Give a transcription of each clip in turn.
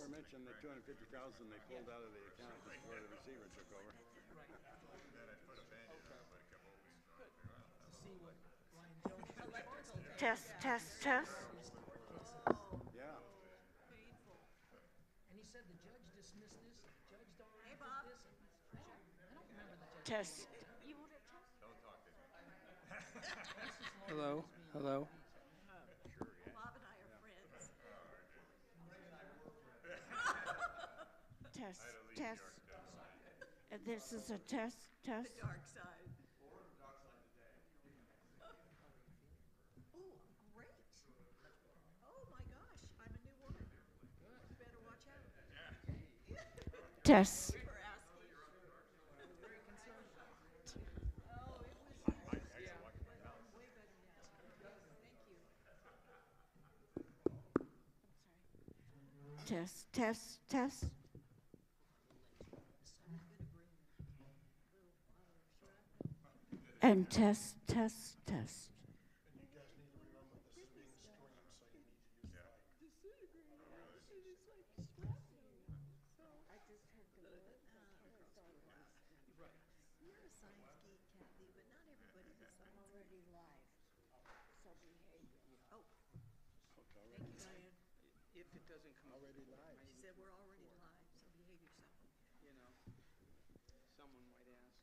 never mentioned the 250,000 they pulled out of the account before the receiver took over. Test, test, test. Yeah. And he said the judge dismissed this. Judge don't remember this. I don't remember the judge. Test. Hello, hello. Bob and I are friends. Test, test. This is a test, test. Dark side. Oh, great. Oh my gosh, I'm a new woman. You better watch out. Test. For asking. Very concerned. Oh, it was way better now. Thank you. Test, test, test. And test, test, test. You're a science geek, Kathy, but not everybody's a science geek. Live. So behave. Oh, thank you, Diane. If it doesn't come Already live. She said we're already live, so behave yourself. you know, someone might ask.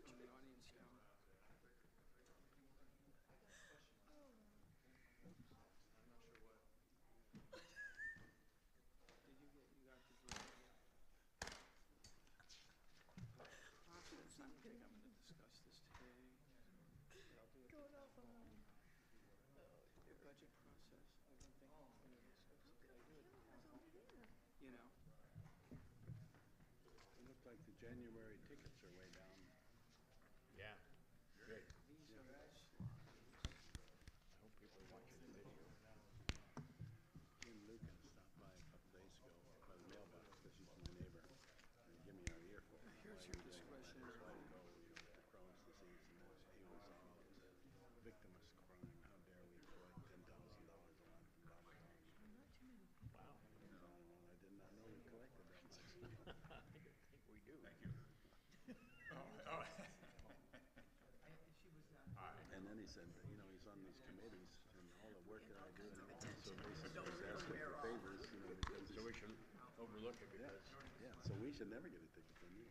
On the audience now. You got the drill? I don't think I'm going to discuss this today. I'll do it the budget process. I don't think I'm going to discuss it. Did I do it? You know. It looked like the January tickets are way down. Yeah. Good. These are all slides. I hope people are watching the video. Jim Lucan stopped by a couple days ago by the mailbox because he's my neighbor. And he gave me our earful. Here's your discretionary. The Crohn's disease, and he was victim of crime. How dare we collect $10,000 a month from Donald Trump? Wow. I did not know we collected that much. I think we do. Thank you. And then he said, you know, he's on these committees and all the work that I do. And so basically he's asking for favors, you know, because So we shouldn't overlook it because yeah, so we should never get a ticket from you.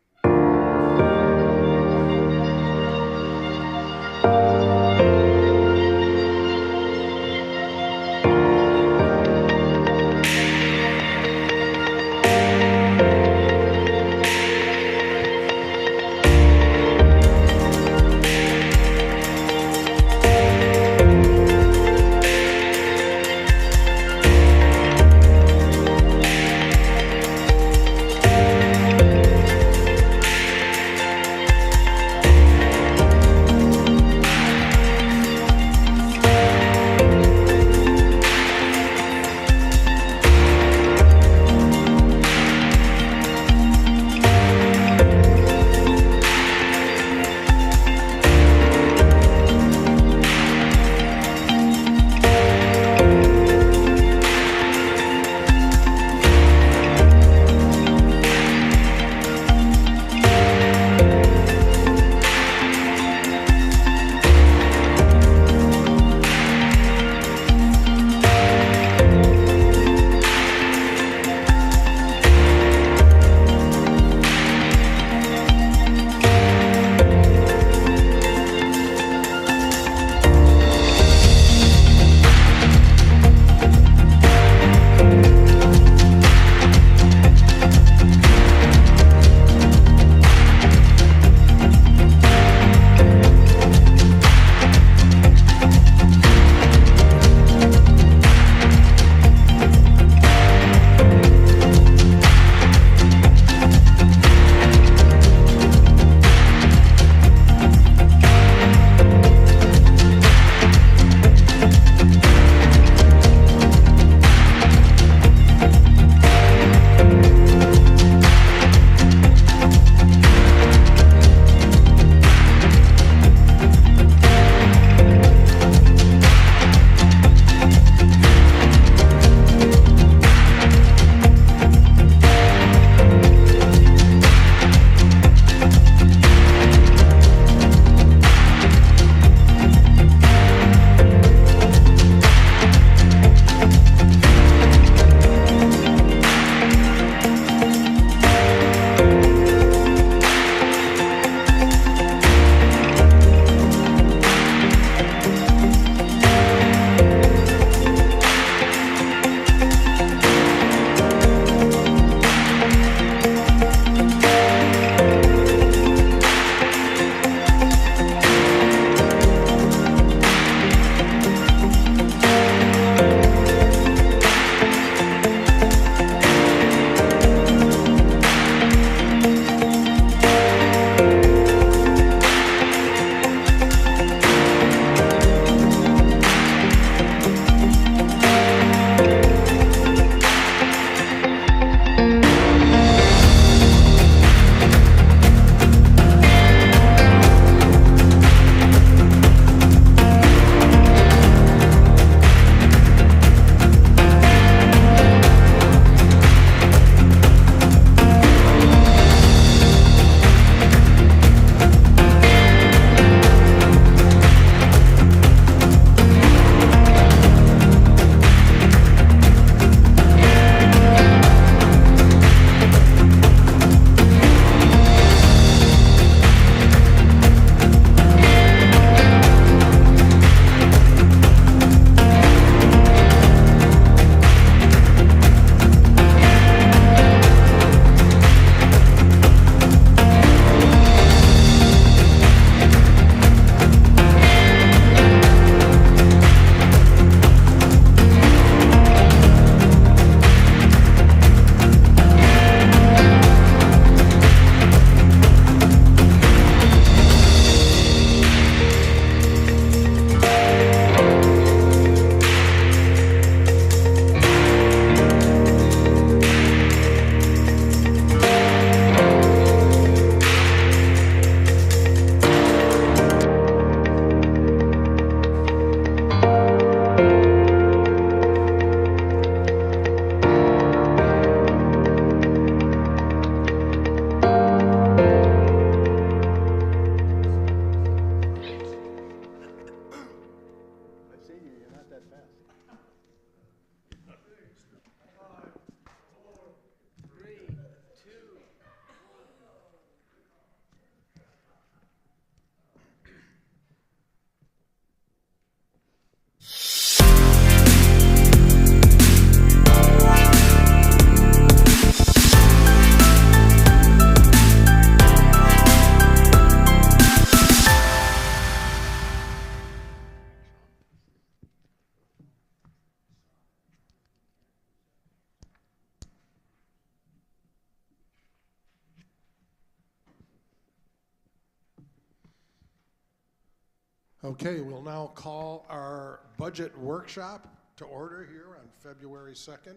Okay, we'll now call our budget workshop to order here on February 2nd.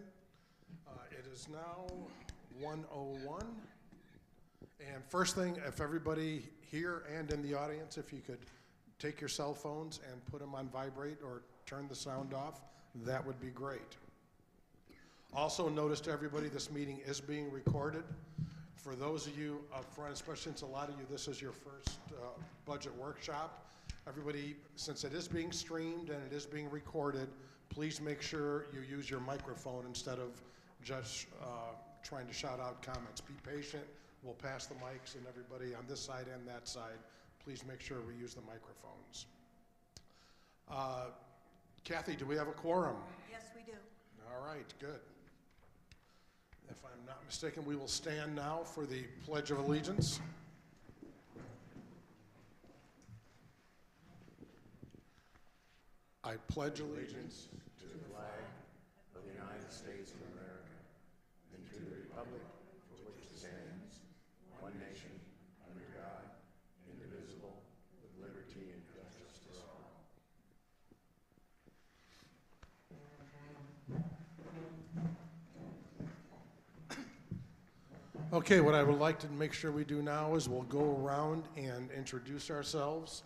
It is now 1:01. And first thing, if everybody here and in the audience, if you could take your cell phones and put them on vibrate or turn the sound off, that would be great. Also, notice to everybody, this meeting is being recorded. For those of you up front, especially since a lot of you, this is your first budget workshop, everybody, since it is being streamed and it is being recorded, please make sure you use your microphone instead of just trying to shout out comments. Be patient. We'll pass the mics, and everybody on this side and that side, please make sure we use the microphones. Kathy, do we have a quorum? Yes, we do. All right, good. If I'm not mistaken, we will stand now for the Pledge of Allegiance. I pledge allegiance To the flag of the United States of America and to the republic for which it stands, one nation, under God, indivisible, with liberty and justice for all. Okay, what I would like to make sure we do now is we'll go around and introduce ourselves.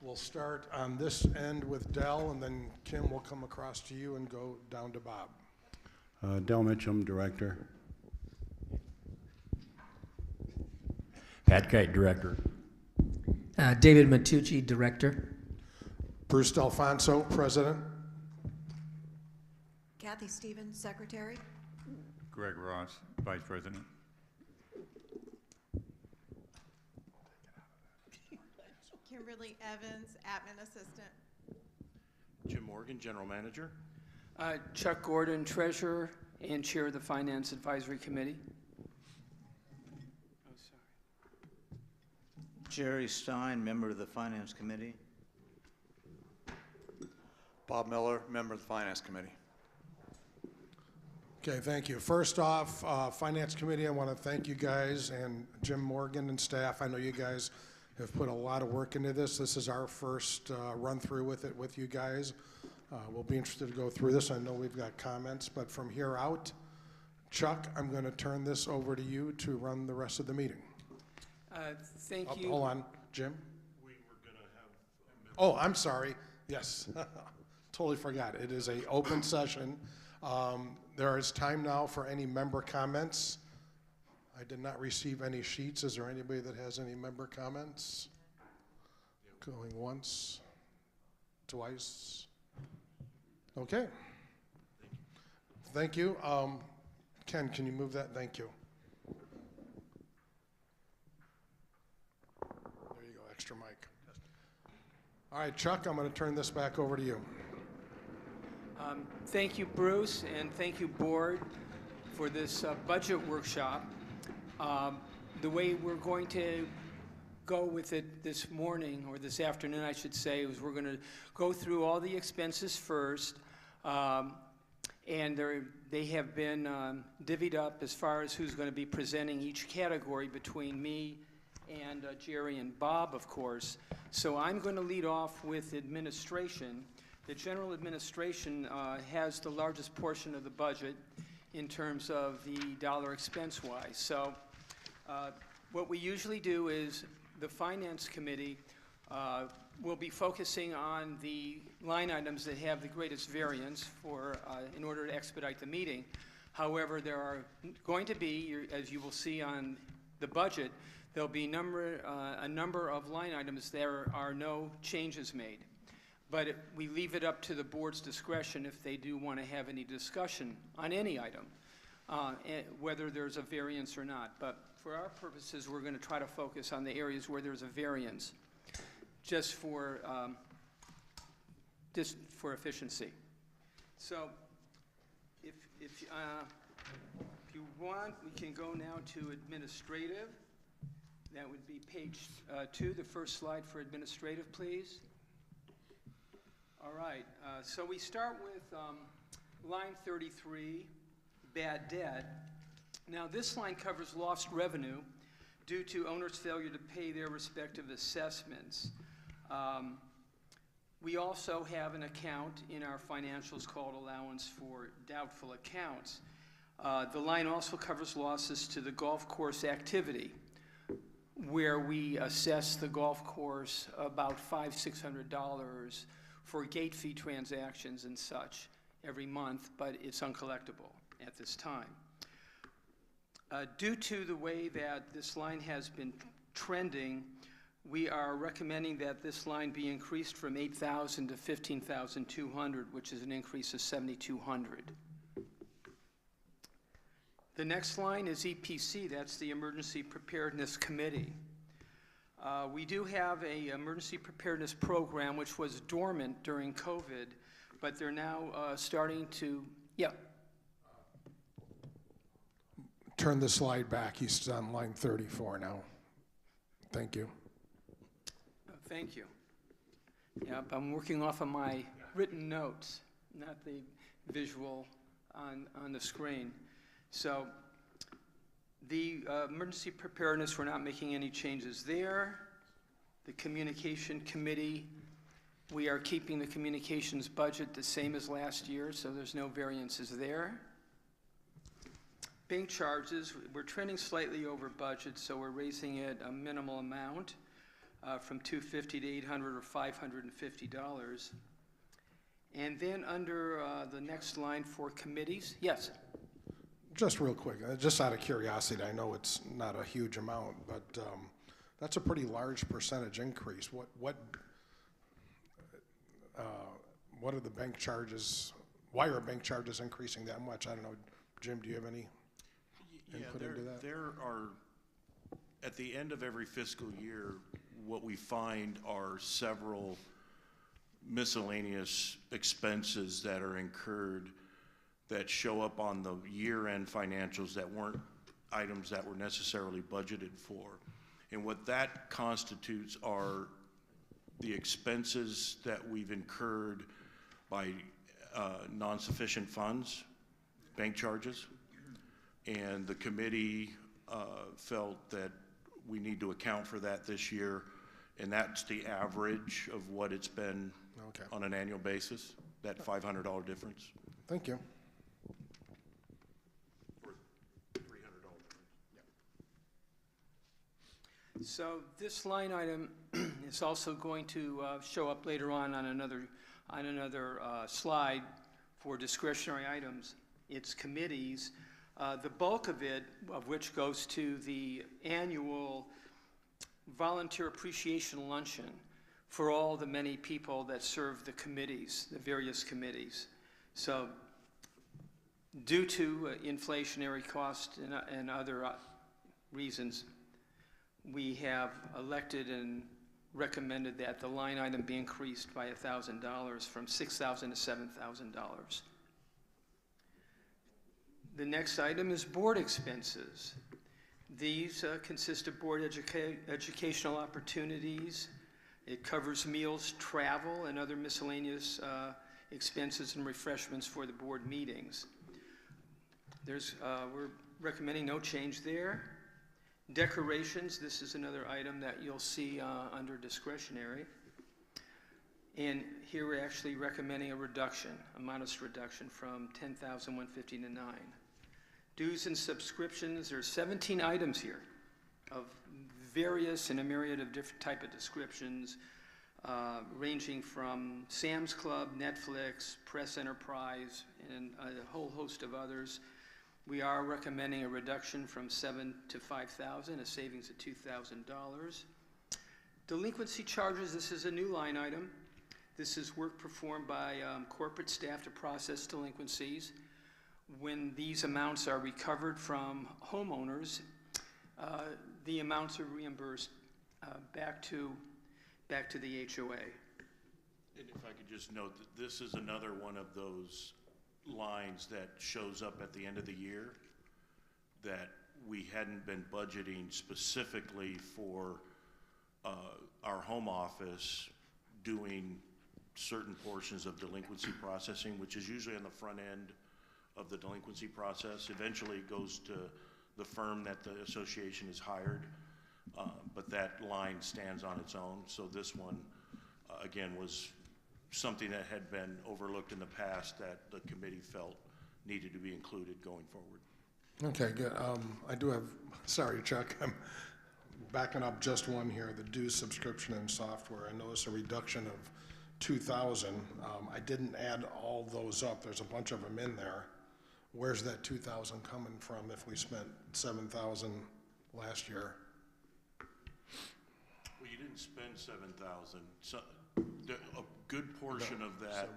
We'll start on this end with Dell, and then Kim will come across to you and go down to Bob. Del Mitchum, Director. Pat Kite, Director. David Matucci, Director. Bruce Delfonso, President. Kathy Stevens, Secretary. Greg Ross, Vice President. Kimberly Evans, Admin Assistant. Jim Morgan, General Manager. Chuck Gordon, Treasurer and Chair of the Finance Advisory Committee. Oh, sorry. Jerry Stein, member of the Finance Committee. Bob Miller, member of the Finance Committee. Okay, thank you. First off, Finance Committee, I want to thank you guys and Jim Morgan and staff. I know you guys have put a lot of work into this. This is our first run through with it with you guys. We'll be interested to go through this. I know we've got comments, but from here out, Chuck, I'm going to turn this over to you to run the rest of the meeting. Thank you. Hold on, Jim. We were going to have. Oh, I'm sorry. Yes, totally forgot. It is an open session. There is time now for any member comments. I did not receive any sheets. Is there anybody that has any member comments? Going once, twice. Okay. Thank you. Ken, can you move that? Thank you. There you go, extra mic. All right, Chuck, I'm going to turn this back over to you. Thank you, Bruce, and thank you, Board, for this budget workshop. The way we're going to go with it this morning, or this afternoon, I should say, is we're going to go through all the expenses first, and they have been divvied up as far as who's going to be presenting each category between me and Jerry and Bob, of course. So I'm going to lead off with administration. The general administration has the largest portion of the budget in terms of the dollar expense-wise. So what we usually do is the Finance Committee will be focusing on the line items that have the greatest variance in order to expedite the meeting. However, there are going to be, as you will see on the budget, there'll be a number of line items there are no changes made. But we leave it up to the board's discretion if they do want to have any discussion on any item, whether there's a variance or not. But for our purposes, we're going to try to focus on the areas where there's a variance, just for efficiency. So if you want, we can go now to administrative. That would be page 2, the first slide for administrative, please. All right, so we start with line 33, bad debt. Now this line covers lost revenue due to owners' failure to pay their respective assessments. We also have an account in our financials called allowance for doubtful accounts. The line also covers losses to the golf course activity, where we assess the golf course about $500–600 for gate fee transactions and such every month, but it's uncollectible at this time. Due to the way that this line has been trending, we are recommending that this line be increased from $8,000 to $15,200, which is an increase of $7,200. The next line is EPC, that's the Emergency Preparedness Committee. We do have an emergency preparedness program which was dormant during COVID, but they're now starting to, yeah. Turn the slide back. He's on line 34 now. Thank you. Thank you. Yep, I'm working off of my written notes, not the visual on the screen. So the emergency preparedness, we're not making any changes there. The communication committee, we are keeping the communications budget the same as last year, so there's no variances there. Bank charges, we're trending slightly over budget, so we're raising it a minimal amount from $250 to $800 or $550. And then under the next line for committees, yes? Just real quick, just out of curiosity, I know it's not a huge amount, but that's a pretty large percentage increase. What are the bank charges? Why are bank charges increasing that much? I don't know. Jim, do you have any input into that? There are, at the end of every fiscal year, what we find are several miscellaneous expenses that are incurred that show up on the year-end financials that weren't items that were necessarily budgeted for. And what that constitutes are the expenses that we've incurred by non-sufficient funds, bank charges. And the committee felt that we need to account for that this year, and that's the average of what it's been on an annual basis, that $500 difference. Thank you. So this line item is also going to show up later on another slide for discretionary items. It's committees, the bulk of it, of which goes to the annual volunteer appreciation luncheon for all the many people that serve the committees, the various committees. So due to inflationary costs and other reasons, we have elected and recommended that the line item be increased by $1,000 from $6,000 to $7,000. The next item is board expenses. These consist of board educational opportunities. It covers meals, travel, and other miscellaneous expenses and refreshments for the board meetings. We're recommending no change there. Decorations, this is another item that you'll see under discretionary. And here we're actually recommending a reduction, a modest reduction from $10,150 to $9,000. Dues and subscriptions, there's 17 items here of various and a myriad of different type of descriptions, ranging from Sam's Club, Netflix, Press Enterprise, and a whole host of others. We are recommending a reduction from $7,000 to $5,000, a savings of $2,000. Delinquency charges, this is a new line item. This is work performed by corporate staff to process delinquencies. When these amounts are recovered from homeowners, the amounts are reimbursed back to the HOA. And if I could just note that this is another one of those lines that shows up at the end of the year that we hadn't been budgeting specifically for our home office doing certain portions of delinquency processing, which is usually on the front end of the delinquency process. Eventually it goes to the firm that the association has hired, but that line stands on its own. So this one, again, was something that had been overlooked in the past that the committee felt needed to be included going forward. Okay, good. I do have, sorry, Chuck, I'm backing up just one here, the dues subscription and software. I noticed a reduction of 2,000. I didn't add all those up. There's a bunch of them in there. Where's that 2,000 coming from if we spent 7,000 last year? Well, you didn't spend 7,000. So, a good portion of that,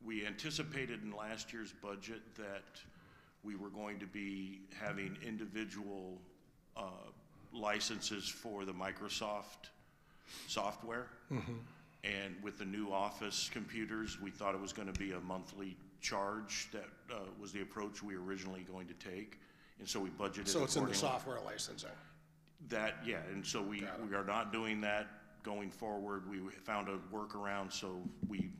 we anticipated in last year's budget that we were going to be having individual licenses for the Microsoft software. Mm-hmm. And with the new Office computers, we thought it was going to be a monthly charge. That was the approach we were originally going to take. And so we budgeted So it's in the accordingly. software licensing? That, yeah, and so we are not doing that going forward. We found a workaround, so we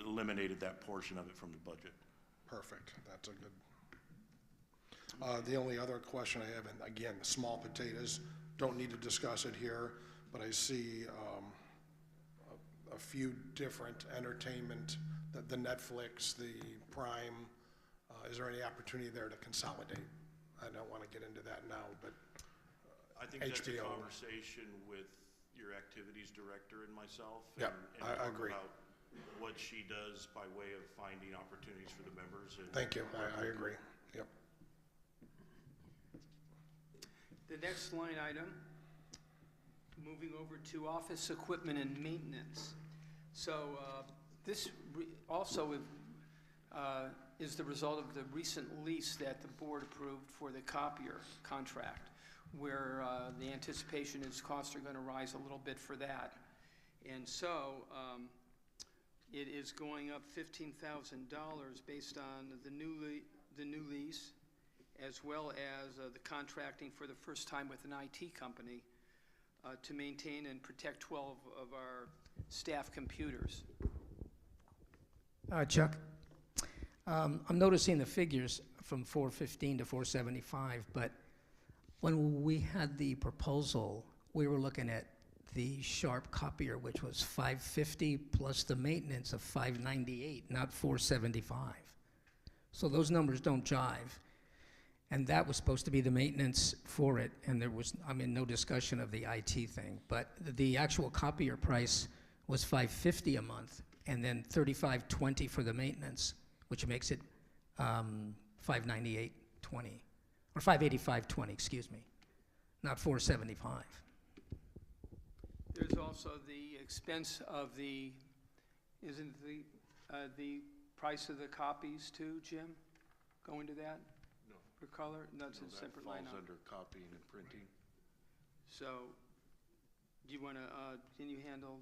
eliminated that portion of it from the budget. Perfect, that's a good. The only other question I have, and again, the small potatoes, don't need to discuss it here, but I see a few different entertainment, the Netflix, the Prime. Is there any opportunity there to consolidate? I don't want to get into that now, but I think that's a conversation with your activities director and myself. Yeah, and I agree. About what she does by way of finding opportunities for the members. And thank you, I agree. Yep. The next line item, moving over to office equipment and maintenance. So this also is the result of the recent lease that the board approved for the copier contract, where the anticipation is costs are going to rise a little bit for that. And so it is going up $15,000 based on the new lease, as well as the contracting for the first time with an IT company to maintain and protect 12 of our staff computers. Chuck, I'm noticing the figures from 415 to 475, but when we had the proposal, we were looking at the Sharp copier, which was 550 plus the maintenance of 598, not 475. So those numbers don't jive. And that was supposed to be the maintenance for it, and there was, no discussion of the IT thing. But the actual copier price was $550 a month, and then $35.20 for the maintenance, which makes it $598.20, or $585.20, excuse me, not $475. There's also the expense of isn't the price of the copies too, Jim? Go into that? No. For color? That's a separate line falls item. under copying and printing. So, do you want to, can you handle?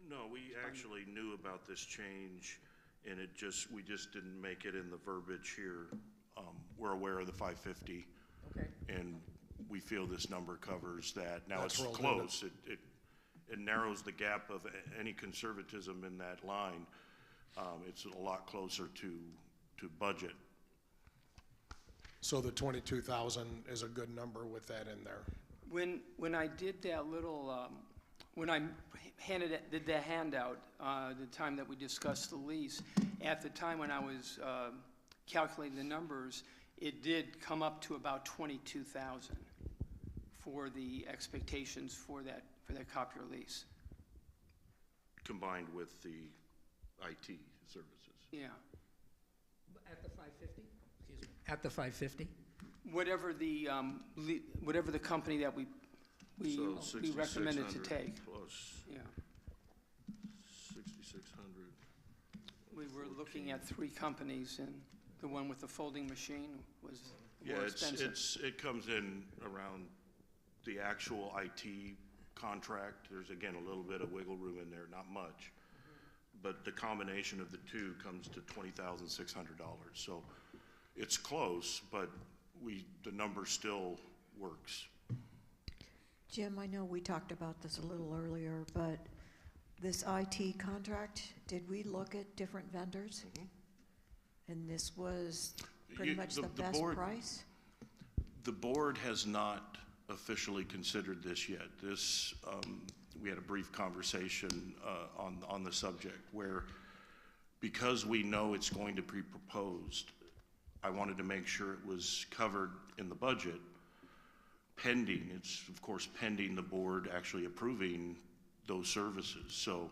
No, we actually knew about this change, and we just didn't make it in the verbiage here. We're aware of the 550. Okay. And we feel this number covers that. Now, That's it's close. It narrows the gap of any conservatism in that line. It's a lot closer to budget. So the 22,000 is a good number with that in there. When I did that little, when I did the handout, the time that we discussed the lease, at the time when I was calculating the numbers, it did come up to about 22,000 for the expectations for that copier lease. Combined with the IT services. Yeah. At the 550? Excuse me. At the 550? Whatever the company that we recommended to take. Plus. Yeah. 6,600. We were looking at 3 companies, and the one with the folding machine was more expensive. It comes in around the actual IT contract. There's, again, a little bit of wiggle room in there, not much. But the combination of the two comes to $20,600. So it's close, but the number still works. Jim, I know we talked about this a little earlier, but this IT contract, did we look at different vendors? Mm-hmm. And this was pretty much the best price? The board has not officially considered this yet. This, we had a brief conversation on the subject where, because we know it's going to be proposed, I wanted to make sure it was covered in the budget, pending, it's of course pending the board actually approving those services. So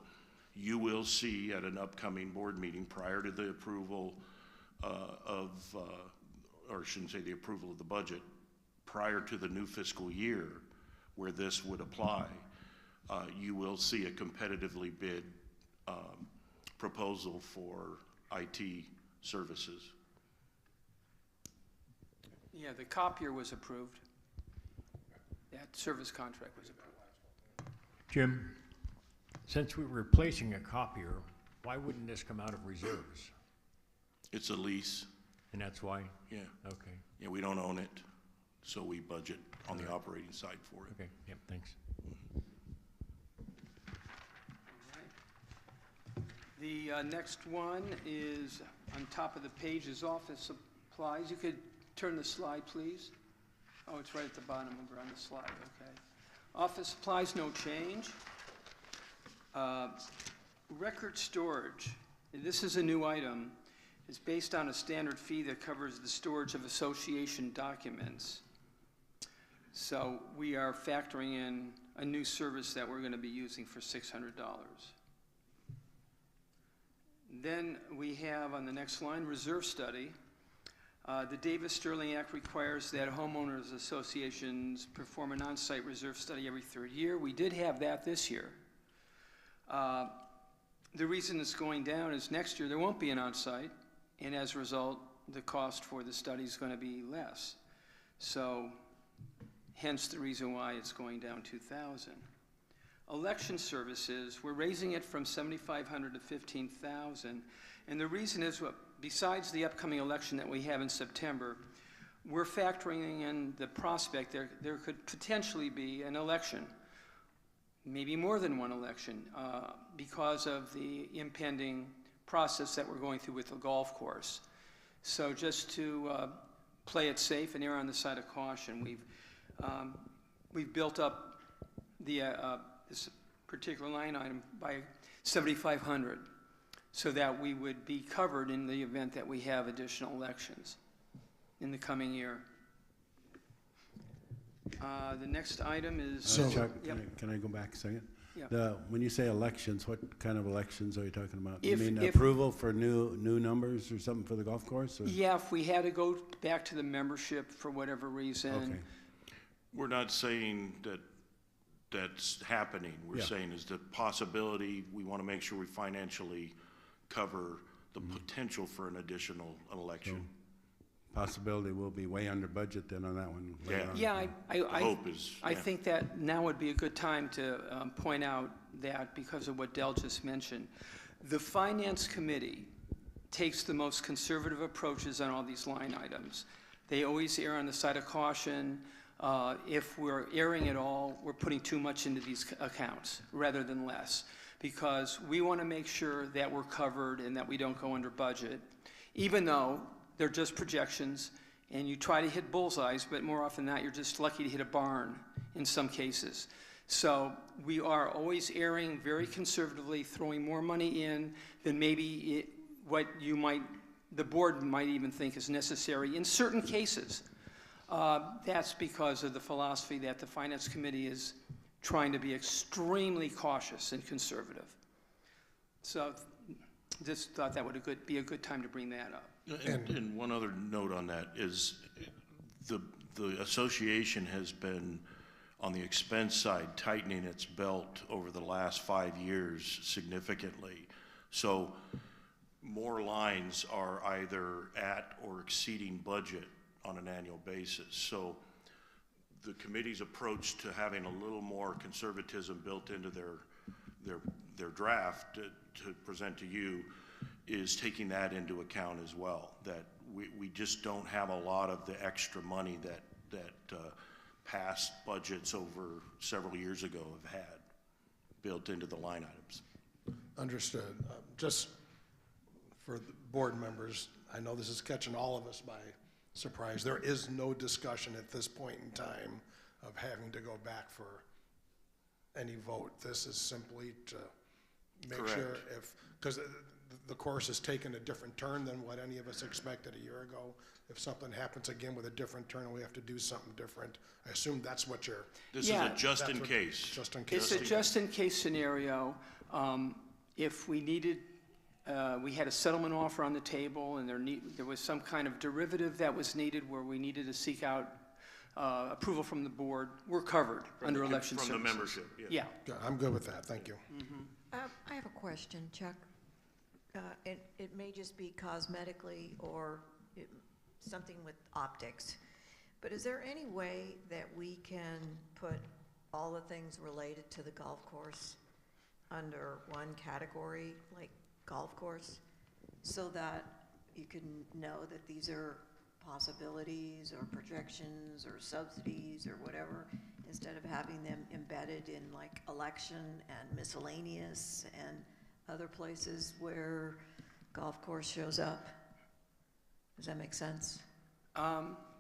you will see at an upcoming board meeting prior to the approval or I shouldn't say the approval of the budget, prior to the new fiscal year where this would apply, you will see a competitively bid proposal for IT services. Yeah, the copier was approved. That service contract was approved. Jim, since we're replacing a copier, why wouldn't this come out of reserves? It's a lease. And that's why? Yeah. Okay. Yeah, we don't own it, so we budget on the operating side for it. Okay, yep, thanks. The next one is on top of the page is office supplies. You could turn the slide, please. Oh, it's right at the bottom over on the slide, okay. Office supplies, no change. Record storage, this is a new item. It's based on a standard fee that covers the storage of association documents. So we are factoring in a new service that we're going to be using for $600. Then we have on the next line, reserve study. The Davis-Sterling Act requires that homeowners associations perform an on-site reserve study every third year. We did have that this year. The reason it's going down is next year there won't be an on-site, and as a result, the cost for the study is going to be less. So, hence the reason why it's going down 2,000. Election services, we're raising it from 7,500 to 15,000, and the reason is, besides the upcoming election that we have in September, we're factoring in the prospect there could potentially be an election, maybe more than one election, because of the impending process that we're going through with the golf course. So just to play it safe and err on the side of caution, we've built up the this particular line item by 7,500, so that we would be covered in the event that we have additional elections in the coming year. The next item is... So, Chuck, yep. can I go back a second? Yeah. When you say elections, what kind of elections are you talking about? If- you mean if- approval for new numbers or something for the golf course? Or? Yeah, if we had to go back to the membership for whatever reason. Okay. We're not saying that that's happening. We're saying is the possibility, we want to make sure we financially cover the potential for an additional election. So, possibility we'll be way under budget then on that one. Yeah. Yeah, I Yeah. think that now would be a good time to point out that because of what Del just mentioned. The Finance Committee takes the most conservative approaches on all these line items. They always err on the side of caution. If we're erring at all, we're putting too much into these accounts rather than less, because we want to make sure that we're covered and that we don't go under budget, even though they're just projections, and you try to hit bullseyes, but more often than not, you're just lucky to hit a barn in some cases. So we are always erring very conservatively, throwing more money in than maybe what the board might even think is necessary in certain cases. That's because of the philosophy that the Finance Committee is trying to be extremely cautious and conservative. So just thought that would be a good time to bring that up. And one other note on that is the association has been, on the expense side, tightening its belt over the last 5 years significantly. So more lines are either at or exceeding budget on an annual basis. So the committee's approach to having a little more conservatism built into their draft to present to you is taking that into account as well, that we just don't have a lot of the extra money that past budgets over several years ago have had built into the line items. Understood. Just for the board members, I know this is catching all of us by surprise. There is no discussion at this point in time of having to go back for any vote. This is simply to make Correct. sure because the course has taken a different turn than what any of us expected a year ago. If something happens again with a different turn, we have to do something different. I assume that's what you're. This Yeah. is a just in case. Just in case. It's a just-in-case scenario. If we needed, we had a settlement offer on the table, and there was some kind of derivative that was needed where we needed to seek out approval from the board, we're covered under election services. From the membership, yeah. Yeah. Good. I'm good with that. Thank you. I have a question, Chuck. It may just be cosmetically or something with optics, but is there any way that we can put all the things related to the golf course under one category, like golf course, so that you can know that these are possibilities or projections or subsidies or whatever, instead of having them embedded in like election and miscellaneous and other places where golf course shows up? Does that make sense?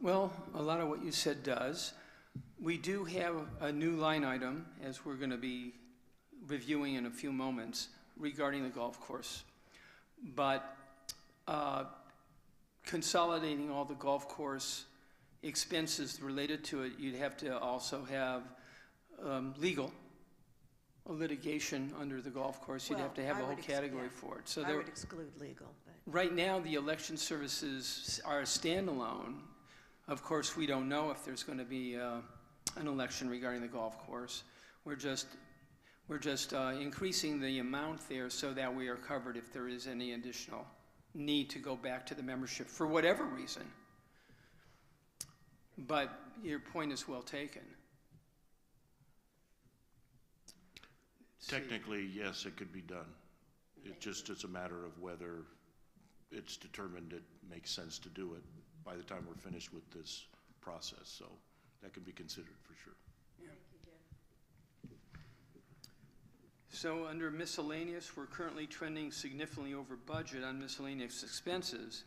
Well, a lot of what you said does. We do have a new line item, as we're going to be reviewing in a few moments, regarding the golf course. But consolidating all the golf course expenses related to it, you'd have to also have litigation under the golf course. You'd have to have a whole category for it. So I would exclude legal. But. Right now, the election services are standalone. Of course, we don't know if there's going to be an election regarding the golf course. We're just increasing the amount there so that we are covered if there is any additional need to go back to the membership for whatever reason. But your point is well taken. Technically, yes, it could be done. It's a matter of whether it's determined it makes sense to do it by the time we're finished with this process. So that can be considered for sure. Yeah. So under miscellaneous, we're currently trending significantly over budget on miscellaneous expenses.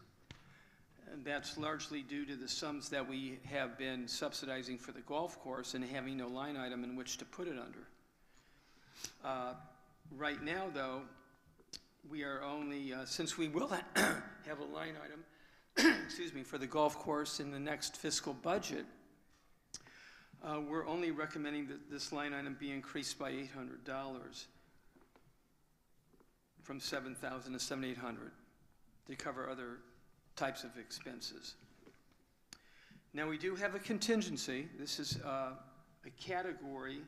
And that's largely due to the sums that we have been subsidizing for the golf course and having no line item in which to put it under. Right now, though, we are only, since we will have a line item, excuse me, for the golf course in the next fiscal budget, we're only recommending that this line item be increased by $800 from $7,000 to $7,800 to cover other types of expenses. Now, we do have a contingency. This is a category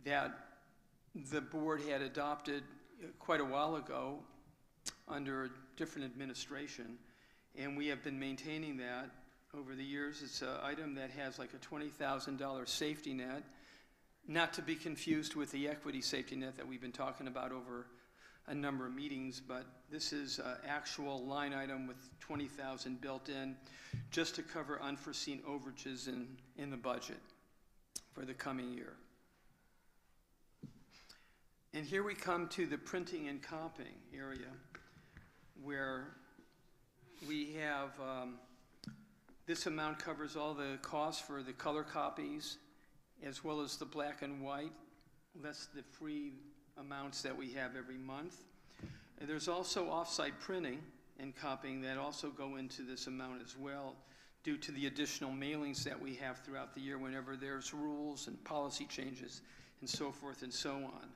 that the board had adopted quite a while ago under a different administration, and we have been maintaining that over the years. It's an item that has like a $20,000 safety net, not to be confused with the equity safety net that we've been talking about over a number of meetings, but this is an actual line item with $20,000 built in just to cover unforeseen overages in the budget for the coming year. And here we come to the printing and comping area, where we have, this amount covers all the costs for the color copies, as well as the black and white, less the free amounts that we have every month. And there's also off-site printing and copying that also go into this amount as well, due to the additional mailings that we have throughout the year whenever there's rules and policy changes and so forth and so on.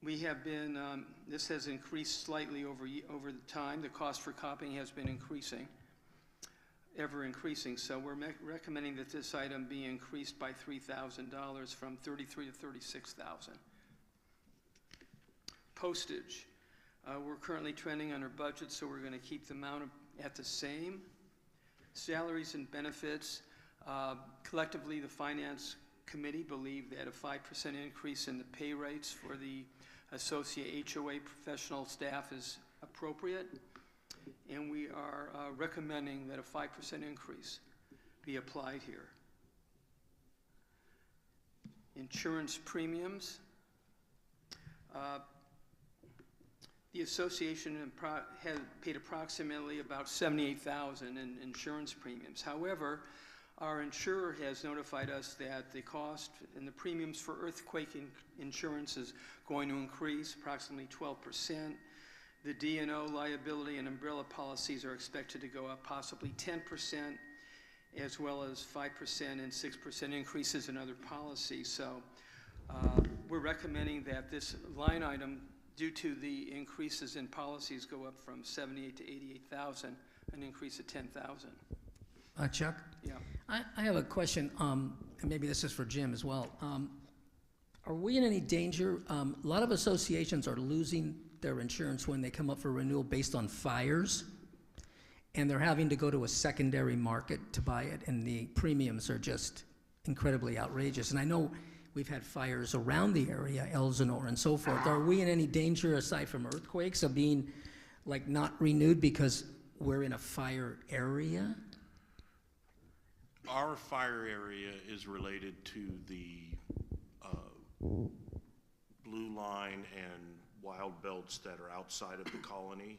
We have been, this has increased slightly over the time. The cost for copying has been increasing, ever increasing. So we're recommending that this item be increased by $3,000 from $33,000 to $36,000. Postage. We're currently trending under budget, so we're going to keep the amount at the same. Salaries and benefits. Collectively, the Finance Committee believe that a 5% increase in the pay rates for the associate HOA professional staff is appropriate, and we are recommending that a 5% increase be applied here. Insurance premiums. The association has paid approximately about $78,000 in insurance premiums. However, Our insurer has notified us that the cost and the premiums for earthquake insurance is going to increase approximately 12%. The D&O liability and umbrella policies are expected to go up possibly 10%, as well as 5% and 6% increases in other policies. So we're recommending that this line item, due to the increases in policies, go up from 78 to 88,000, an increase of 10,000. Chuck? Yeah. I have a question, and maybe this is for Jim as well. Are we in any danger? A lot of associations are losing their insurance when they come up for renewal based on fires, and they're having to go to a secondary market to buy it, and the premiums are just incredibly outrageous. And I know we've had fires around the area, Elsinore and so forth. Are we in any danger, aside from earthquakes, of being like not renewed because we're in a fire area? Our fire area is related to the blue line and wild belts that are outside of the colony,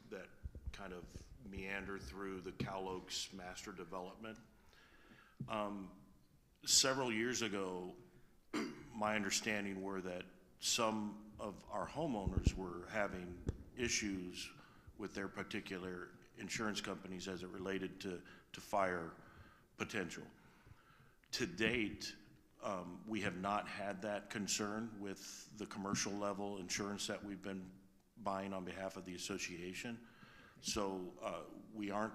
that kind of meander through the Cal Oaks master development. Several years ago, my understanding were that some of our homeowners were having issues with their particular insurance companies as it related to fire potential. To date, we have not had that concern with the commercial level insurance that we've been buying on behalf of the association. So we aren't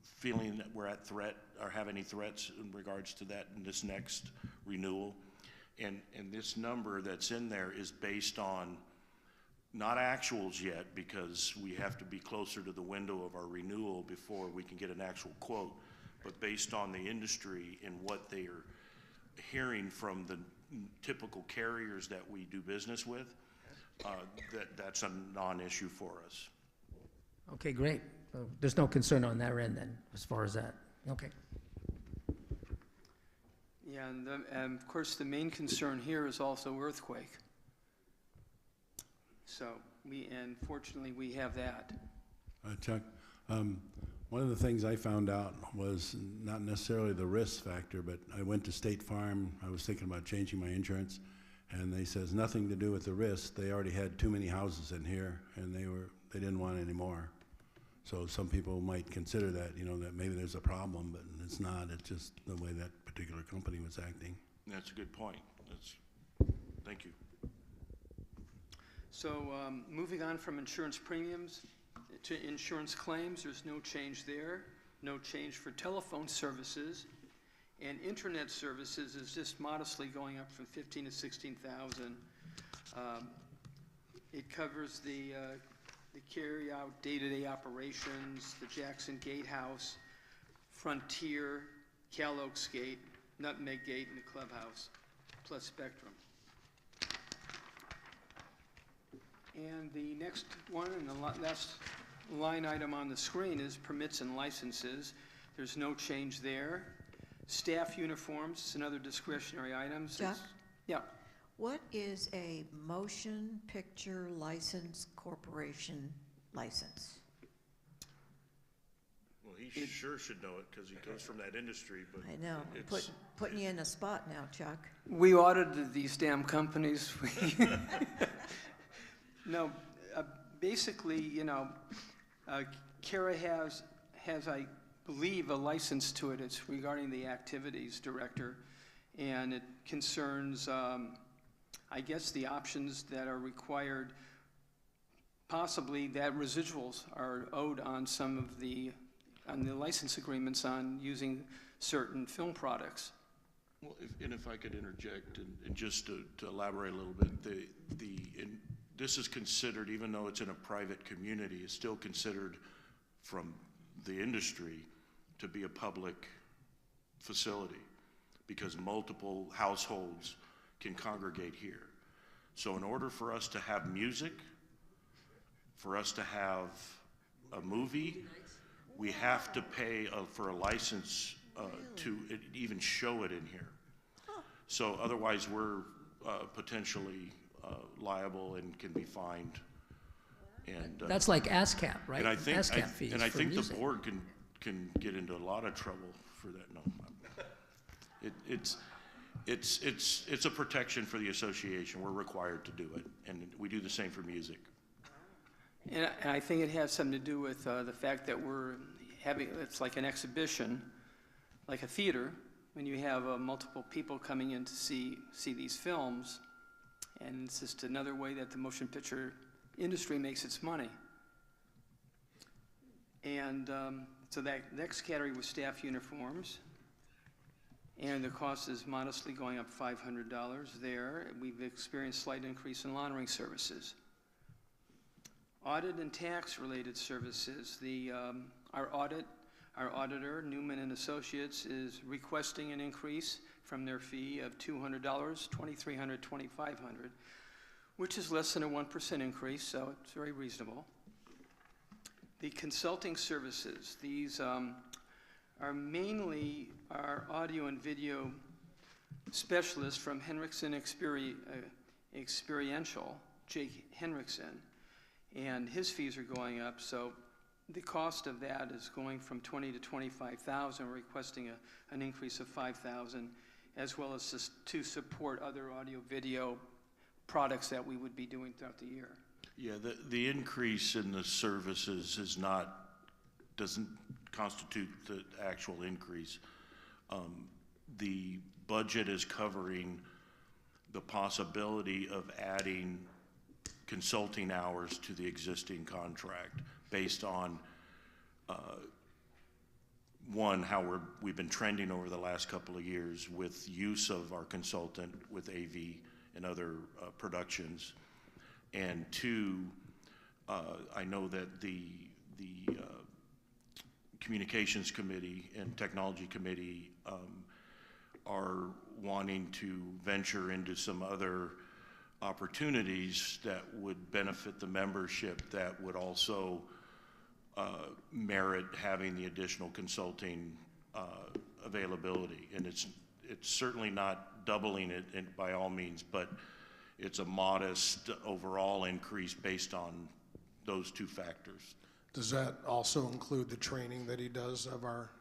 feeling that we're at threat or have any threats in regards to that in this next renewal. And this number that's in there is based on not actuals yet, because we have to be closer to the window of our renewal before we can get an actual quote, but based on the industry and what they are hearing from the typical carriers that we do business with, that's a non-issue for us. Okay, great. There's no concern on their end then, as far as that. Okay. Yeah, and of course the main concern here is also earthquake. So fortunately we have that. Chuck, one of the things I found out was not necessarily the risk factor, but I went to State Farm. I was thinking about changing my insurance, and they says nothing to do with the risk. They already had too many houses in here, and they didn't want any more. So some people might consider that, that maybe there's a problem, but it's not. It's just the way that particular company was acting. That's a good point. Thank you. So moving on from insurance premiums to insurance claims, there's no change there. No change for telephone services. And internet services is just modestly going up from 15 to 16,000. It covers the carry-out day-to-day operations, the Jackson Gatehouse, Frontier, Cal Oaks Gate, Nutmeg Gate, and the Clubhouse, plus Spectrum. And the next one, and the last line item on the screen, is permits and licenses. There's no change there. Staff uniforms is another discretionary item. Chuck? Yeah. What is a motion picture license corporation license? Well, he sure should know it because he comes from that industry. But I know. Putting you in a spot now, Chuck. We audited these damn companies. No, basically, CARA has, I believe, a license to it. It's regarding the activities director, and it concerns, I guess, the options that are required. Possibly that residuals are owed on some of the license agreements on using certain film products. Well, if I could interject and just to elaborate a little bit, this is considered, even though it's in a private community, it's still considered from the industry to be a public facility because multiple households can congregate here. So in order for us to have music, for us to have a movie, we have to pay for a license to even show it in here. So otherwise we're potentially liable and can be fined. And that's like ASCAP, right? And I think ASCAP fees and I for think music. the board can get into a lot of trouble for that, no. It's a protection for the association. We're required to do it, and we do the same for music. And I think it has something to do with the fact that we're having, it's like an exhibition, like a theater, when you have multiple people coming in to see these films, and it's just another way that the motion picture industry makes its money. And so that next category was staff uniforms, and the cost is modestly going up $500 there. We've experienced slight increase in laundering services. Audit and tax-related services. Our auditor, Newman and Associates, is requesting an increase from their fee of $200, $2,300, $2,500, which is less than a 1% increase, so it's very reasonable. The consulting services. These are mainly our audio and video specialist from Henriksen Experiential, Jake Henriksen, and his fees are going up, so the cost of that is going from $20,000 to $25,000. We're requesting an increase of $5,000, as well as to support other audio video products that we would be doing throughout the year. Yeah, the increase in the services doesn't constitute the actual increase. The budget is covering the possibility of adding consulting hours to the existing contract based on one, how we've been trending over the last couple of years with use of our consultant with AV and other productions, and two, I know that the Communications Committee and Technology Committee are wanting to venture into some other opportunities that would benefit the membership that would also merit having the additional consulting availability. And it's certainly not doubling it by all means, but it's a modest overall increase based on those two factors. Does that also include the training that he does of our?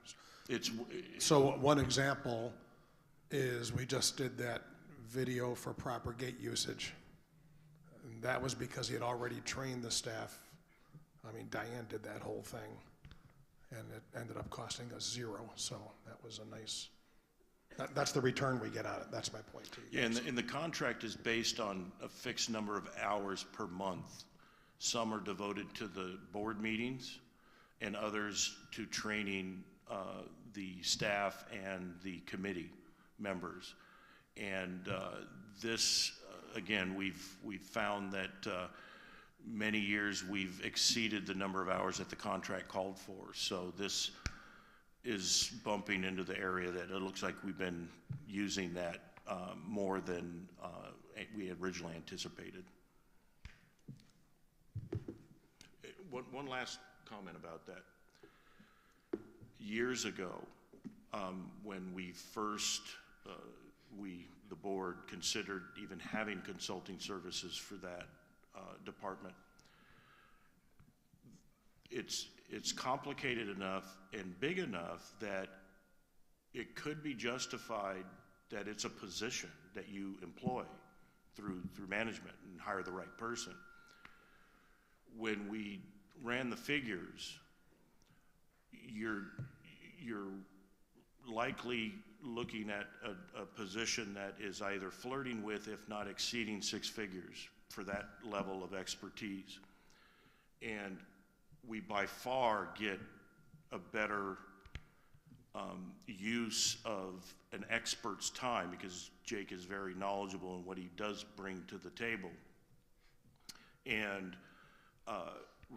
So one example is we just did that video for proper gate usage. And that was because he had already trained the staff. I mean, Diane did that whole thing, and it ended up costing us $0. So that was a nice, that's the return we get out of it. That's my point to you. Yeah, and the contract is based on a fixed number of hours per month. Some are devoted to the board meetings and others to training the staff and the committee members. And this, again, we've found that many years we've exceeded the number of hours that the contract called for. So this is bumping into the area that it looks like we've been using that more than we had originally anticipated. One last comment about that. Years ago, when we first, the board considered even having consulting services for that department, it's complicated enough and big enough that it could be justified that it's a position that you employ through management and hire the right person. When we ran the figures, you're likely looking at a position that is either flirting with, if not exceeding, 6 figures for that level of expertise. And we by far get a better use of an expert's time, because Jake is very knowledgeable in what he does bring to the table. And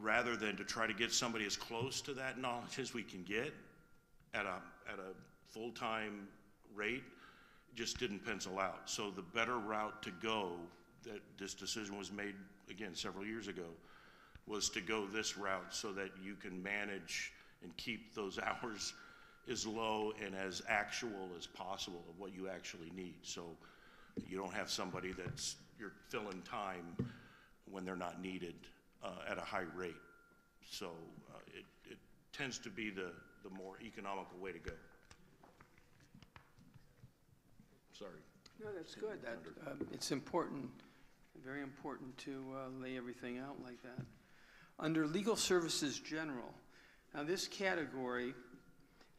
rather than to try to get somebody as close to that knowledge as we can get at a full-time rate, just didn't pencil out. So the better route to go, that this decision was made, again, several years ago, was to go this route so that you can manage and keep those hours as low and as actual as possible of what you actually need. So you don't have somebody you're filling time when they're not needed at a high rate. So it tends to be the more economical way to go. Sorry. No, that's good. That, it's important, very important to lay everything out like that. Under legal services general, now this category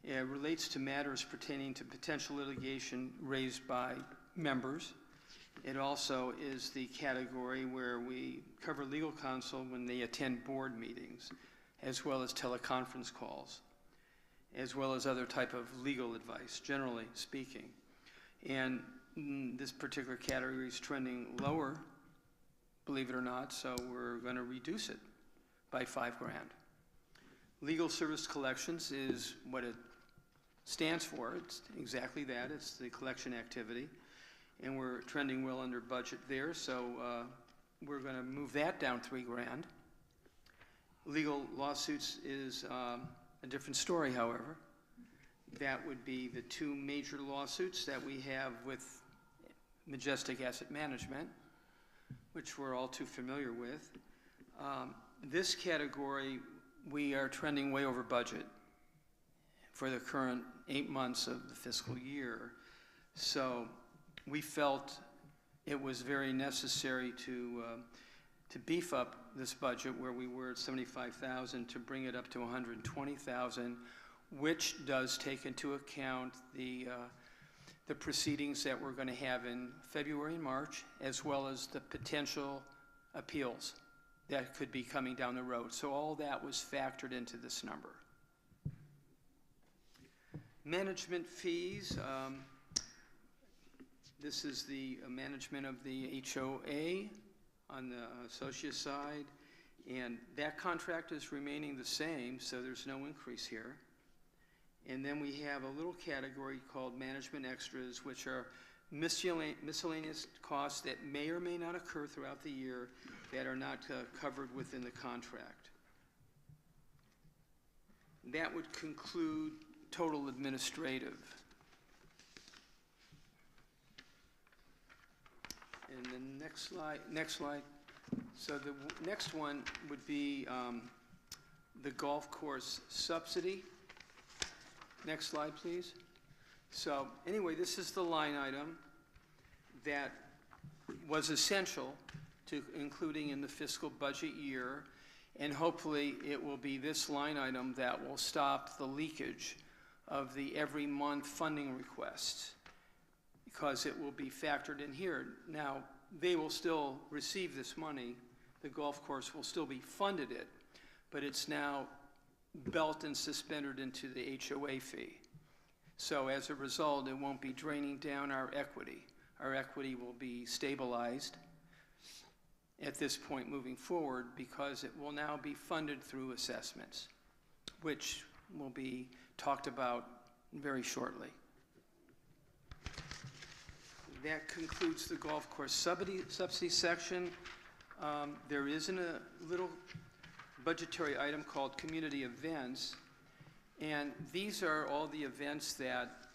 relates to matters pertaining to potential litigation raised by members. It also is the category where we cover legal counsel when they attend board meetings, as well as teleconference calls, as well as other type of legal advice, generally speaking. And this particular category is trending lower, believe it or not, so we're going to reduce it by $5,000. Legal service collections is what it stands for. It's exactly that. It's the collection activity. And we're trending well under budget there, so we're going to move that down $3,000. Legal lawsuits is a different story, however. That would be the two major lawsuits that we have with Majestic Asset Management, which we're all too familiar with. This category, we are trending way over budget for the current 8 months of the fiscal year. So we felt it was very necessary to beef up this budget where we were at $75,000 to bring it up to $120,000, which does take into account the proceedings that we're going to have in February and March, as well as the potential appeals that could be coming down the road. So all that was factored into this number. Management fees. This is the management of the HOA on the associate side, and that contract is remaining the same, so there's no increase here. And then we have a little category called management extras, which are miscellaneous costs that may or may not occur throughout the year that are not covered within the contract. That would conclude total administrative. And the next slide. So the next one would be the golf course subsidy. Next slide, please. So anyway, this is the line item that was essential to including in the fiscal budget year, and hopefully it will be this line item that will stop the leakage of the every month funding requests, because it will be factored in here. Now, they will still receive this money. The golf course will still be funded it, but it's now belt and suspended into the HOA fee. So as a result, it won't be draining down our equity. Our equity will be stabilized at this point moving forward, because it will now be funded through assessments, which will be talked about very shortly. That concludes the golf course subsidy section. There is a little budgetary item called community events, and these are all the events that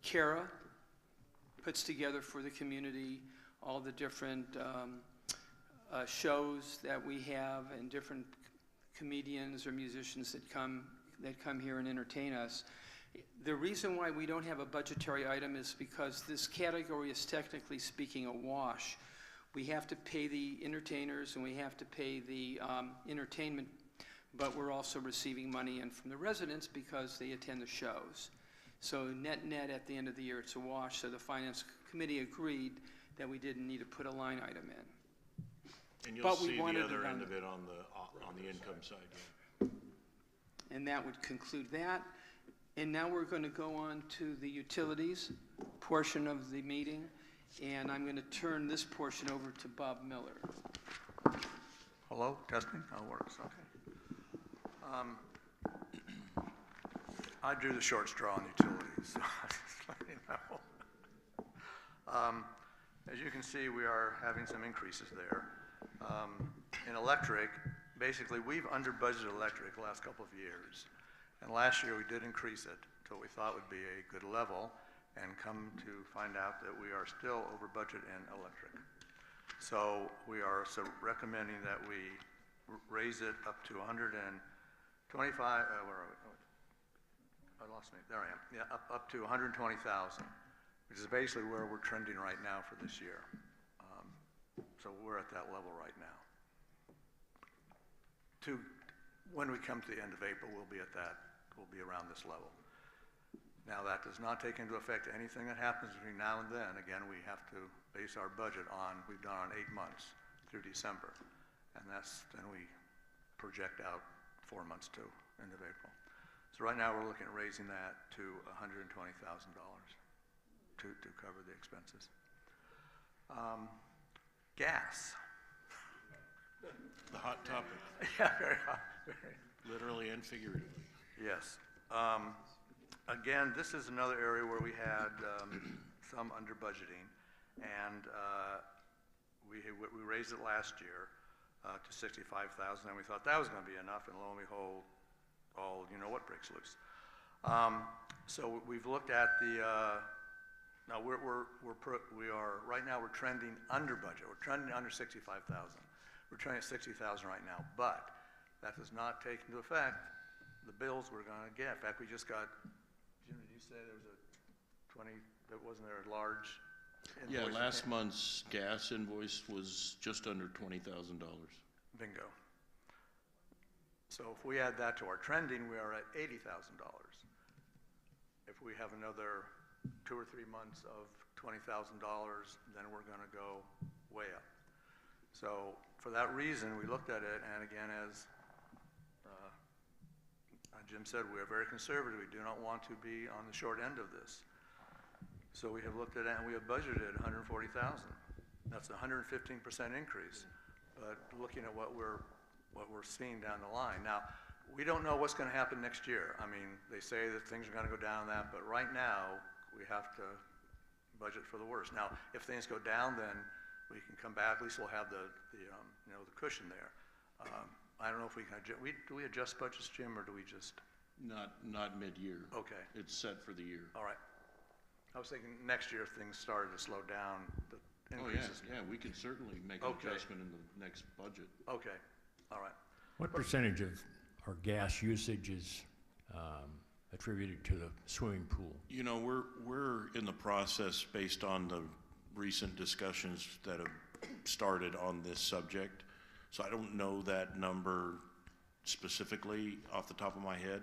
CARA puts together for the community, all the different shows that we have and different comedians or musicians that come here and entertain us. The reason why we don't have a budgetary item is because this category is technically speaking a wash. We have to pay the entertainers and we have to pay the entertainment, but we're also receiving money in from the residents because they attend the shows. So net at the end of the year, it's a wash. So the Finance Committee agreed that we didn't need to put a line item in. And you'll see the other end of it on the income side. Yeah. And that would conclude that. And now we're going to go on to the utilities portion of the meeting, and I'm going to turn this portion over to Bob Miller. Hello, testing, how it works, okay. I drew the short straw on utilities, so I'll just let you know. As you can see, we are having some increases there. In electric, basically, we've under budgeted electric the last couple of years. And last year, we did increase it to what we thought would be a good level, and come to find out that we are still over budget in electric. So we are recommending that we raise it up to 125, where are we? Oh, I lost me, there I am. Yeah, up to 120,000. which is basically where we're trending right now for this year. So we're at that level right now. When we come to the end of April, we'll be around this level. Now, that does not take into effect anything that happens between now and then. Again, we have to base our budget on, we've done on 8 months through December. And then we project out 4 months to end of April. So right now, we're looking at raising that to $120,000 to cover the expenses. Gas. The hot topic. Yeah, very hot. Literally and figuratively. Yes. Again, this is another area where we had some under budgeting, and we raised it last year to $65,000, and we thought that was going to be enough, and lo and behold, you know what breaks loose. So we've looked at the. Now right now we're trending under budget. We're trending under 65,000. We're trending at 60,000 right now, but that does not take into effect the bills we're going to get. In fact, we just got. Jim, did you say there was a 20? That wasn't there a large invoice? Yeah, last month's gas invoice was just under $20,000. Bingo. So if we add that to our trending, we are at $80,000. If we have another 2 or 3 months of $20,000, then we're going to go way up. So for that reason, we looked at it, and again, as Jim said, we are very conservative. We do not want to be on the short end of this. So we have looked at it, and we have budgeted $140,000. That's a 115% increase. But looking at what we're seeing down the line. Now, we don't know what's going to happen next year. I mean, they say that things are going to go down that, but right now, we have to budget for the worst. Now, if things go down, then we can come back. At least we'll have the cushion there. I don't know if we can adjust. Do we adjust budgets, Jim, or do we just? Not mid-year. Okay. It's set for the year. All right. I was thinking next year if things started to slow down, the increases. Oh, yeah, we can certainly make an adjustment in the next budget. Okay, all right. What percentage of our gas usage is attributed to the swimming pool? You know, we're in the process based on the recent discussions that have started on this subject. So I don't know that number specifically off the top of my head,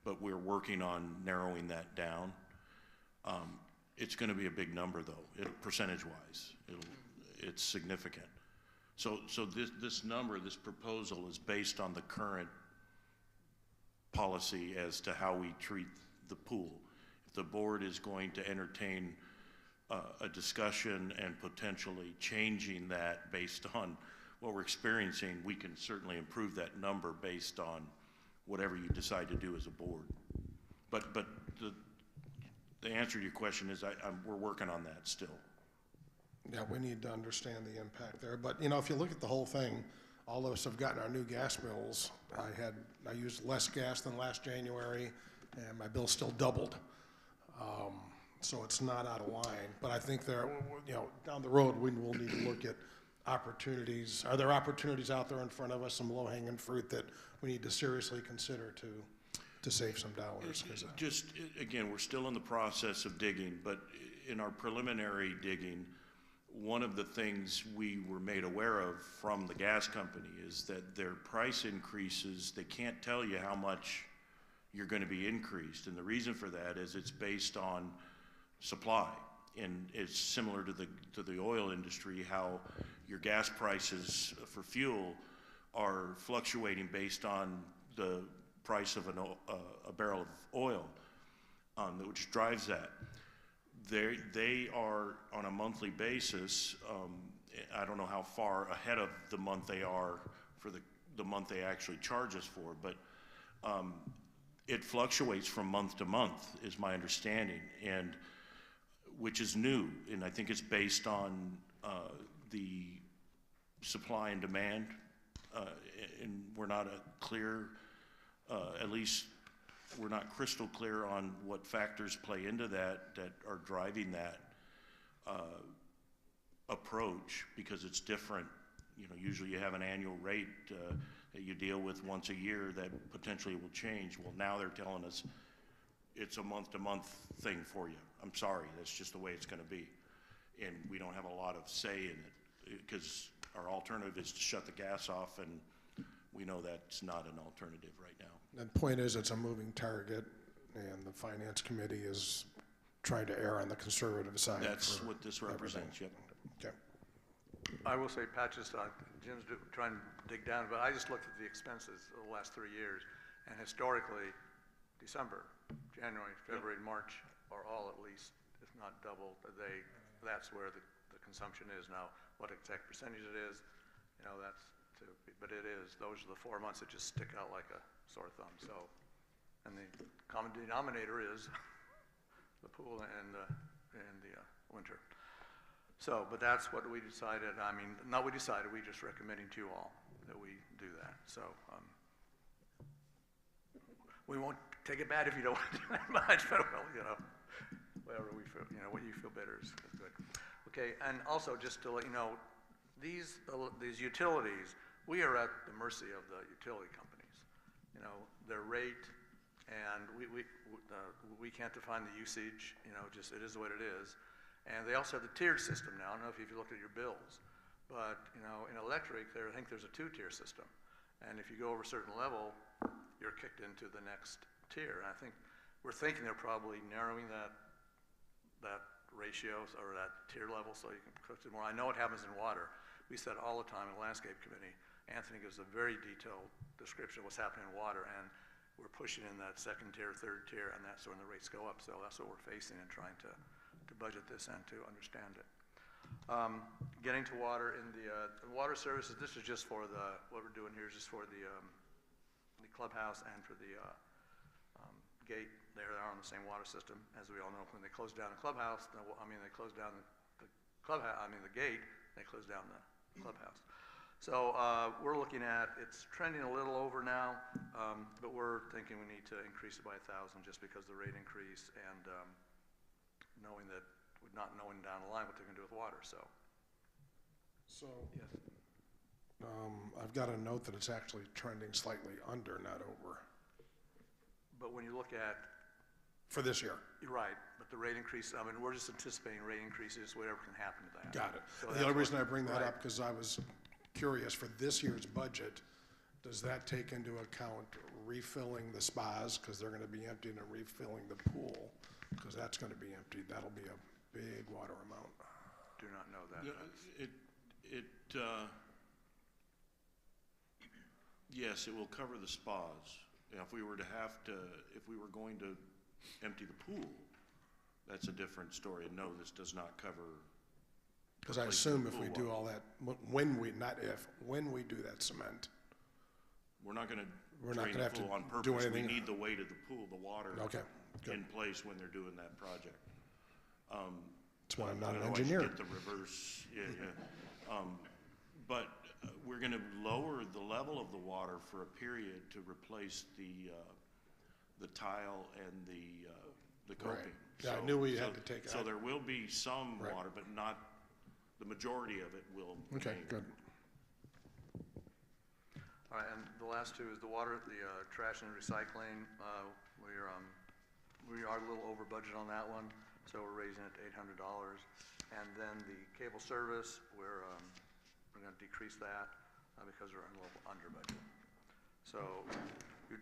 but we're working on narrowing that down. It's going to be a big number, though, percentage-wise. It's significant. So this number, this proposal, is based on the current policy as to how we treat the pool. If the board is going to entertain a discussion and potentially changing that based on what we're experiencing, we can certainly improve that number based on whatever you decide to do as a board. But the answer to your question is we're working on that still. Yeah, we need to understand the impact there. But, you know, if you look at the whole thing, all of us have gotten our new gas bills. I used less gas than last January, and my bill still doubled. So it's not out of line. But I think down the road, we will need to look at opportunities. Are there opportunities out there in front of us, some low-hanging fruit that we need to seriously consider to save some dollars? Again, we're still in the process of digging, but in our preliminary digging, one of the things we were made aware of from the gas company is that their price increases, they can't tell you how much you're going to be increased. And the reason for that is it's based on supply. And it's similar to the oil industry, how your gas prices for fuel are fluctuating based on the price of a barrel of oil, which drives that. They are on a monthly basis. I don't know how far ahead of the month they are for the month they actually charge us for, but it fluctuates from month to month, is my understanding, and which is new, and I think it's based on the supply and demand, and we're not clear, at least we're not crystal clear on what factors play into that are driving that approach, because it's different. You know, usually you have an annual rate that you deal with once a year that potentially will change. Well, now they're telling us it's a month-to-month thing for you. I'm sorry, that's just the way it's gonna be. And we don't have a lot of say in it, because our alternative is to shut the gas off, and we know that's not an alternative right now. And point is, it's a moving target, and the finance committee is trying to err on the conservative side. That's what this represents, yep. Okay. I will say, Pat, just Jim's trying to dig down, but I just looked at the expenses of the last 3 years, and historically, December, January, February, March are all at least, if not double, that's where the consumption is now. What exact percentage it is, you know, that's but it is. Those are the 4 months that just stick out like a sore thumb. So, and the common denominator is the pool and the winter. So, but that's what we decided. I mean, not we decided, we just recommending to you all that we do that. So, we won't take it bad if you don't want to do that much, but well, you know, whatever we feel, you know, what you feel better is good. Okay, and also just to let you know, these utilities, we are at the mercy of the utility companies. You know, their rate, and we can't define the usage. You know, just it is what it is. And they also have the tiered system now. I don't know if you've looked at your bills, but you know, in electric, I think there's a 2-tier system. And if you go over a certain level, you're kicked into the next tier. And I think we're thinking they're probably narrowing that ratio or that tier level so you can cook it more. I know it happens in water. We said all the time in the landscape committee, Anthony gives a very detailed description of what's happening in water, and we're pushing in that 2nd tier, 3rd tier, and that's when the rates go up. So that's what we're facing and trying to budget this and to understand it. Getting to water in the water services, this is just for what we're doing here is just for the clubhouse and for the gate. They are on the same water system. As we all know, when they close down the clubhouse, they close down the gate, they close down the clubhouse. So we're looking at, it's trending a little over now, but we're thinking we need to increase it by 1,000 just because the rate increase and knowing that, not knowing down the line what they're going to do with water. So yes. I've got a note that it's actually trending slightly under, not over. But when you look at for this year, you're right. But the rate increase, I mean, we're just anticipating rate increases, whatever can happen to that. Got it. So the only reason I bring that up because I was curious for this year's budget. Does that take into account refilling the spas because they're going to be emptying and refilling the pool because that's going to be emptied? That'll be a big water amount. Do not know that. Yes, it will cover the spas. If we were going to empty the pool, that's a different story. And no, this does not cover. Because I assume if we do all that, when we do that cement, we're not going to drain the pool on purpose. We need the weight of the pool, the water in place when they're doing that project. That's why I'm not an engineer. Get the reverse, but we're going to lower the level of the water for a period to replace the tile and the coping. Right. Yeah, I knew we had to take. So there will be some water, but not the majority of it will. Okay, good. All right, and the last two is the water, the trash and recycling. We are a little over budget on that one, so we're raising it to $800. And then the cable service, we're going to decrease that because we're a little under budget. So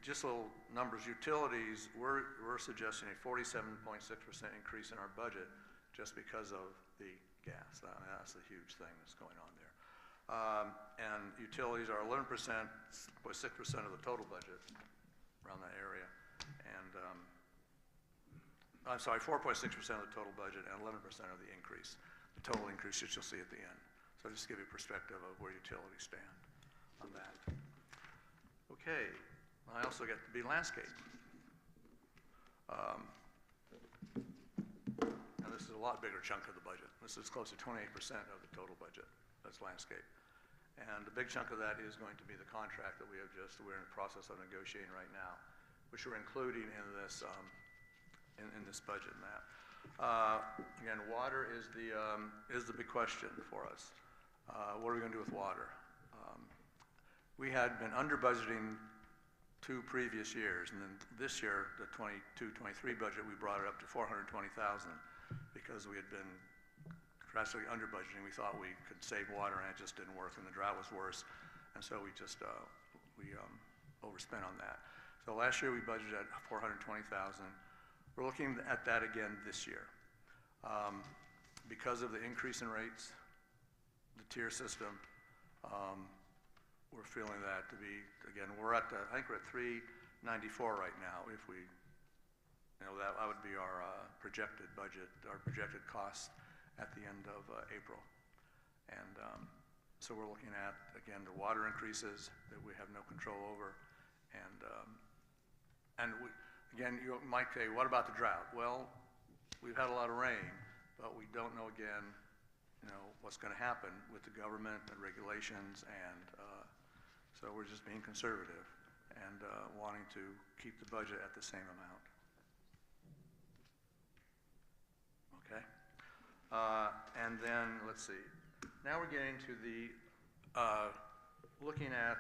just little numbers. Utilities, we're suggesting a 47.6% increase in our budget just because of the gas. That's the huge thing that's going on there. And utilities are 11%, 6% of the total budget around that area. And I'm sorry, 4.6% of the total budget and 11% of the increase. The total increase that you'll see at the end. So just to give you a perspective of where utilities stand on that. Okay, I also get to be landscape. Now this is a lot bigger chunk of the budget. This is close to 28% of the total budget. That's landscape. And the big chunk of that is going to be the contract that we're in the process of negotiating right now, which we're including in this in this budget and that. Again, water is the big question for us. What are we going to do with water? We had been under budgeting 2 previous years. And then this year, the 22-23 budget, we brought it up to 420,000 because we had been drastically under budgeting. We thought we could save water and it just didn't work and the drought was worse. And so we just, overspent on that. So last year we budgeted at 420,000. We're looking at that again this year. Because of the increase in rates, the tier system, we're feeling that to be, again, I think we're at 394 right now. If we, that would be our projected budget, our projected cost at the end of April. And so we're looking at, again, the water increases that we have no control over. And again, you might say, what about the drought? Well, we've had a lot of rain, but we don't know, again, what's going to happen with the government and regulations, and so we're just being conservative and wanting to keep the budget at the same amount. Okay? And then, let's see. Now we're getting to the, looking at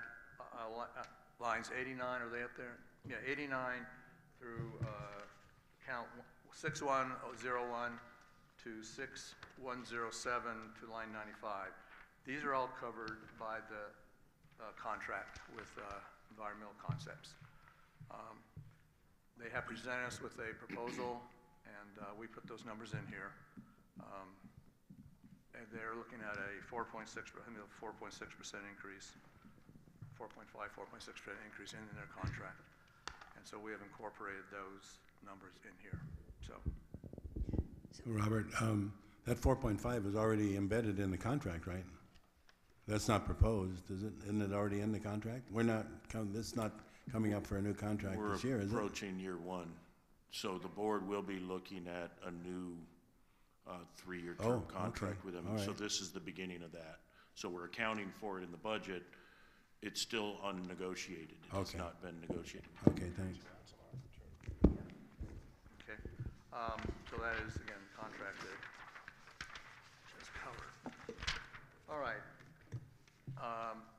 lines 89, are they up there? Yeah, 89 through count 6101 to 6107 to line 95. These are all covered by the contract with Environmental Concepts. They have presented us with a proposal, and we put those numbers in here. And they're looking at a 4.6% increase, 4.5, 4.6% increase in their contract. And so we have incorporated those numbers in here. So, Robert, that 4.5 is already embedded in the contract, right? That's not proposed, is it? Isn't it already in the contract? This is not coming up for a new contract this year, is it? We're approaching year one. So the board will be looking at a new 3-year term contract with them. All right. So this is the beginning of that. So we're accounting for it in the budget. It's still unnegotiated. It has not been negotiated. Okay, thanks. okay. So that is, again, contracted. Just covered. All right.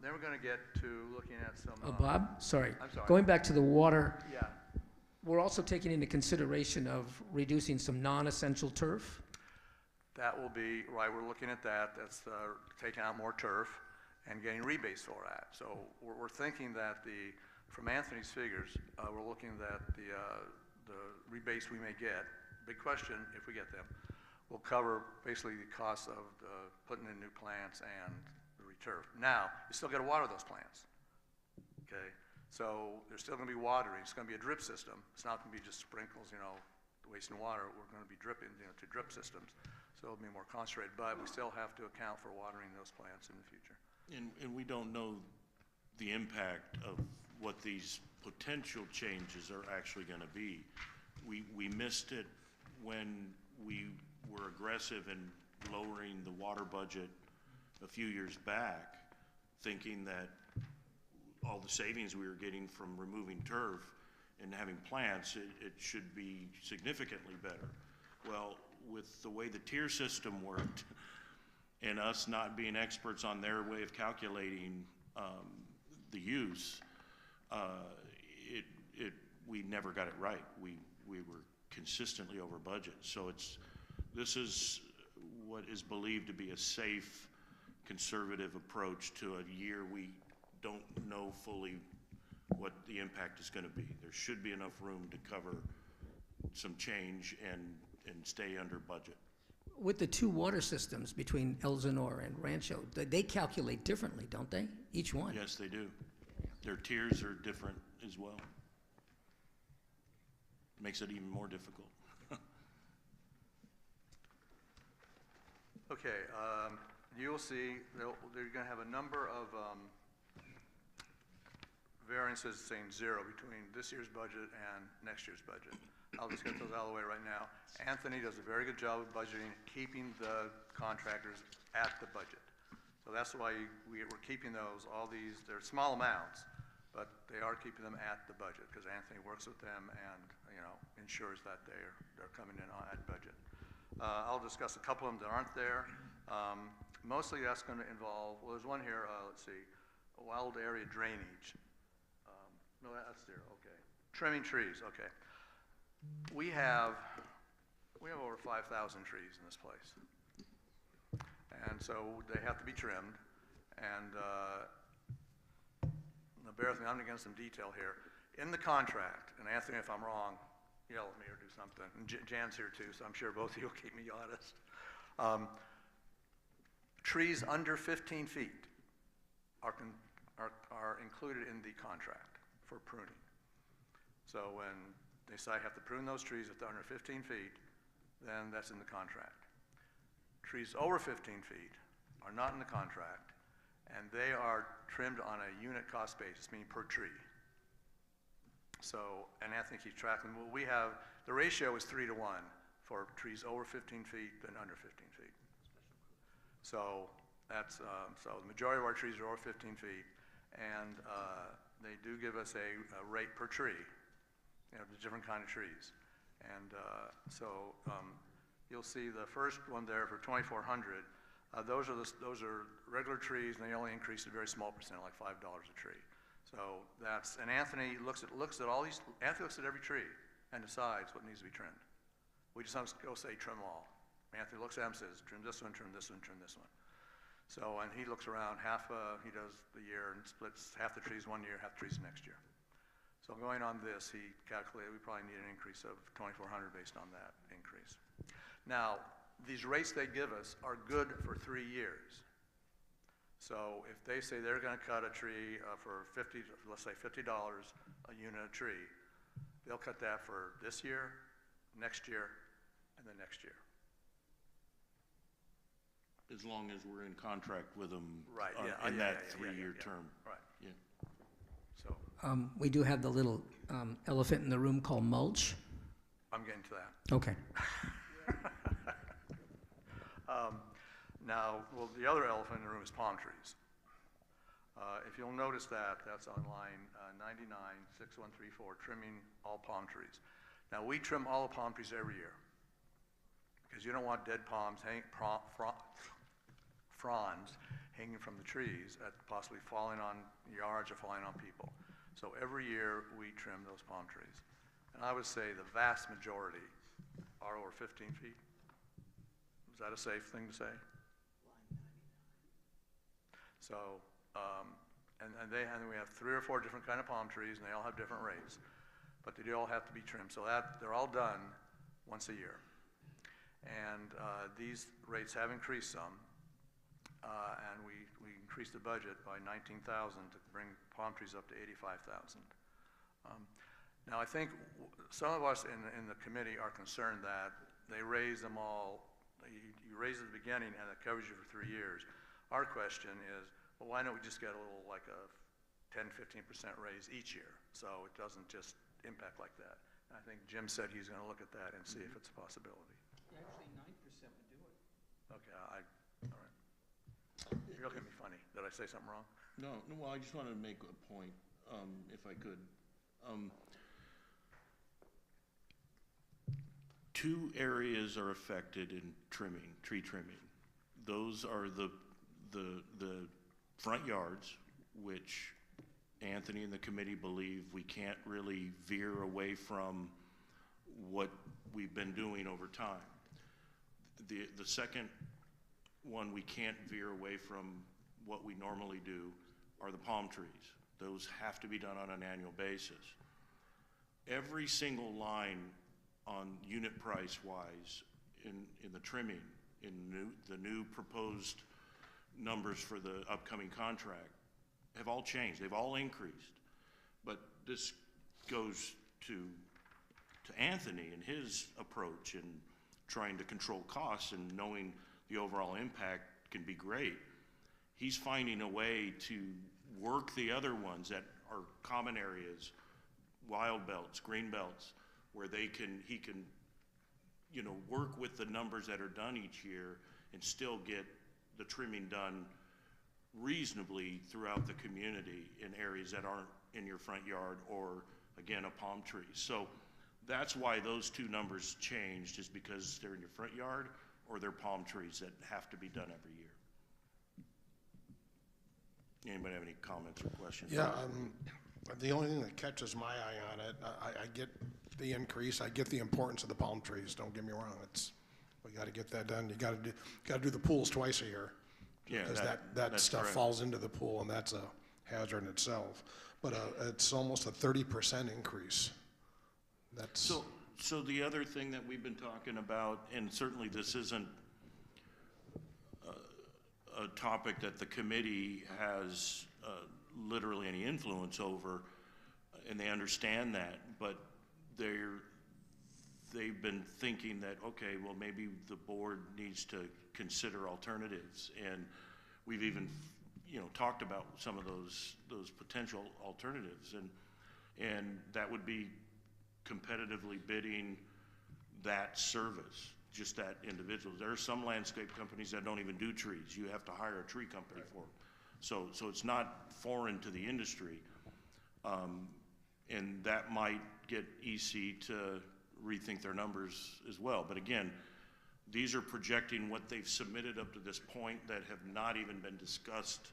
Then we're going to get to looking at some... Bob, sorry. I'm sorry. Going back to the water, Yeah. we're also taking into consideration of reducing some non-essential turf. That will be, right, we're looking at that. That's taking out more turf and getting rebates for that. So we're thinking that from Anthony's figures, we're looking at the rebates we may get. Big question, if we get them, will cover basically the cost of putting in new plants and the returf. Now, you still got to water those plants, okay? So there's still going to be watering. It's going to be a drip system. It's not going to be just sprinkles, wasting water. We're going to be dripping, to drip systems. So it'll be more concentrated, but we still have to account for watering those plants in the future. And we don't know the impact of what these potential changes are actually going to be. We missed it when we were aggressive in lowering the water budget a few years back, thinking that all the savings we were getting from removing turf and having plants, it should be significantly better. Well, with the way the tier system worked, and us not being experts on their way of calculating the use, we never got it right. We were consistently over budget. So this is what is believed to be a safe, conservative approach to a year we don't know fully what the impact is going to be. There should be enough room to cover some change and stay under budget. With the two water systems between Elsinore and Rancho, they calculate differently, don't they? Each one. Yes, they do. Their tiers are different as well. Makes it even more difficult. Okay, you'll see they're going to have a number of variances saying zero between this year's budget and next year's budget. I'll just get those out of the way right now. Anthony does a very good job of budgeting, keeping the contractors at the budget. So that's why we're keeping those, all these, they're small amounts, but they are keeping them at the budget because Anthony works with them and, ensures that they're coming in at budget. I'll discuss a couple of them that aren't there. Mostly that's going to involve, well, there's one here, let's see, wild area drainage. No, that's zero, okay. Trimming trees, okay. We have over 5,000 trees in this place. And so they have to be trimmed. And now bear with me, I'm getting some detail here. In the contract, and Anthony, if I'm wrong, yell at me or do something. And Jan's here too, so I'm sure both of you will keep me honest. Trees under 15 feet are included in the contract for pruning. So when they say I have to prune those trees if they're under 15 feet, then that's in the contract. Trees over 15 feet are not in the contract, and they are trimmed on a unit cost basis, meaning per tree. So, and Anthony keeps tracking, well, we have, the ratio is 3 to 1 for trees over 15 feet than under 15 feet. So that's, so the majority of our trees are over 15 feet, and they do give us a rate per tree, you know, the different kind of trees. And you'll see the first one there for 2,400. Those are regular trees, and they only increase a very small percent, like $5 a tree. So that's, and Anthony looks at all these. Anthony looks at every tree and decides what needs to be trimmed. We just don't go say trim all. Anthony looks at them and says trim this one, trim this one, trim this one. So, and he looks around he does the year and splits half the trees one year, half the trees next year. So going on this, he calculated we probably need an increase of 2,400 based on that increase. Now, these rates they give us are good for 3 years. So if they say they're going to cut a tree for let's say $50 a unit a tree, they'll cut that for this year, next year, and the next year. As long as we're in contract with them, right? In that 3-year term. Right. Yeah. So We do have the little elephant in the room called mulch. I'm getting to that. Okay. Now, well, the other elephant in the room is palm trees. If you'll notice that's on line 99, 6134, trimming all palm trees. Now, we trim all the palm trees every year because you don't want dead palms, fronds hanging from the trees, possibly falling on yards or falling on people. So every year we trim those palm trees. And I would say the vast majority are over 15 feet. Is that a safe thing to say? So, and we have 3 or 4 different kind of palm trees, and they all have different rates, but they do all have to be trimmed. So they're all done once a year. And these rates have increased some, and we increased the budget by $19,000 to bring palm trees up to $85,000. Now, I think some of us in the committee are concerned that they raise them all. You raise it at the beginning, and it covers you for 3 years. Our question is, well, why don't we just get a little, like a 10-15% raise each year, so it doesn't just impact like that? And I think Jim said he's going to look at that and see if it's a possibility. Actually, 9% would do it. Okay, all right. You're looking at me funny. Did I say something wrong? No, well, I just wanted to make a point, if I could. 2 areas are affected in trimming, tree trimming. Those are the front yards, which Anthony and the committee believe we can't really veer away from what we've been doing over time. The second one we can't veer away from what we normally do are the palm trees. Those have to be done on an annual basis. Every single line on unit price wise in the trimming, in the new proposed numbers for the upcoming contract have all changed. They've all increased. But this goes to Anthony and his approach in trying to control costs and knowing the overall impact can be great. He's finding a way to work the other ones that are common areas, wild belts, green belts, where he can, you know, work with the numbers that are done each year and still get the trimming done reasonably throughout the community in areas that aren't in your front yard or, again, a palm tree. So that's why those 2 numbers changed, is because they're in your front yard or they're palm trees that have to be done every year. Anybody have any comments or questions? Yeah, The only thing that catches my eye on it, I get the increase, I get the importance of the palm trees, don't get me wrong, we gotta get that done, you gotta do the pools twice a year. Yeah, Because that that's stuff correct. falls into the pool, and that's a hazard in itself. But it's almost a 30% increase. That's. So the other thing that we've been talking about, and certainly this isn't a topic that the committee has literally any influence over, and they understand that, but they've been thinking that, okay, well, maybe the board needs to consider alternatives, and we've even, talked about some of those potential alternatives, and that would be competitively bidding that service, just that individual. There are some landscape companies that don't even do trees. You have to hire a tree company for them. So it's not foreign to the industry, and that might get EC to rethink their numbers as well. But again, these are projecting what they've submitted up to this point that have not even been discussed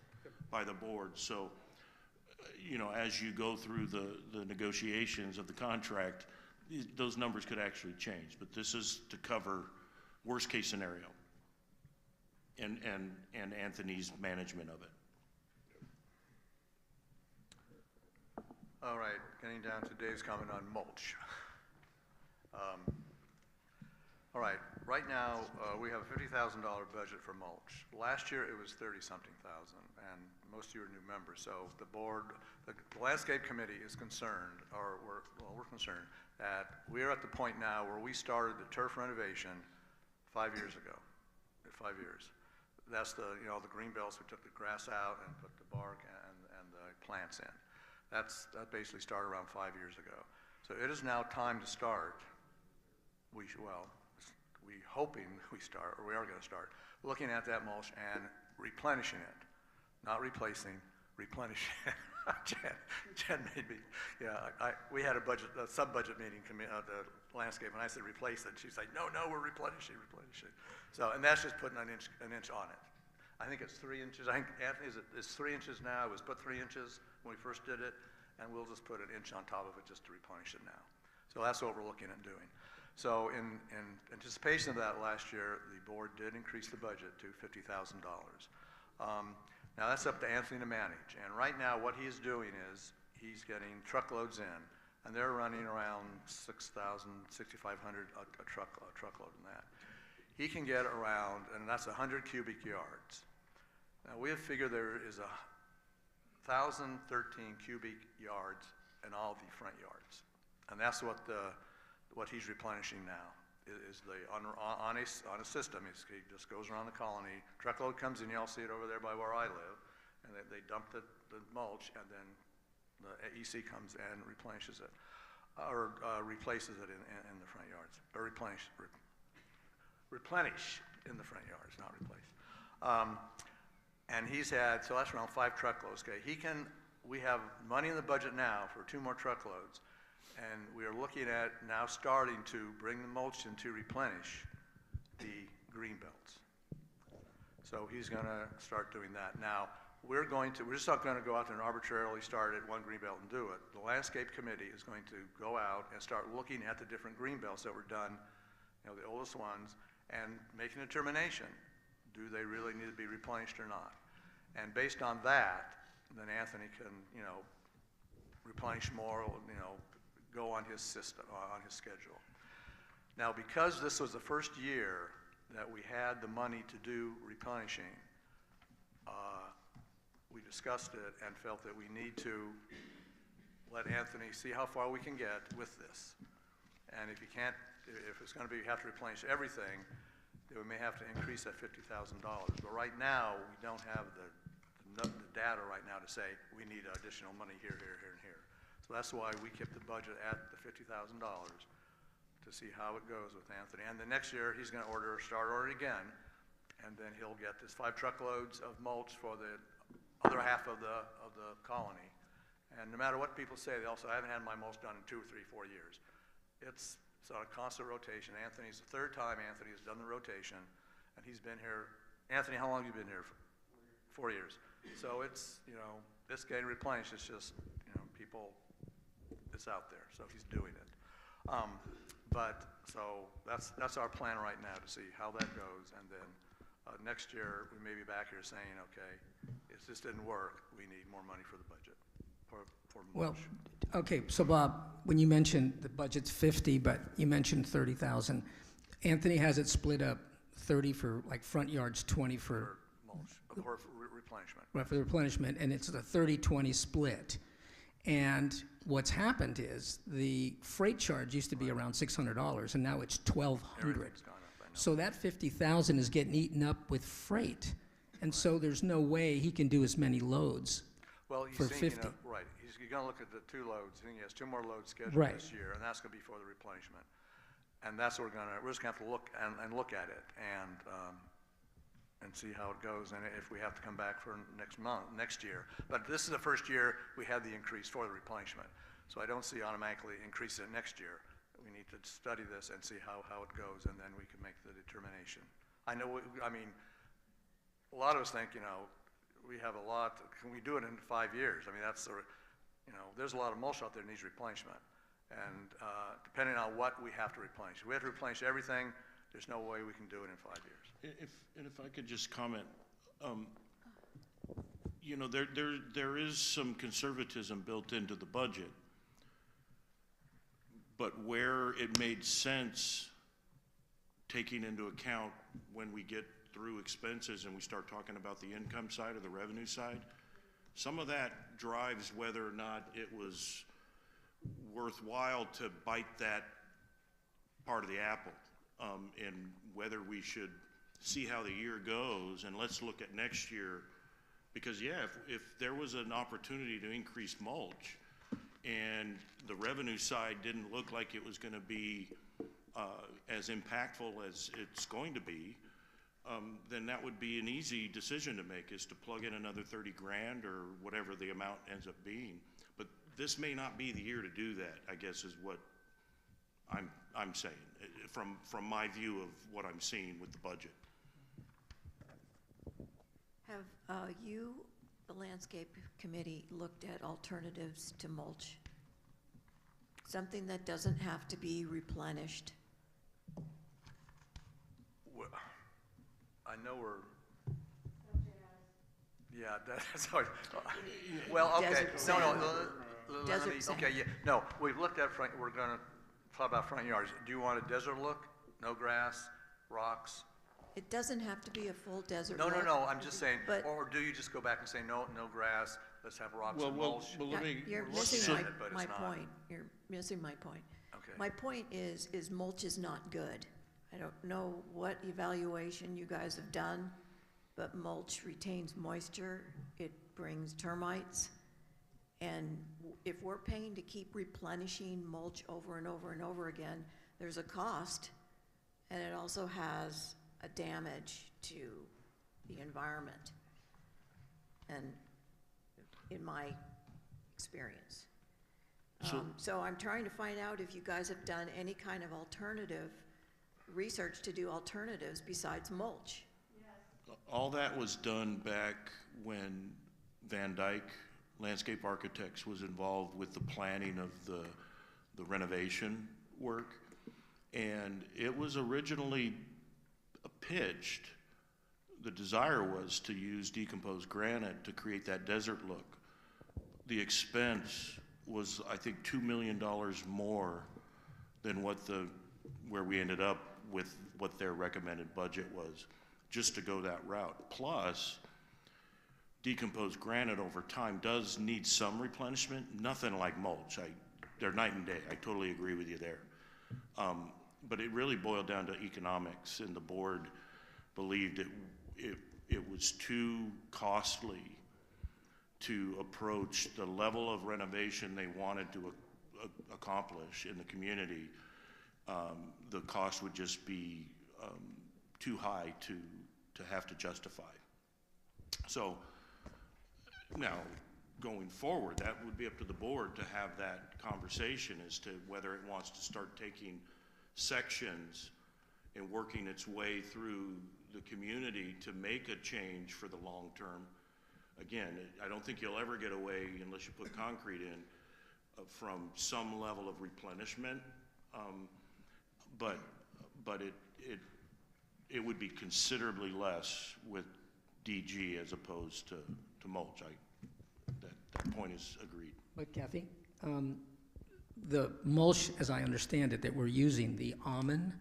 by the board. So, as you go through the negotiations of the contract, those numbers could actually change. But this is to cover worst case scenario and Anthony's management of it. All right, getting down to Dave's comment on mulch. All right, right now we have a $50,000 budget for mulch. Last year it was 30-something thousand, and most of you are new members. So the board, the landscape committee is concerned, or we're concerned that we are at the point now where we started the turf renovation 5 years ago. 5 years. That's the green belts. We took the grass out and put the bark and the plants in. That basically started around 5 years ago. So it is now time to start. We hoping we start, or we are going to start, looking at that mulch and replenishing it. Not replacing, replenishing. Jen made me, we had a sub-budget meeting, the landscape, and I said replace it. She's like, no, we're replenishing. So, and that's just putting an inch on it. I think it's 3 inches. I think, Anthony, it's 3 inches now. It was put 3 inches when we first did it, and we'll just put an inch on top of it just to replenish it now. So that's what we're looking at doing. So in anticipation of that last year, the board did increase the budget to $50,000. Now that's up to Anthony to manage. And right now what he's doing is he's getting truckloads in, and they're running around 6,000, 6,500 a truckload in that. He can get around, and that's 100 cubic yards. Now we have figured there is 1,013 cubic yards in all the front yards. And that's what he's replenishing now, is on a system. He just goes around the colony. Truckload comes in, y'all see it over there by where I live, and they dump the mulch, and then the EC comes and replenishes it, or replaces it in the front yards, or replenish in the front yards, not replace. And he's had, so that's around 5 truckloads. Okay, we have money in the budget now for 2 more truckloads. And we are looking at now starting to bring the mulch in to replenish the green belts. So he's going to start doing that. Now, we're just not going to go out there and arbitrarily start at one green belt and do it. The landscape committee is going to go out and start looking at the different green belts that were done, the oldest ones, and make a determination. Do they really need to be replenished or not? And based on that, then Anthony can, replenish more, go on his system, on his schedule. Now, because this was the first year that we had the money to do replenishing, we discussed it and felt that we need to let Anthony see how far we can get with this. And if it's going to be, you have to replenish everything, then we may have to increase that $50,000. But right now, we don't have the data right now to say we need additional money here, and here. So that's why we kept the budget at the $50,000 to see how it goes with Anthony. And the next year, he's going to start ordering again, and then he'll get this 5 truckloads of mulch for the other half of the colony. And no matter what people say, I haven't had my mulch done in 2 or 3, 4 years. It's on a constant rotation. Anthony's the 3rd time Anthony has done the rotation, and he's been here. Anthony, how long have you been here? 4 years. So it's, it's getting replenished. It's just, people, it's out there, so he's doing it. So that's our plan right now, to see how that goes, and then next year, we may be back here saying, okay, if this didn't work, we need more money for the budget, for Well, mulch. okay, so Bob, when you mentioned the budget's 50, but you mentioned 30,000, Anthony has it split up 30 for like front yards, 20 for Mulch, or for replenishment. right, for the replenishment, and it's a 30-20 split. And what's happened is the freight charge used to be around $600, and now it's $1,200. Everything's gone up, I know. So that 50,000 is getting eaten up with freight, and so there's no way he can do as many loads Well, you for see, 50. right, you're gonna look at the 2 loads, and he has 2 more loads scheduled Right. this year, and that's gonna be for the replenishment. And that's what we're just gonna have to look and look at it, and see how it goes, and if we have to come back for next year. But this is the first year we had the increase for the replenishment, so I don't see automatically increase it next year. We need to study this and see how it goes, and then we can make the determination. I know, I mean, a lot of us think, we have a lot, can we do it in 5 years? I mean, that's sort of, there's a lot of mulch out there that needs replenishment. And depending on what we have to replenish. If we have to replenish everything, there's no way we can do it in 5 years. If I could just comment, there is some conservatism built into the budget, but where it made sense, taking into account when we get through expenses and we start talking about the income side or the revenue side, some of that drives whether or not it was worthwhile to bite that part of the apple, and whether we should see how the year goes, and let's look at next year, because if there was an opportunity to increase mulch and the revenue side didn't look like it was going to be as impactful as it's going to be, then that would be an easy decision to make, is to plug in another 30 grand or whatever the amount ends up being. But this may not be the year to do that, I guess, is what I'm saying, from my view of what I'm seeing with the budget. Have you, the landscape committee, looked at alternatives to mulch? Something that doesn't have to be replenished? Well, I know we're... Yeah, that's always... Well, okay, Desert sand. Desert sand. Okay, yeah, no, we've looked at we're going to talk about front yards. Do you want a desert look? No grass, rocks? It doesn't have to be a full desert No, look. I'm just saying, But- or do you just go back and say, no grass, let's have rocks and mulch? let me... You're We're missing looking at it, but my it's not. point. You're missing my point. Okay. My point is mulch is not good. I don't know what evaluation you guys have done, but mulch retains moisture. It brings termites. And if we're paying to keep replenishing mulch over and over and over again, there's a cost, and it also has a damage to the environment, and in my experience. So I'm trying to find out if you guys have done any kind of alternative research to do alternatives besides mulch. All that was done back when Van Dyke Landscape Architects was involved with the planning of the renovation work. And it was originally pitched, the desire was to use decomposed granite to create that desert look. The expense was, I think, $2 million more than where we ended up with what their recommended budget was, just to go that route. Plus, decomposed granite over time does need some replenishment, nothing like mulch. They're night and day. I totally agree with you there. But it really boiled down to economics, and the board believed it was too costly to approach the level of renovation they wanted to accomplish in the community. The cost would just be too high to have to justify. So now, going forward, that would be up to the board to have that conversation as to whether it wants to start taking sections and working its way through the community to make a change for the long term. Again, I don't think you'll ever get away, unless you put concrete in, from some level of replenishment, but it would be considerably less with DG as opposed to mulch. That point is agreed. But Kathy, the mulch, as I understand it, that we're using, the almond,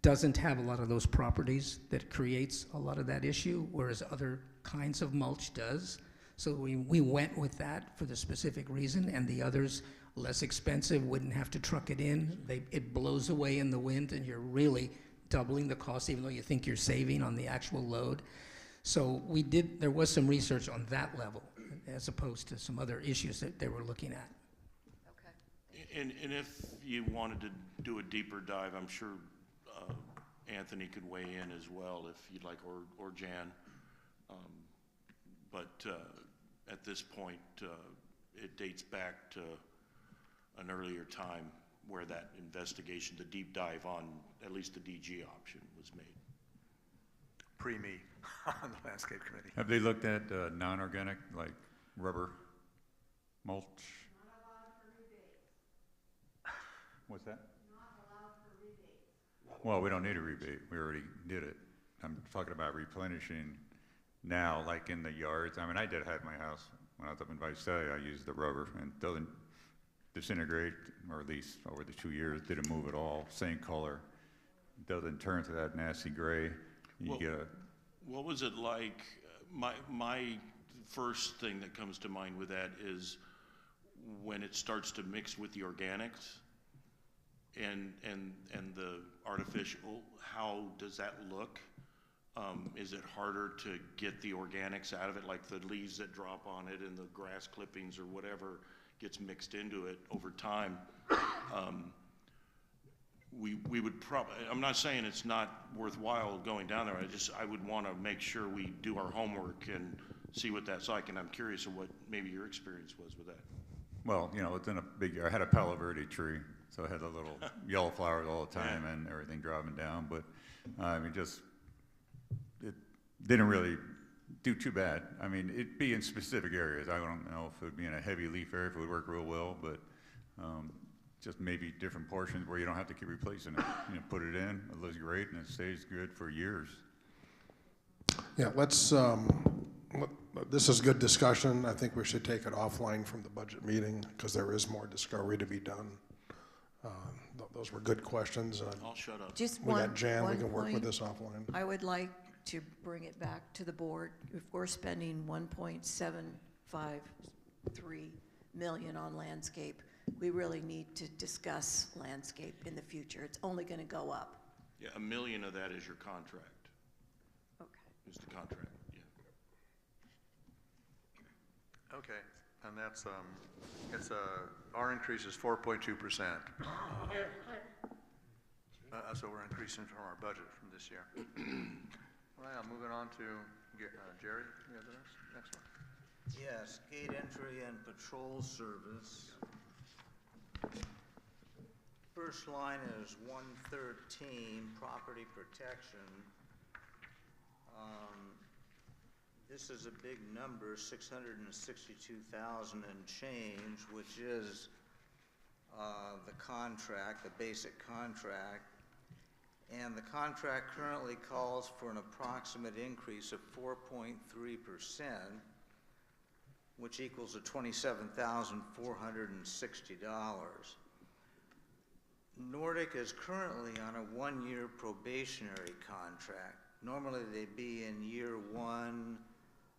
doesn't have a lot of those properties that creates a lot of that issue, whereas other kinds of mulch does. So we went with that for the specific reason, and the others, less expensive, wouldn't have to truck it in. It blows away in the wind, and you're really doubling the cost, even though you think you're saving on the actual load. So there was some research on that level, as opposed to some other issues that they were looking at. Okay. And if you wanted to do a deeper dive, I'm sure Anthony could weigh in as well if you'd like, or Jan. But at this point, it dates back to an earlier time where that investigation, the deep dive on at least the DG option was made. Pre-me on the landscape committee. Have they looked at non-organic, like rubber mulch? Not allowed for rebates. What's that? Not allowed for rebates. Well, we don't need a rebate. We already did it. I'm talking about replenishing now, like in the yards. I mean, I did have my house when I was up in Visalia. I used the rubber, and it doesn't disintegrate, or at least over the 2 years, didn't move at all. Same color. Doesn't turn to that nasty gray. You get a. What was it like? My first thing that comes to mind with that is when it starts to mix with the organics and the artificial. How does that look? Is it harder to get the organics out of it, like the leaves that drop on it and the grass clippings or whatever gets mixed into it over time? We would probably, I'm not saying it's not worthwhile going down there, I would want to make sure we do our homework and see what that's like, and I'm curious of what maybe your experience was with that. Well, you know, it's in a big yard. I had a Palo Verde tree, so I had the little yellow flowers all the time and everything dropping down, but I mean, it didn't really do too bad. I mean, it'd be in specific areas. I don't know if it would be in a heavy leaf area, if it would work real well, but just maybe different portions where you don't have to keep replacing it. You know, put it in, it looks great, and it stays good for years. Yeah, this is good discussion. I think we should take it offline from the budget meeting because there is more discovery to be done. Those were good questions. I'll shut up. We got Jan, we can work with this offline. I would like to bring it back to the board. If we're spending $1.753 million on landscape, we really need to discuss landscape in the future. It's only going to go up. Yeah, $1 million of that is your contract. Okay. Is the contract, yeah. Okay, and that's, our increase is 4.2%. That's what we're increasing from our budget from this year. All right, I'm moving on to Jerry. You have the next one. Yes, gate entry and patrol service. First line is 113, property protection. This is a big number, 662,000 and change, which is the contract, the basic contract. And the contract currently calls for an approximate increase of 4.3%, which equals to $27,460. Nordic is currently on a 1-year probationary contract. Normally they'd be in year 1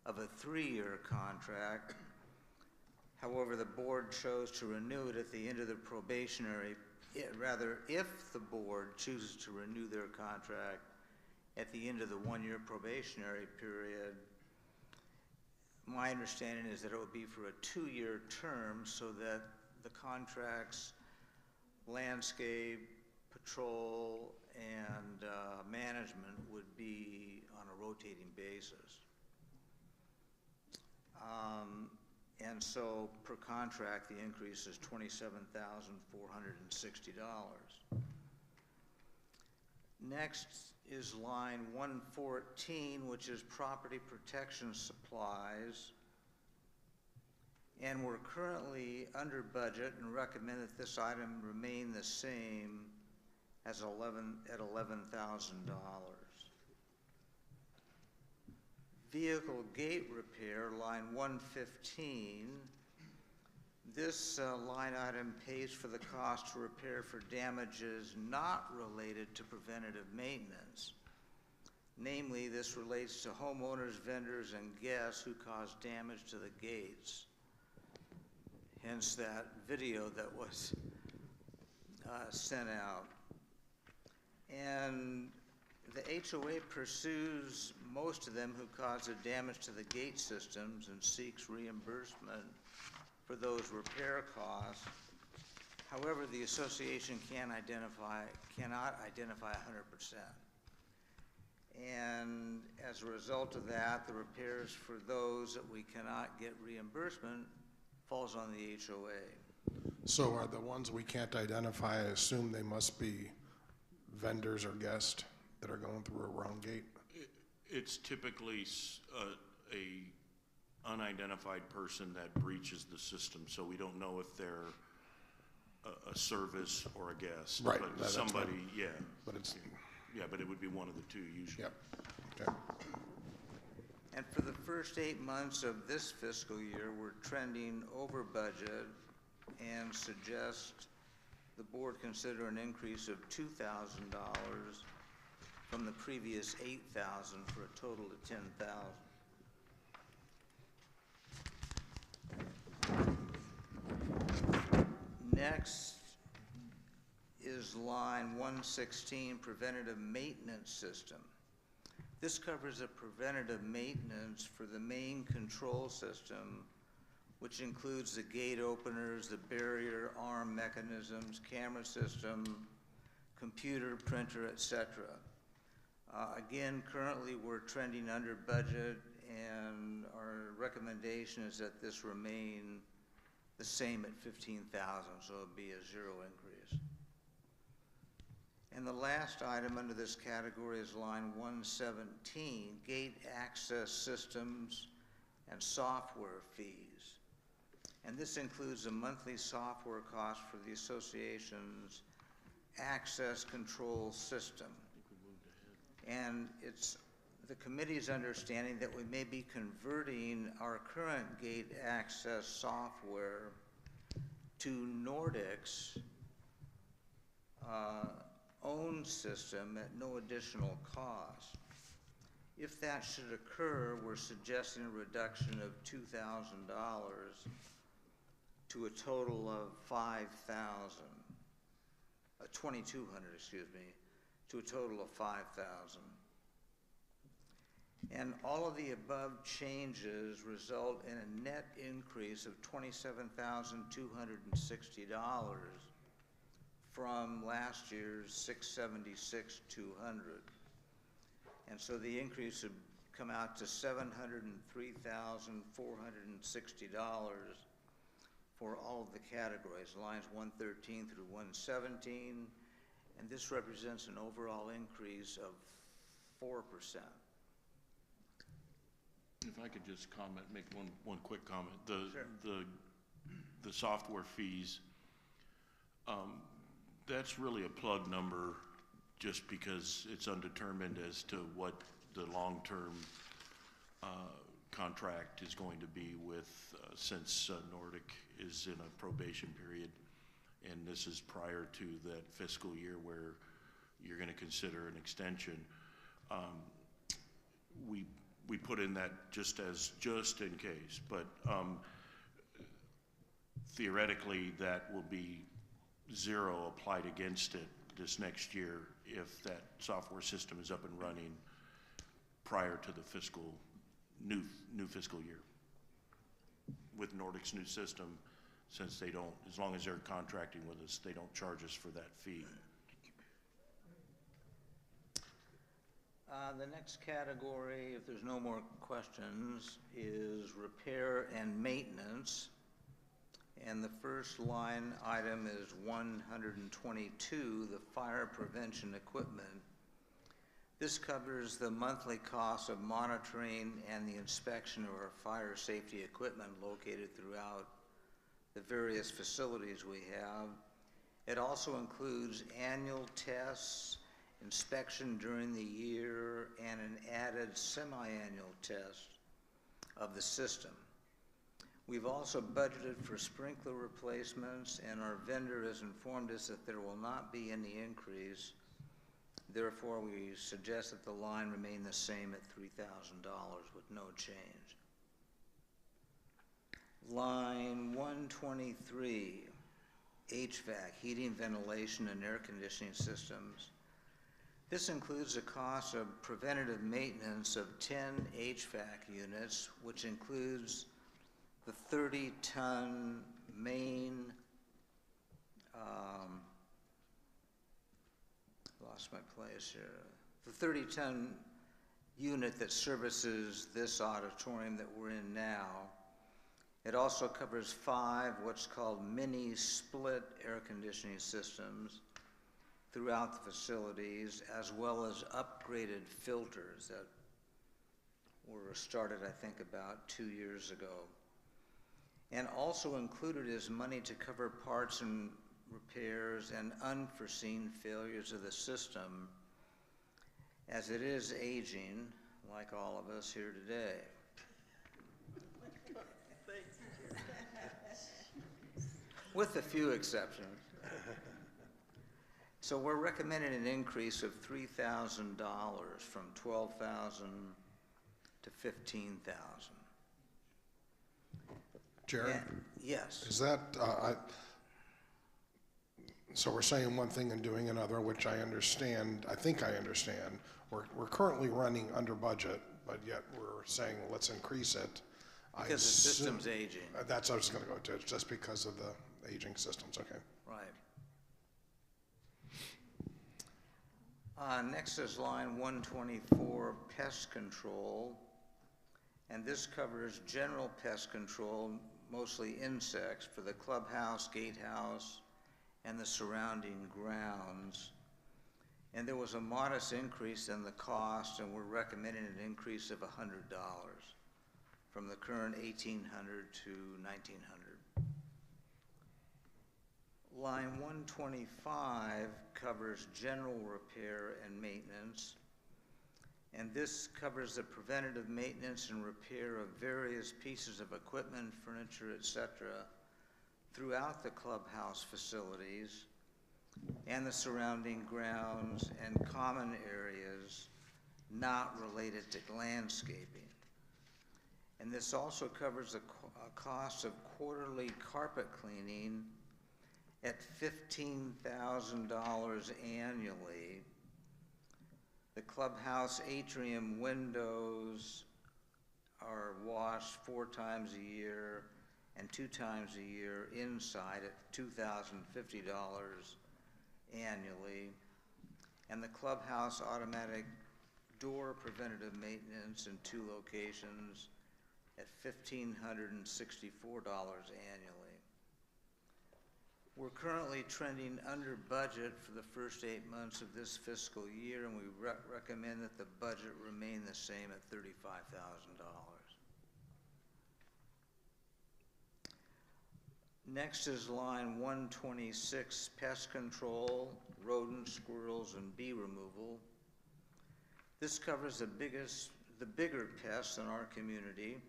of a 3-year contract. However, the board chose to renew it at the end of the probationary, if the board chooses to renew their contract at the end of the 1-year probationary period, my understanding is that it would be for a 2-year term so that the contract's landscape, patrol, and management would be on a rotating basis. And so per contract, the increase is $27,460. Next is line 114, which is property protection supplies. And we're currently under budget and recommend that this item remain the same as $11,000. Vehicle gate repair, line 115. This line item pays for the cost to repair for damages not related to preventative maintenance. Namely, this relates to homeowners, vendors, and guests who cause damage to the gates. Hence that video that was sent out. And the HOA pursues most of them who cause the damage to the gate systems and seeks reimbursement for those repair costs. However, the association cannot identify 100%. And as a result of that, the repairs for those that we cannot get reimbursement falls on the HOA. So are the ones we can't identify, I assume they must be vendors or guests that are going through a wrong gate? It's typically a unidentified person that breaches the system, so we don't know if they're a service or a guest. Right. But somebody, yeah. But it's... Yeah, but it would be one of the two usually. Yep. Okay. And for the first 8 months of this fiscal year, we're trending over budget and suggest the board consider an increase of $2,000 from the previous $8,000 for a total of $10,000. Next is line 116, preventative maintenance system. This covers a preventative maintenance for the main control system, which includes the gate openers, the barrier arm mechanisms, camera system, computer, printer, etc. Again, currently we're trending under budget, and our recommendation is that this remain the same at $15,000, so it'll be a zero increase. And the last item under this category is line 117, gate access systems and software fees. And this includes a monthly software cost for the association's access control system. And it's the committee's understanding that we may be converting our current gate access software to Nordic's own system at no additional cost. If that should occur, we're suggesting a reduction of $2,000 to a total of $2,200, excuse me, to a total of $5,000. And all of the above changes result in a net increase of $27,260 from last year's $676,200. And so the increase would come out to $703,460 for all of the categories, lines 113 through 117, and this represents an overall increase of 4%. If I could just comment, make one quick comment. Sure. The software fees, that's really a plug number just because it's undetermined as to what the long-term contract is going to be with, since Nordic is in a probation period, and this is prior to that fiscal year where you're going to consider an extension. We put in that just in case, but theoretically that will be zero applied against it this next year if that software system is up and running prior to the new fiscal year. With Nordic's new system, since they don't, as long as they're contracting with us, they don't charge us for that fee. The next category, if there's no more questions, is repair and maintenance. And the first line item is 122, the fire prevention equipment. This covers the monthly cost of monitoring and the inspection of our fire safety equipment located throughout the various facilities we have. It also includes annual tests, inspection during the year, and an added semi-annual test of the system. We've also budgeted for sprinkler replacements, and our vendor has informed us that there will not be any increase. Therefore, we suggest that the line remain the same at $3,000 with no change. Line 123, HVAC, heating, ventilation, and air conditioning systems. This includes the cost of preventative maintenance of 10 HVAC units, which includes the 30-ton main, lost my place here, the 30-ton unit that services this auditorium that we're in now. It also covers 5 what's called mini split air conditioning systems throughout the facilities, as well as upgraded filters that were started, I think, about 2 years ago. And also included is money to cover parts and repairs and unforeseen failures of the system, as it is aging, like all of us here today. With a few exceptions. So we're recommending an increase of $3,000 from $12,000 to $15,000. Jared? Yes. Is that, so we're saying one thing and doing another, which I understand, I think I understand. We're currently running under budget, but yet we're saying let's increase it. Because the system's aging. That's what I was going to go to, just because of the aging systems, okay. Right. Next is line 124, pest control. And this covers general pest control, mostly insects, for the clubhouse, gatehouse, and the surrounding grounds. And there was a modest increase in the cost, and we're recommending an increase of $100 from the current $1,800 to $1,900. Line 125 covers general repair and maintenance, and this covers the preventative maintenance and repair of various pieces of equipment, furniture, etc., throughout the clubhouse facilities and the surrounding grounds and common areas not related to landscaping. And this also covers the cost of quarterly carpet cleaning at $15,000 annually. The clubhouse atrium windows are washed 4 times a year and 2 times a year inside at $2,050 annually. And the clubhouse automatic door preventative maintenance in 2 locations at $1,564 annually. We're currently trending under budget for the first 8 months of this fiscal year, and we recommend that the budget remain the same at $35,000. Next is line 126, pest control, rodents, squirrels, and bee removal. This covers the bigger pests in our community.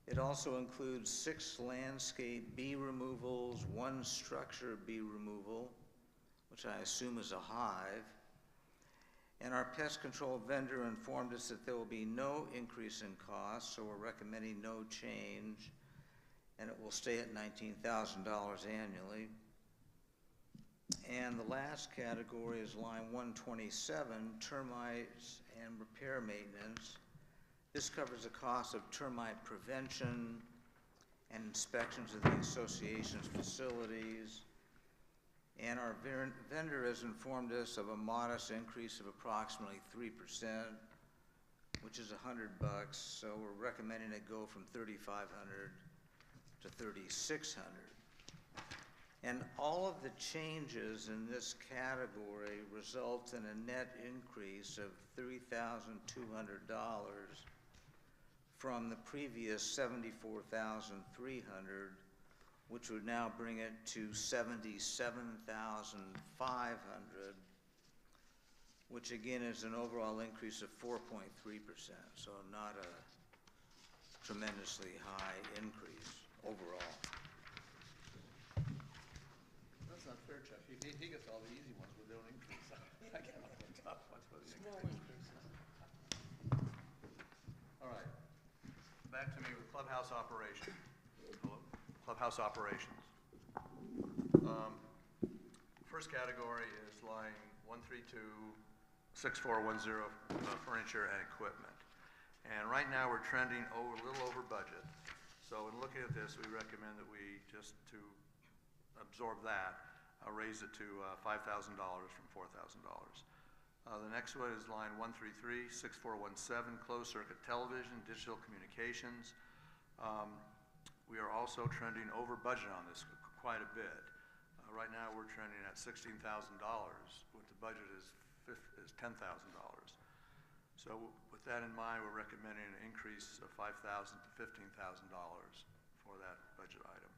It also includes 6 landscape bee removals, 1 structure bee removal, which I assume is a hive. And our pest control vendor informed us that there will be no increase in cost, so we're recommending no change, and it will stay at $19,000 annually. And the last category is line 127, termites and repair maintenance. This covers the cost of termite prevention and inspections of the association's facilities. And our vendor has informed us of a modest increase of approximately 3%, which is $100, so we're recommending it go from $3,500 to $3,600. And all of the changes in this category result in a net increase of $3,200 from the previous $74,300, which would now bring it to $77,500, which again is an overall increase of 4.3%, so not a tremendously high increase overall. That's not fair, Chuck. He gets all the easy ones with their own increase. I get all the tough ones with the increases. All right. Back to me with clubhouse operations. Hello? Clubhouse operations. First category is line 132-6410, furniture and equipment. And right now we're trending a little over budget. So in looking at this, we recommend that we, just to absorb that, raise it to $5,000 from $4,000. The next one is line 133-6417, closed circuit television, digital communications. We are also trending over budget on this quite a bit. Right now we're trending at $16,000, with the budget is $10,000. So with that in mind, we're recommending an increase of $5,000 to $15,000 for that budget item.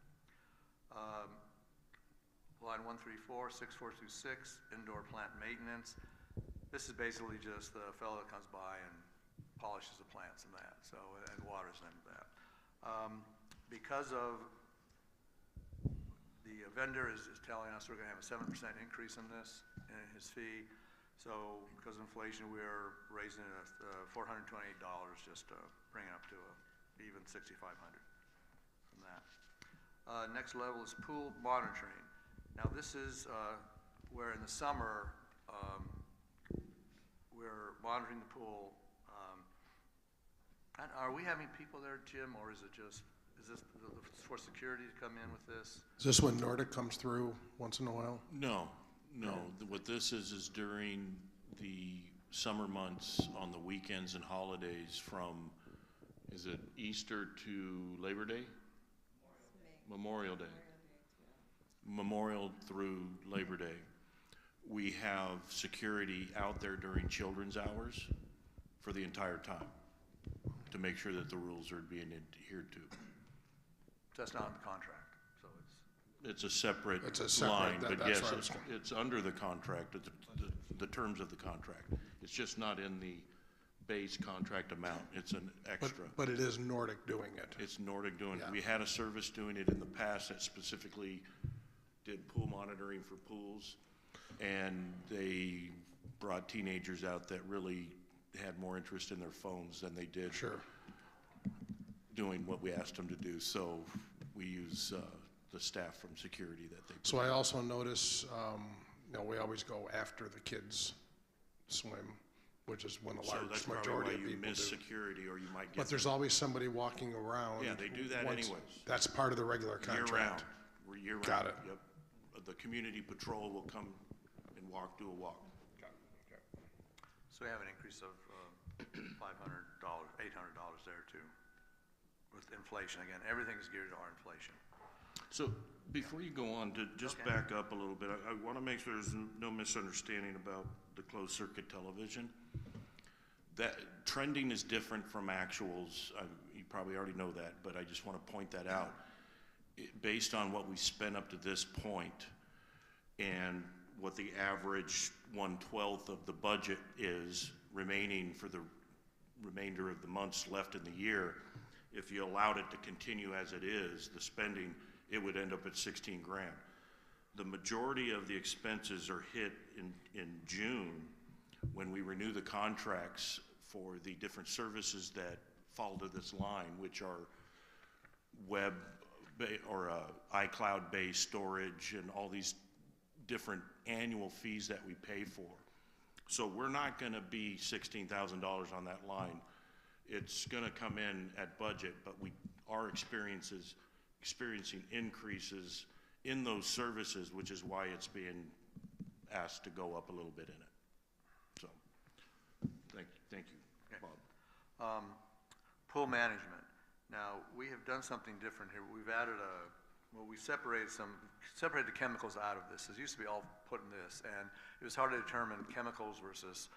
Line 134-6426, indoor plant maintenance. This is basically just the fellow that comes by and polishes the plants and that, so, and waters them and that. Because of the vendor is telling us we're going to have a 7% increase in this, in his fee. So because of inflation, we're raising it $428 just to bring it up to even $6,500 from that. Next level is pool monitoring. Now this is where in the summer we're monitoring the pool. And are we having people there, Jim, or is it just, is this for security to come in with this? Is this when Nordic comes through once in a while? No. What this is during the summer months on the weekends and holidays from, is it Easter to Labor Day? Memorial Day. Memorial through Labor Day. We have security out there during children's hours for the entire time to make sure that the rules are being adhered to. That's not in the contract, so it's a separate line, but yes, it's under the contract, the terms of the contract. It's just not in the base contract amount. It's an extra. But it is Nordic doing it. It's Nordic doing it. We had a service doing it in the past that specifically did pool monitoring for pools, and they brought teenagers out that really had more interest in their phones than they did doing what we asked them to do. So we use the staff from security that they. So I also notice, we always go after the kids swim, which is when the large majority of people miss do. security, or you might get. But there's always somebody walking around. Yeah, they do that anyways. That's part of the regular contract. Year round. We're year round. Got it. Yep. The community patrol will come and do a walk. Got it. Okay. So we have an increase of $500, $800 there too. With inflation, again, everything is geared to our inflation. So before you go on, to just back up a little bit, I want to make sure there's no misunderstanding about the closed circuit television. That trending is different from actuals. You probably already know that, but I just want to point that out. Based on what we spent up to this point and what the average 1/12 of the budget is remaining for the remainder of the months left in the year, if you allowed it to continue as it is, the spending, it would end up at 16 grand. The majority of the expenses are hit in June when we renew the contracts for the different services that fall to this line, which are web or iCloud-based storage and all these different annual fees that we pay for. So we're not going to be $16,000 on that line. It's going to come in at budget, but we are experiencing increases in those services, which is why it's being asked to go up a little bit in it. So, thank you, Bob. Pool management. Now, we have done something different here. We've added a well, we separated the chemicals out of this. It used to be all put in this, and it was hard to determine chemicals versus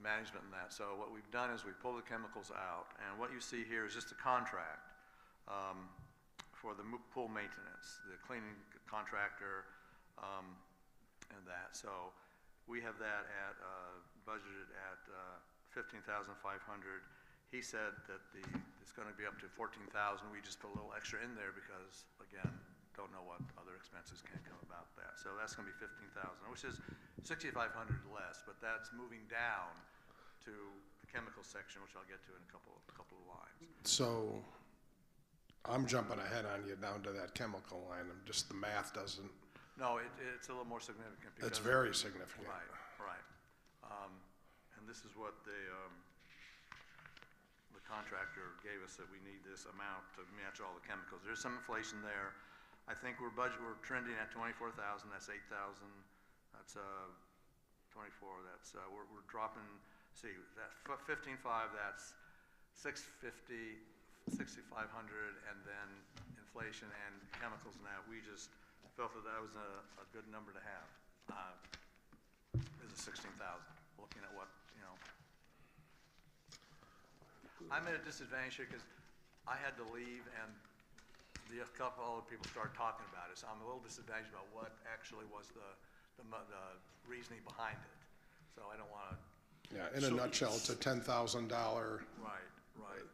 management and that. So what we've done is we pulled the chemicals out, and what you see here is just a contract for the pool maintenance, the cleaning contractor, and that. So we have that at budgeted at 15,500. He said that it's going to be up to 14,000. We just put a little extra in there because, again, don't know what other expenses can come about that. So that's going to be 15,000, which is 6,500 less, but that's moving down to the chemical section, which I'll get to in a couple of lines. So I'm jumping ahead on you down to that chemical line. Just the math doesn't. No, it's a little more significant. Because it's very significant. Right. And this is what the contractor gave us, that we need this amount to match all the chemicals. There's some inflation there. I think we're trending at 24,000. That's 8,000. That's 24. That's we're dropping. See, that 15.5. That's 650, 6,500, and then inflation and chemicals. And that we just felt that was a good number to have. Is a 16,000. Looking at what I'm at a disadvantage here because I had to leave and a couple other people started talking about it, so I'm a little disadvantaged about what actually was the reasoning behind it. So I don't want to. Yeah, in a nutshell, it's a $10,000. Right.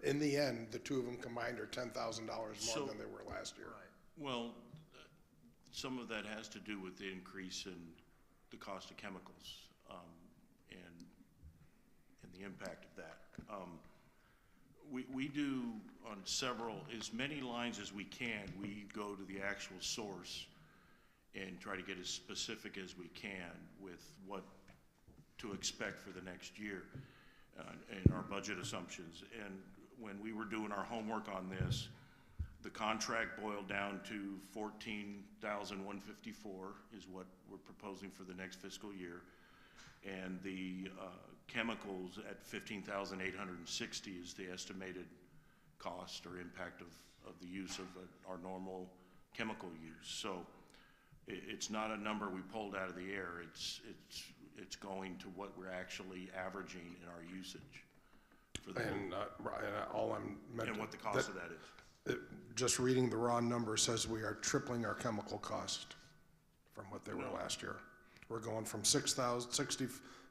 In the end, the two of them combined are $10,000 more than they were last year. Right. Well, some of that has to do with the increase in the cost of chemicals and the impact of that. We do on as many lines as we can, we go to the actual source and try to get as specific as we can with what to expect for the next year and our budget assumptions. And when we were doing our homework on this, the contract boiled down to $14,154 is what we're proposing for the next fiscal year. And the chemicals at $15,860 is the estimated cost or impact of the use of our normal chemical use. So it's not a number we pulled out of the air. It's going to what we're actually averaging in our usage for the and all I'm meant and what the cost of that is. Just reading the raw number says we are tripling our chemical cost from what they were last year. We're going from $6,000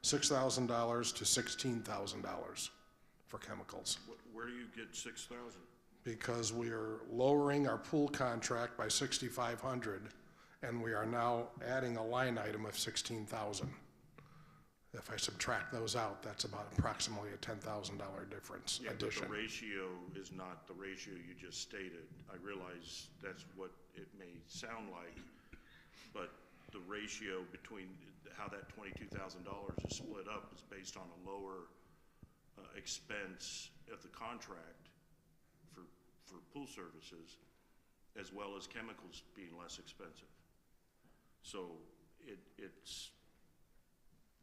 to $16,000 for chemicals. Where do you get 6,000? Because we are lowering our pool contract by $6,500, and we are now adding a line item of $16,000. If I subtract those out, that's about approximately a $10,000 difference addition. But the ratio is not the ratio you just stated. I realize that's what it may sound like, but the ratio between how that $22,000 is split up is based on a lower expense of the contract for pool services, as well as chemicals being less expensive. So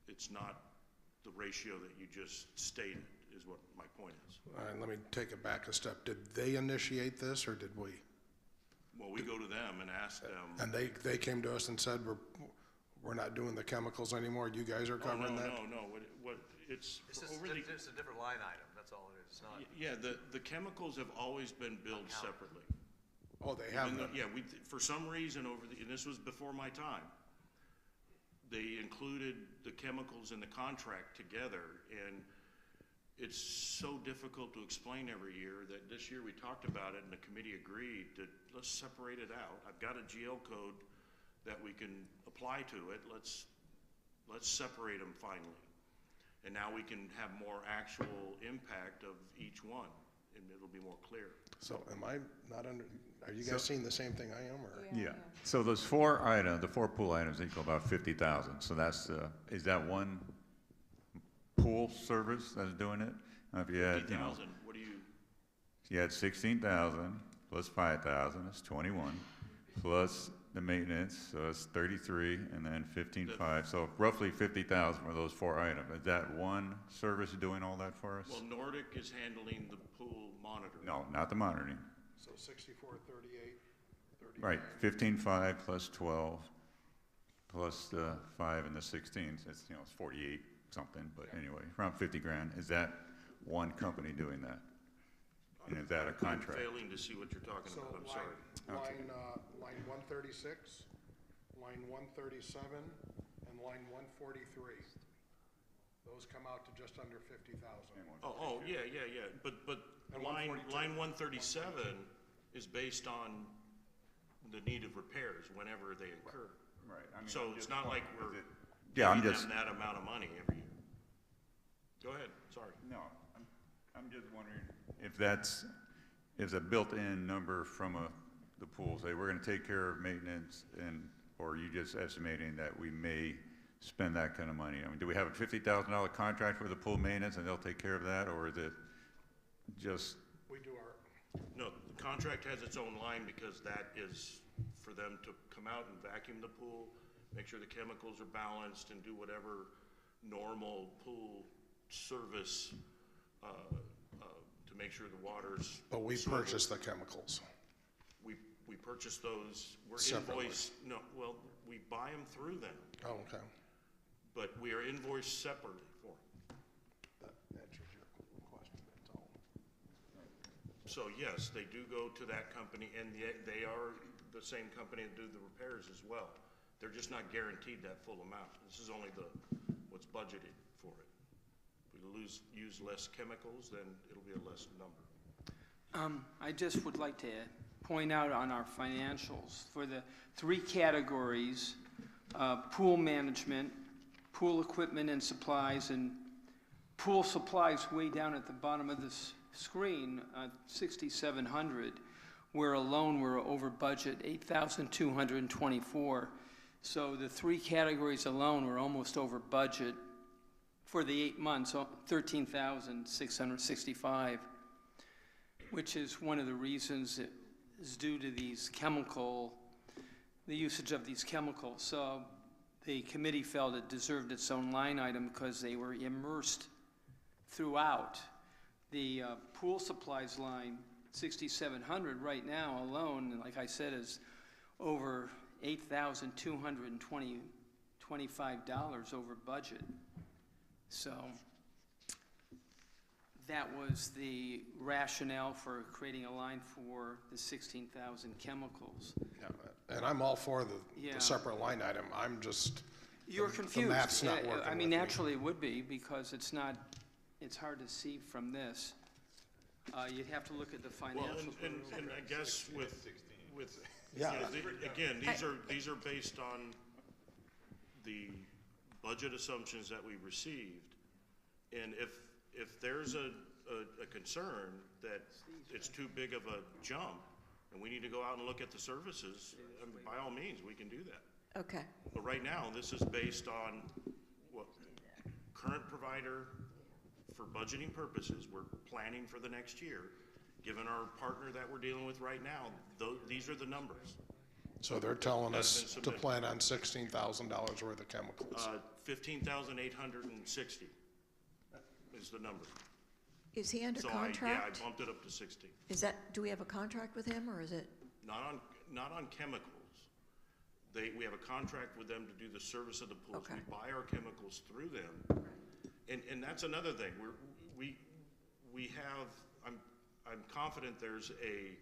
it's not the ratio that you just stated is what my point is. All right, let me take it back a step. Did they initiate this or did we? Well, we go to them and ask them. And they came to us and said, we're not doing the chemicals anymore. You guys are covering that? No. It's just a different line item. That's all it is. It's not. Yeah, the chemicals have always been billed separately. Oh, they have. For some reason and this was before my time, they included the chemicals in the contract together, and it's so difficult to explain every year that this year we talked about it and the committee agreed that let's separate it out. I've got a GL code that we can apply to it. Let's separate them finally. And now we can have more actual impact of each one, and it'll be more clear. So am I not are you guys seeing the same thing I am? Or? Yeah. So those four items, the four pool items equal about 50,000. So that's, is that one pool service that's doing it? If you had, 50,000, what do you? You had 16,000 plus 5,000, that's 21, plus the maintenance, so it's 33, and then 15.5, so roughly 50,000 for those four items. Is that one service doing all that for us? Well, Nordic is handling the pool monitoring. No, not the monitoring. So 6438 Right, 15.5 plus 12, plus the 5 and the 16, it's, you know, it's 48 something, but anyway, around 50 grand. Is that one company doing that? And is that a contract? I'm failing to see what you're talking So about, I'm sorry. line 136, line 137, and line 143. Those come out to just under 50,000. Oh, yeah, but And line 142. 137 is based on the need of repairs whenever they occur. Right. I mean, So it's not like we're Yeah, I'm giving just, them that amount of money every year. Go ahead, sorry. no, I'm just wondering if that's, is a built-in number from the pool, say, we're gonna take care of maintenance, and, or are you just estimating that we may spend that kind of money? I mean, do we have a $50,000 contract for the pool maintenance, and they'll take care of that, or is it just? We do our, No, the contract has its own line because that is for them to come out and vacuum the pool, make sure the chemicals are balanced, and do whatever normal pool service to make sure the water's. but we sorted. purchase the chemicals. We purchase those, we're Separately. invoiced, no, well, we buy them through them, Oh, okay. but we are invoiced separately for them. That answers your question, that's all. So yes, they do go to that company, and they are the same company that do the repairs as well. They're just not guaranteed that full amount. This is only what's budgeted for it. If we use less chemicals, then it'll be a less number. I just would like to point out on our financials, for the three categories, pool management, pool equipment and supplies, and pool supplies way down at the bottom of this screen, 6,700, where alone we're over budget, 8,224. So the three categories alone were almost over budget for the 8 months, 13,665, which is one of the reasons it is due to the usage of these chemicals. So the committee felt it deserved its own line item because they were immersed throughout. The pool supplies line, 6,700 right now alone, and like I said, is over $8,225 over budget. So that was the rationale for creating a line for the 16,000 chemicals. Yeah, and I'm all for the Yeah. separate line item. I'm just, You're confused. The math's not working I with mean, me. naturally it would be, because it's hard to see from this. You'd have to look at the Well, financials. and I guess with Yeah. you know, again, these are based on the budget assumptions that we received. And if there's a concern that it's too big of a jump, and we need to go out and look at the services, by all means, we can do that. Okay. But right now, this is based on what current provider, for budgeting purposes, we're planning for the next year. Given our partner that we're dealing with right now, these are the numbers. so they're telling That's us been to submitted. plan on $16,000 worth of chemicals. 15,860 is the number. Is he under So contract? I bumped it up to 16. Do we have a contract with him, or is it? Not on chemicals. We have a contract with them to do the service of the pools. Okay. We buy our chemicals through them. And that's another thing. We have, I'm confident there's a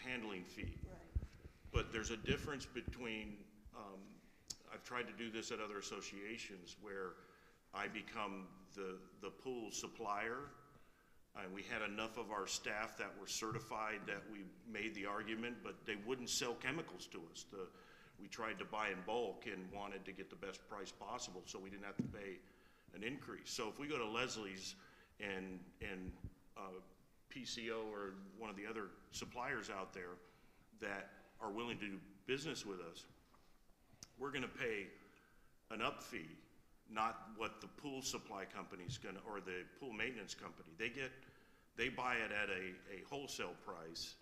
handling fee. Right. But there's a difference between, I've tried to do this at other associations where I become the pool supplier. And we had enough of our staff that were certified that we made the argument, but they wouldn't sell chemicals to us. We tried to buy in bulk and wanted to get the best price possible, so we didn't have to pay an increase. So if we go to Leslie's and PCO or one of the other suppliers out there that are willing to do business with us, we're gonna pay an up fee, not what the pool supply company's gonna, or the pool maintenance company. They buy it at a wholesale price,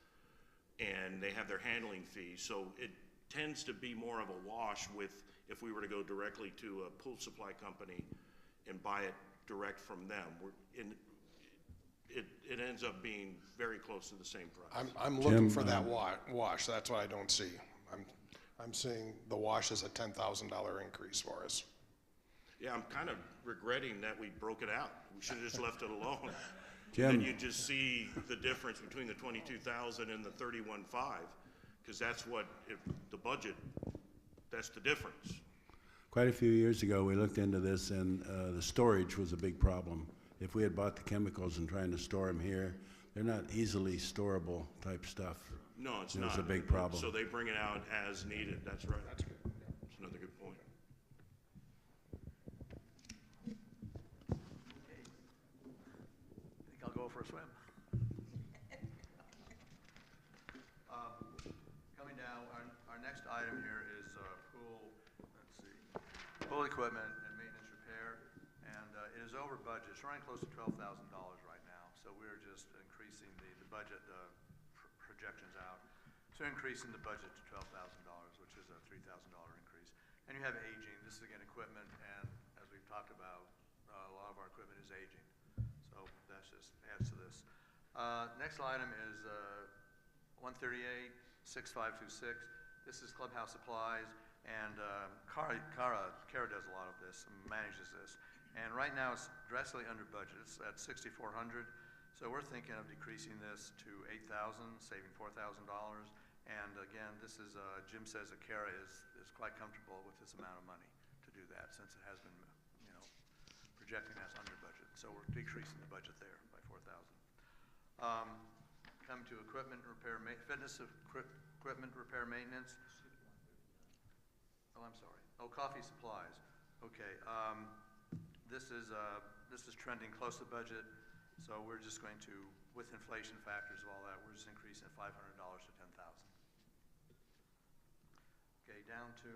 and they have their handling fee, so it tends to be more of a wash with, if we were to go directly to a pool supply company and buy it direct from them. it ends up being very close to the same price. I'm looking Jim, for that wash, that's what I don't see. I'm seeing the wash as a $10,000 increase for us. Yeah, I'm kind of regretting that we broke it out. We should have just left it alone. Jim. And you just see the difference between the 22,000 and the 31.5, because that's what, the budget, that's the difference. Quite a few years ago, we looked into this, and the storage was a big problem. If we had bought the chemicals and trying to store them here, they're not easily storable type stuff. No, it's It not. was a big problem. So they bring it out as needed, that's right. That's good. That's another good point. I think I'll go for a swim. Coming down, our next item here is pool equipment and maintenance repair, and it is over budget. It's running close to $12,000 right now, so we're just increasing the budget projections out. So increasing the budget to $12,000, which is a $3,000 increase. And you have aging. This is again equipment, and as we've talked about, a lot of our equipment is aging. So that just adds to this. Next item is 138-6526. This is Clubhouse supplies, and Kara does a lot of this and manages this. And right now it's drastically under budget. It's at $6,400. So we're thinking of decreasing this to $8,000, saving $4,000. And again, this is, Jim says that Kara is quite comfortable with this amount of money to do that, since it has been, projecting as under budget. So we're decreasing the budget there by $4,000. Come to equipment repair, fitness equipment repair maintenance. Oh, I'm sorry. Oh, coffee supplies. Okay. This is trending close to budget. So we're just going to, with inflation factors of all that, we're just increasing it $500 to $10,000. Okay, down to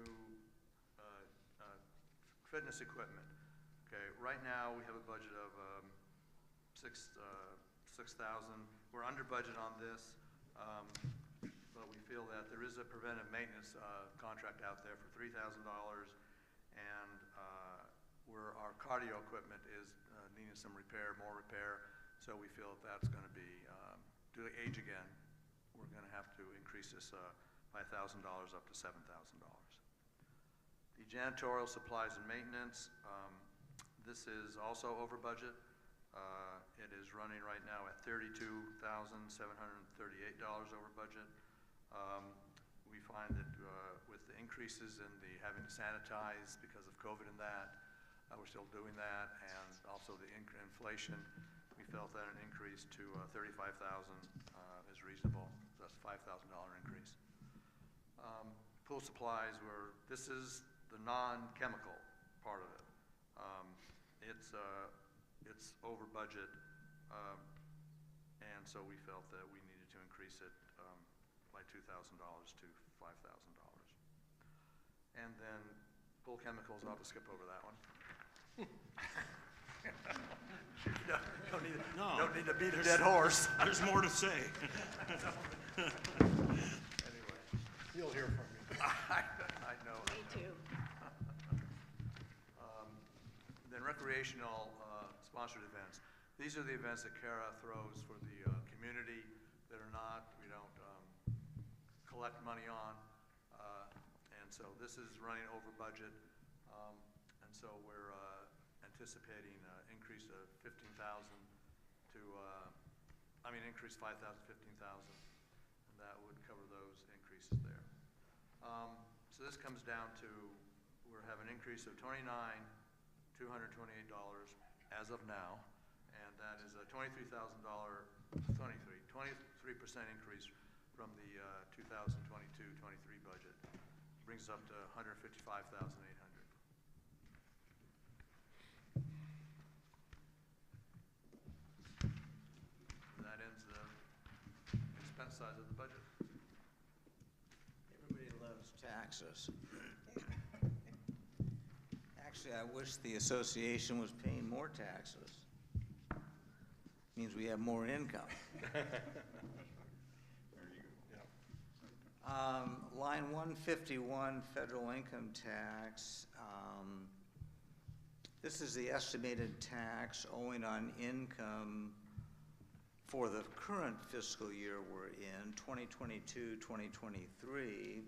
fitness equipment. Okay, right now we have a budget of $6,000. We're under budget on this, but we feel that there is a preventive maintenance contract out there for $3,000, and where our cardio equipment is needing some repair, more repair. So we feel that that's going to be, due to age again, we're going to have to increase this by $1,000 up to $7,000. The janitorial supplies and maintenance, this is also over budget. It is running right now at $32,738 over budget. We find that with the increases in the having to sanitize because of COVID and that, we're still doing that, and also the inflation, we felt that an increase to $35,000 is reasonable. So that's a $5,000 increase. Pool supplies, this is the non-chemical part of it. It's over budget, and so we felt that we needed to increase it by $2,000 to $5,000. And then pool chemicals, I'll have to skip over that one. Don't need to beat a dead horse. There's more to say. Anyway. You'll hear from me. I know. Me too. Then recreational sponsored events. These are the events that Kara throws for the community that are not, we don't collect money on. And so this is running over budget. And so we're anticipating an increase of 15,000 to, increase 5,000, 15,000. And that would cover those increases there. So this comes down to, we're having an increase of $29,228 as of now, and that is a $23,000, 23% increase from the 2022-23 budget. Brings us up to $155,800. That ends the expense side of the budget. Everybody loves taxes. Actually, I wish the association was paying more taxes. Means we have more income. Line 151, federal income tax. This is the estimated tax owing on income for the current fiscal year we're in, 2022, 2023,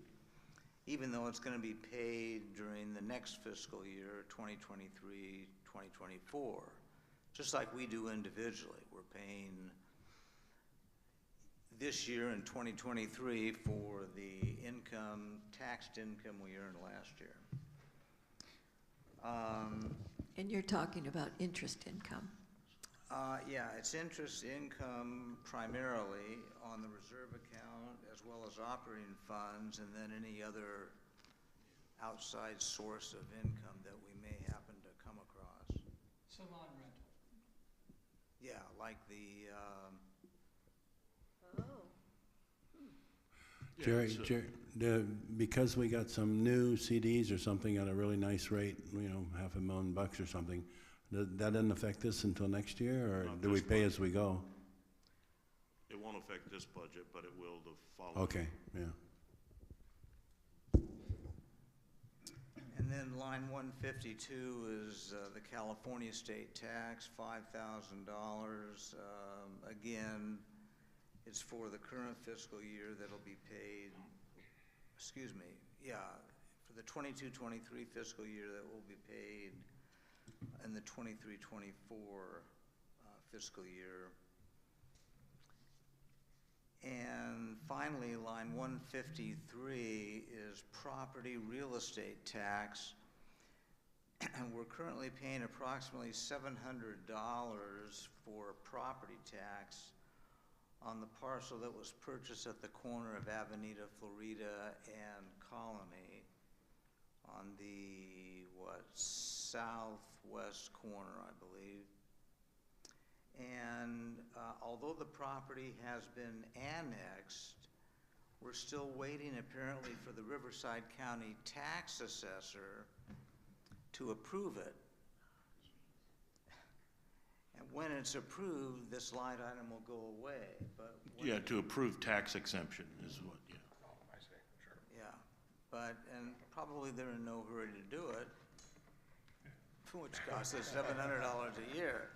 even though it's going to be paid during the next fiscal year, 2023, 2024, just like we do individually. We're paying this year in 2023 for the income, taxed income we earned last year. And you're talking about interest income. Yeah, it's interest income primarily on the reserve account as well as operating funds, and then any other outside source of income that we may happen to come across. Salon rental. Yeah, like the, Jerry, so- because we got some new CDs or something at a really nice rate, you know, $500,000 or something, that doesn't affect this until next year, or Not do we this pay budget. as we go? It won't affect this budget, but it will the following. Okay, yeah. and then line 152 is the California state tax, $5,000. Again, it's for the current fiscal year that'll be paid, excuse me, yeah, for the 22-23 fiscal year that will be paid in the 23-24 fiscal year. And finally, line 153 is property real estate tax. And we're currently paying approximately $700 for property tax on the parcel that was purchased at the corner of Avenida Florida and Colony on the, southwest corner, I believe. And although the property has been annexed, we're still waiting apparently for the Riverside County tax assessor to approve it. And when it's approved, this line item will go away, but. Yeah, to approve tax exemption is what, yeah. Oh, I see, sure. Yeah, but, and probably they're in no hurry to do it, which costs us $700 a year.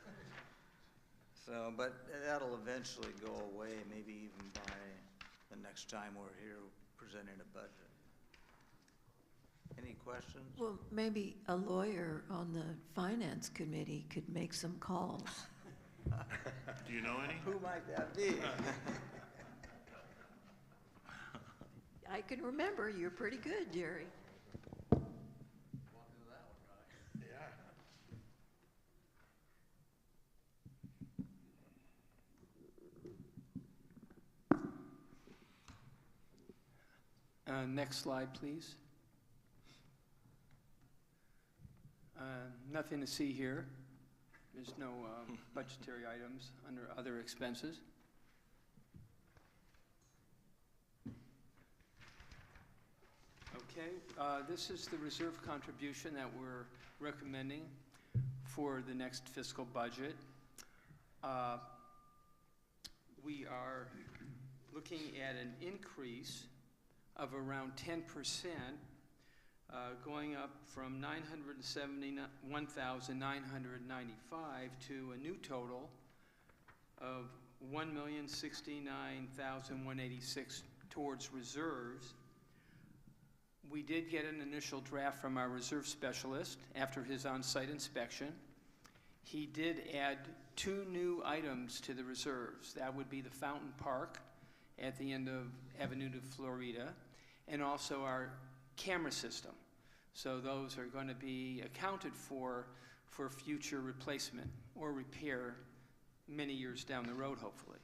So, but that'll eventually go away, maybe even by the next time we're here presenting a budget. Any questions? Well, maybe a lawyer on the finance committee could make some calls. Do you know any? Who might that be? I can remember, you're pretty good, Jerry. Next slide, please. Nothing to see here. There's no budgetary items under other expenses. Okay, this is the reserve contribution that we're recommending for the next fiscal budget. We are looking at an increase of around 10%, going up from 971,995 to a new total of 1,069,186 towards reserves. We did get an initial draft from our reserve specialist after his on-site inspection. He did add 2 new items to the reserves. That would be the Fountain Park at the end of Avenue de Florida, and also our camera system. So those are going to be accounted for future replacement or repair many years down the road, hopefully.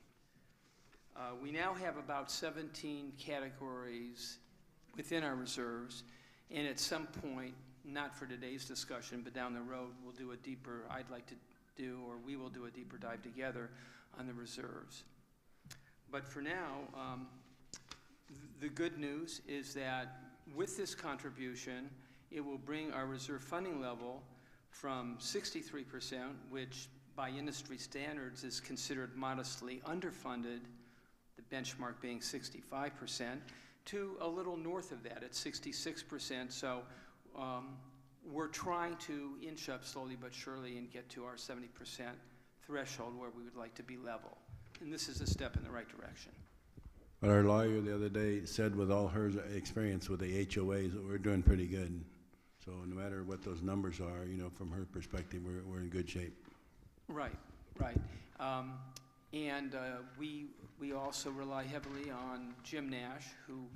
We now have about 17 categories within our reserves, and at some point, not for today's discussion, but down the road, we'll do a deeper, I'd like to do, or we will do a deeper dive together on the reserves. But for now, the good news is that with this contribution, it will bring our reserve funding level from 63%, which by industry standards is considered modestly underfunded, the benchmark being 65%, to a little north of that at 66%. So we're trying to inch up slowly but surely and get to our 70% threshold where we would like to be level. And this is a step in the right direction. But our lawyer the other day said with all her experience with the HOAs, that we're doing pretty good. So no matter what those numbers are, you know, from her perspective, we're in good shape. Right, right. And we also rely heavily on Jim Nash, who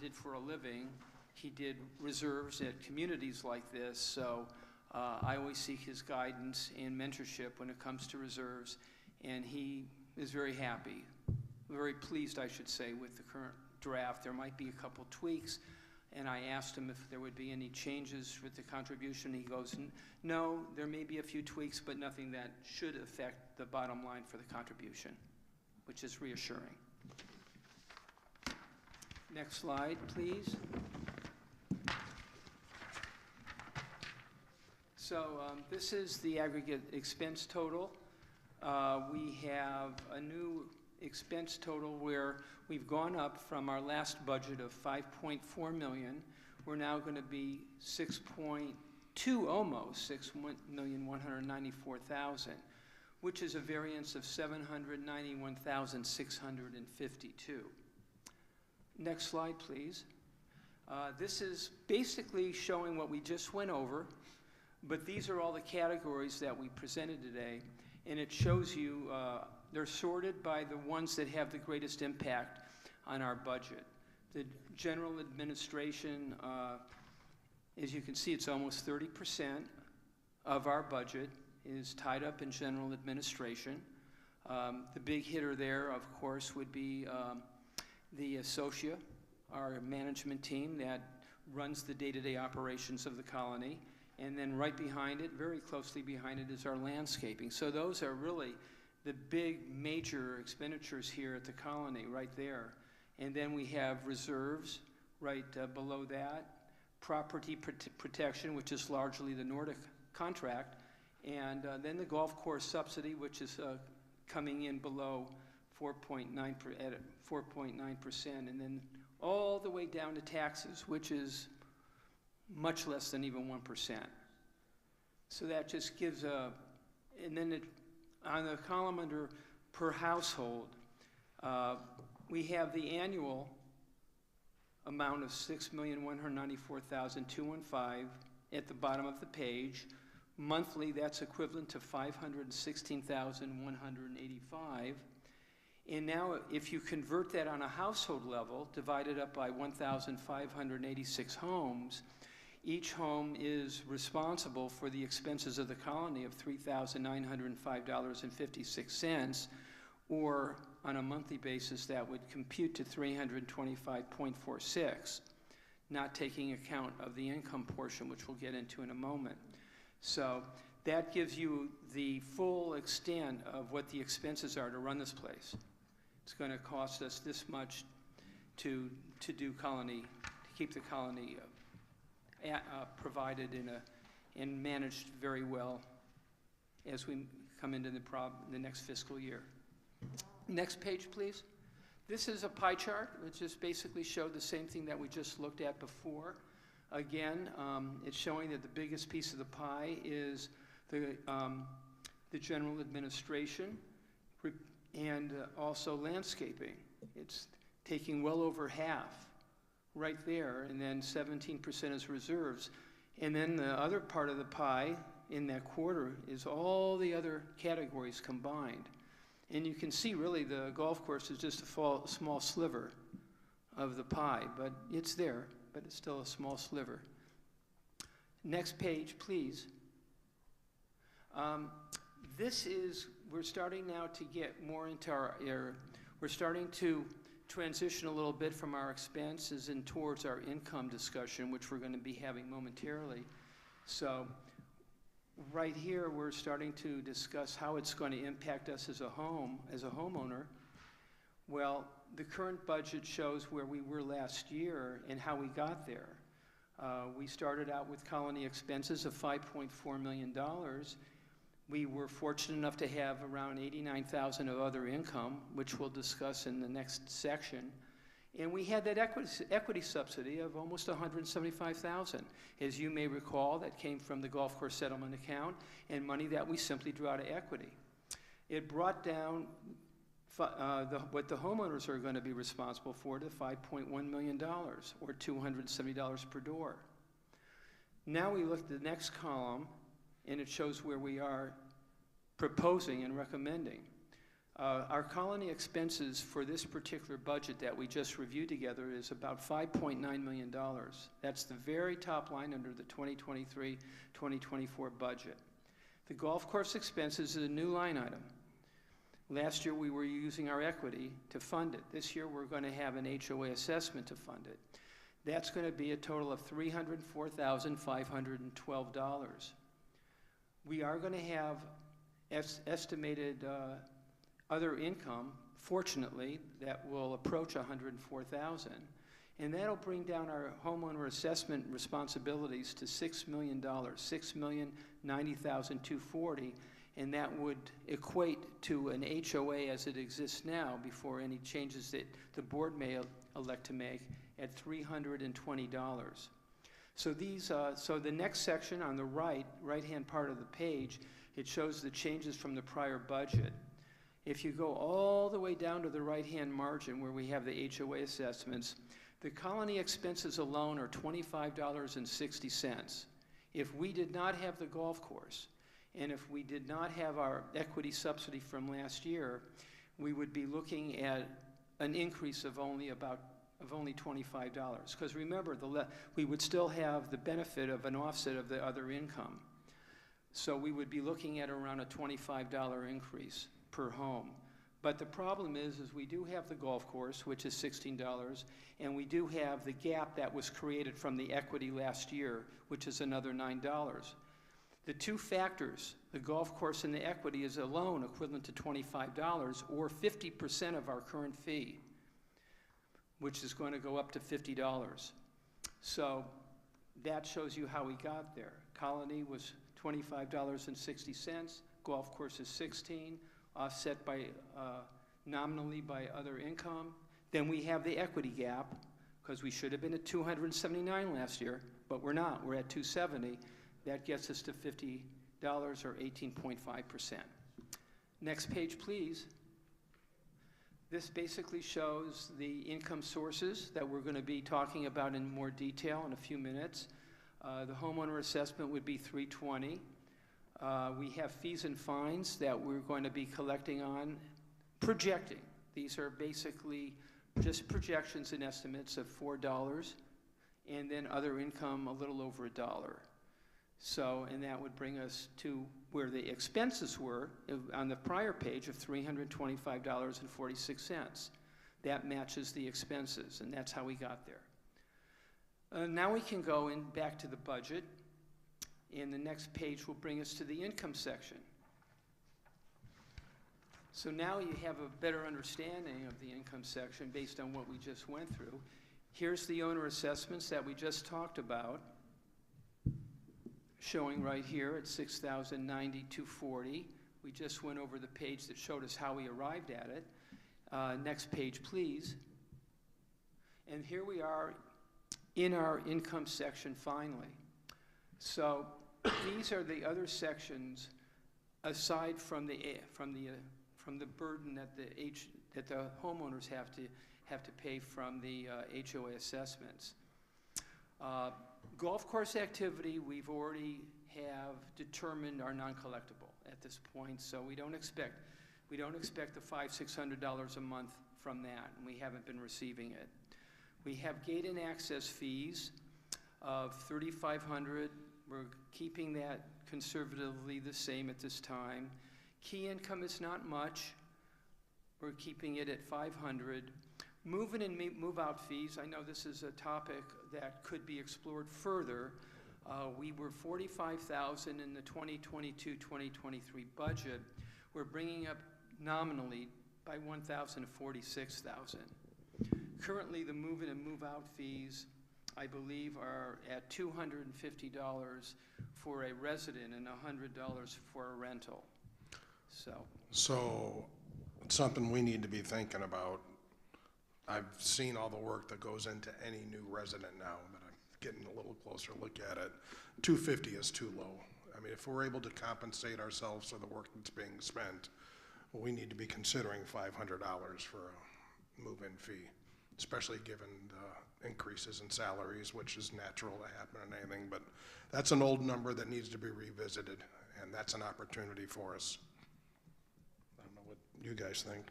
did for a living. He did reserves at communities like this, so I always seek his guidance and mentorship when it comes to reserves, and he is very happy, very pleased, I should say, with the current draft. There might be a couple tweaks, and I asked him if there would be any changes with the contribution. He goes, no, there may be a few tweaks, but nothing that should affect the bottom line for the contribution, which is reassuring. Next slide, please. So this is the aggregate expense total. We have a new expense total where we've gone up from our last budget of 5.4 million. We're now going to be 6.2, almost 6,194,000, which is a variance of 791,652. Next slide, please. This is basically showing what we just went over, but these are all the categories that we presented today, and it shows you they're sorted by the ones that have the greatest impact on our budget. The general administration, as you can see, it's almost 30% of our budget is tied up in general administration. The big hitter there, of course, would be the Associa, our management team that runs the day-to-day operations of the colony. And then right behind it, very closely behind it, is our landscaping. So those are really the big major expenditures here at the colony right there. And then we have reserves right below that, property protection, which is largely the Nordic contract, and then the golf course subsidy, which is coming in below 4.9%, and then all the way down to taxes, which is much less than even 1%. So that just gives a, and then on the column under per household, we have the annual amount of 6,194,215 at the bottom of the page. Monthly, that's equivalent to 516,185. And now if you convert that on a household level, divided up by 1,586 homes, each home is responsible for the expenses of the colony of $3,905.56, or on a monthly basis that would compute to $325.46, not taking account of the income portion, which we'll get into in a moment. So that gives you the full extent of what the expenses are to run this place. It's going to cost us this much to do colony, to keep the colony provided and managed very well as we come into the next fiscal year. Next page, please. This is a pie chart, which just basically showed the same thing that we just looked at before. Again, it's showing that the biggest piece of the pie is the general administration and also landscaping. It's taking well over half right there, and then 17% is reserves. And then the other part of the pie in that quarter is all the other categories combined. And you can see really the golf course is just a small sliver of the pie, but it's there, but it's still a small sliver. Next page, please. We're starting now to get more into we're starting to transition a little bit from our expenses and towards our income discussion, which we're going to be having momentarily. So right here, we're starting to discuss how it's going to impact us as a homeowner. Well, the current budget shows where we were last year and how we got there. We started out with colony expenses of $5.4 million. We were fortunate enough to have around $89,000 of other income, which we'll discuss in the next section. And we had that equity subsidy of almost $175,000. As you may recall, that came from the golf course settlement account and money that we simply drew out of equity. It brought down what the homeowners are going to be responsible for to $5.1 million, or $270 per door. Now we look at the next column, and it shows where we are proposing and recommending. Our colony expenses for this particular budget that we just reviewed together is about $5.9 million. That's the very top line under the 2023-2024 budget. The golf course expenses is a new line item. Last year we were using our equity to fund it. This year we're going to have an HOA assessment to fund it. That's going to be a total of $304,512. We are going to have estimated other income, fortunately, that will approach $104,000, and that'll bring down our homeowner assessment responsibilities to $6 million, $6,090,240, and that would equate to an HOA as it exists now, before any changes that the board may elect to make, at $320. So so the next section on the right-hand part of the page, it shows the changes from the prior budget. If you go all the way down to the right-hand margin where we have the HOA assessments, the colony expenses alone are $25.60. If we did not have the golf course, and if we did not have our equity subsidy from last year, we would be looking at an increase of only $25. Because remember, we would still have the benefit of an offset of the other income. So we would be looking at around a $25 increase per home. But the problem is we do have the golf course, which is $16, and we do have the gap that was created from the equity last year, which is another $9. The two factors, the golf course and the equity, is alone equivalent to $25, or 50% of our current fee, which is going to go up to $50. So that shows you how we got there. Colony was $25.60, golf course is $16, offset by nominally by other income. Then we have the equity gap, because we should have been at 279 last year, but we're not. We're at 270. That gets us to $50, or 18.5%. Next page, please. This basically shows the income sources that we're going to be talking about in more detail in a few minutes. The homeowner assessment would be $320. We have fees and fines that we're going to be collecting on, projecting. These are basically just projections and estimates of $4, and then other income a little over $1. So, and that would bring us to where the expenses were on the prior page of $325.46. That matches the expenses, and that's how we got there. Now we can go back to the budget, and the next page will bring us to the income section. So now you have a better understanding of the income section based on what we just went through. Here's the owner assessments that we just talked about, showing right here at $6,090,240. We just went over the page that showed us how we arrived at it. Next page, please. And here we are in our income section finally. So these are the other sections aside from the burden that the homeowners have to pay from the HOA assessments. Golf course activity, we've already have determined are non-collectible at this point, so we don't expect the $500-600 a month from that, and we haven't been receiving it. We have gate and access fees of $3,500. We're keeping that conservatively the same at this time. Key income is not much. We're keeping it at $500. Move-in and move-out fees, I know this is a topic that could be explored further. We were $45,000 in the 2022-2023 budget. We're bringing up nominally by $1,000 to $46,000. Currently, the move-in and move-out fees, I believe, are at $250 for a resident and $100 for a rental. So it's something we need to be thinking about. I've seen all the work that goes into any new resident now, but I'm getting a little closer look at it. $250 is too low. I mean, if we're able to compensate ourselves for the work that's being spent, we need to be considering $500 for a move-in fee, especially given the increases in salaries, which is natural to happen in anything. But that's an old number that needs to be revisited, and that's an opportunity for us. I don't know what you guys think.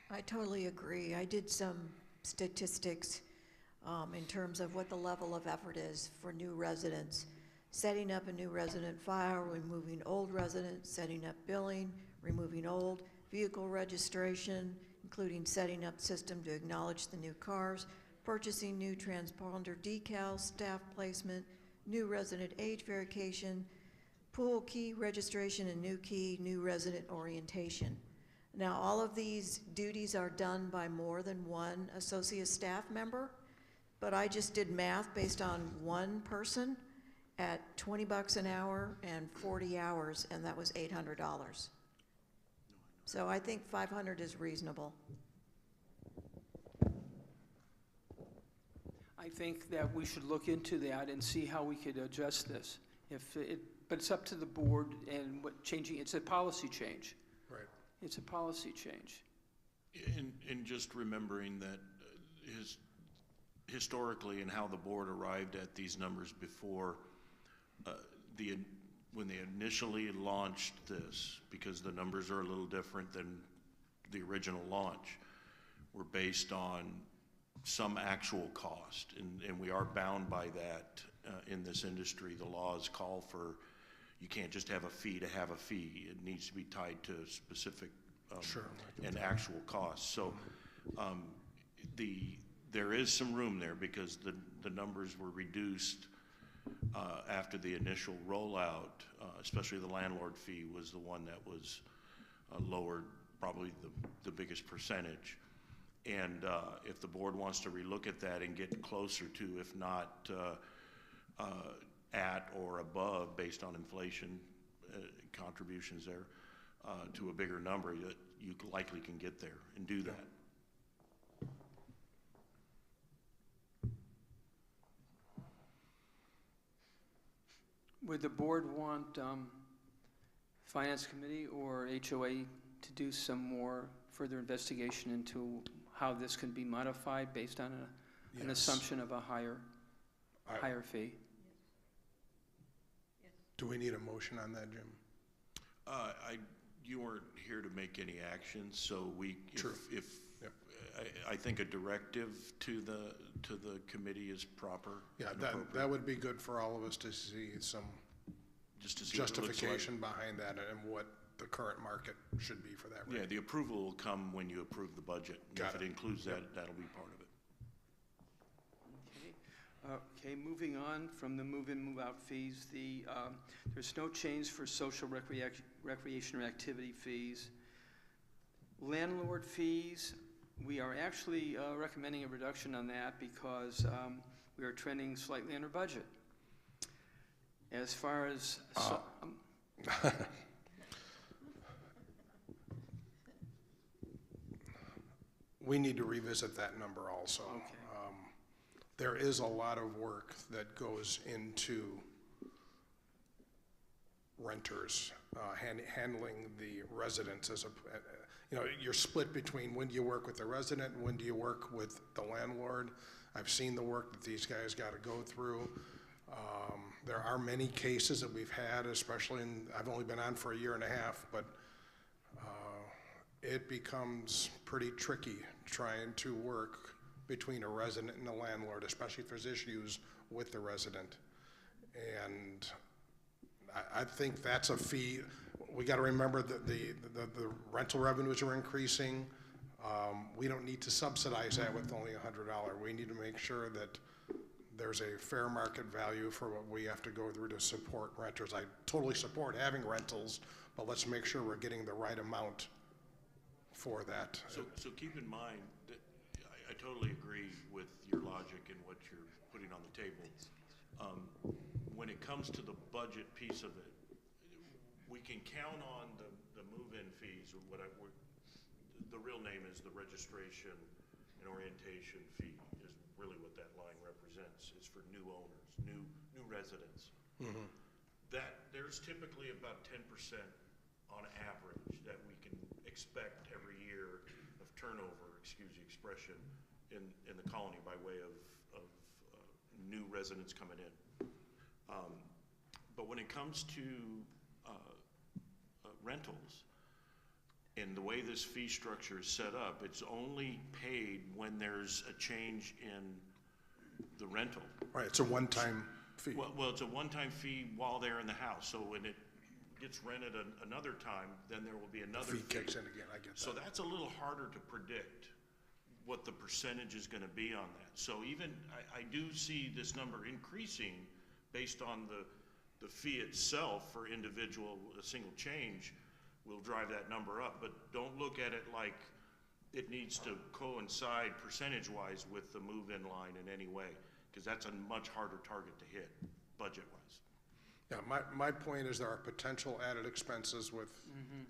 I totally agree. I did some statistics in terms of what the level of effort is for new residents. Setting up a new resident file, removing old residents, setting up billing, removing old, vehicle registration, including setting up system to acknowledge the new cars, purchasing new transponder decals, staff placement, new resident age verification, pool key registration and new resident orientation. Now, all of these duties are done by more than one associate staff member, but I just did math based on one person at $20 an hour and 40 hours, and that was $800. So I think 500 is reasonable. I think that we should look into that and see how we could adjust this. But it's up to the board and it's a policy change. Right. It's a policy change. And just remembering that historically and how the board arrived at these numbers before, when they initially launched this, because the numbers are a little different than the original launch, were based on some actual cost, and we are bound by that in this industry. The laws call for, you can't just have a fee to have a fee. It needs to be tied to specific and actual costs. So there is some room there because the numbers were reduced after the initial rollout, especially the landlord fee was the one that was lowered, probably the biggest percentage. And if the board wants to relook at that and get closer to, if not at or above, based on inflation contributions there, to a bigger number, you likely can get there and do that. Would the board want Finance Committee or HOA to do some more further investigation into how this can be modified based on an assumption of a higher fee? Do we need a motion on that, Jim? You weren't here to make any actions, so Yep. I think a directive to the committee is proper. Yeah, that would be good for all of us to see some justification behind that and what the current market should be for that rate. Yeah, the approval will come when you approve the budget. If it includes that, that'll be part of it. Okay, moving on from the move-in, move-out fees, there's no change for social recreation or activity fees. Landlord fees, we are actually recommending a reduction on that because we are trending slightly under budget. As far as... we need to revisit that number also. Okay. There is a lot of work that goes into renters, handling the residents as you're split between when do you work with the resident and when do you work with the landlord. I've seen the work that these guys got to go through. There are many cases that we've had, especially I've only been on for a year and a half, but it becomes pretty tricky trying to work between a resident and a landlord, especially if there's issues with the resident. And I think that's a fee. We got to remember that the rental revenues are increasing. We don't need to subsidize that with only $100. We need to make sure that there's a fair market value for what we have to go through to support renters. I totally support having rentals, but let's make sure we're getting the right amount for that. So keep in mind that I totally agree with your logic and what you're putting on the table. When it comes to the budget piece of it, we can count on the move-in fees, or the real name is the registration and orientation fee is really what that line represents. It's for new owners, new residents. Mm-hmm. That there's typically about 10% on average that we can expect every year of turnover, excuse the expression, in the colony by way of new residents coming in. But when it comes to rentals, and the way this fee structure is set up, it's only paid when there's a change in the rental. Right, it's a one-time fee. Well, it's a one-time fee while they're in the house. So when it gets rented another time, then there will be another fee kicks in again, I get that. So that's a little harder to predict what the percentage is going to be on that. So even, I do see this number increasing based on the fee itself for individual, a single change will drive that number up. But don't look at it like it needs to coincide percentage-wise with the move-in line in any way, because that's a much harder target to hit budget-wise. Yeah, my point is there are potential added expenses with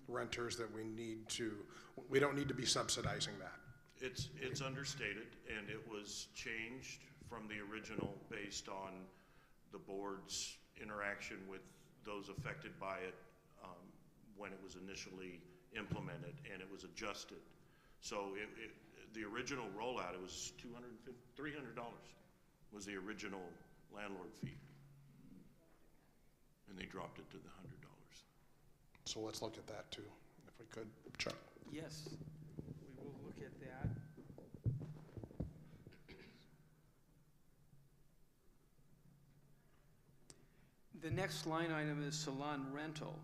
renters that we don't need to be subsidizing that. It's understated, and it was changed from the original based on the board's interaction with those affected by it when it was initially implemented, and it was adjusted. So the original rollout, it was $300 was the original landlord fee, and they dropped it to the $100. So let's look at that too, if we could, Chuck. Yes, we will look at that. The next line item is salon rental.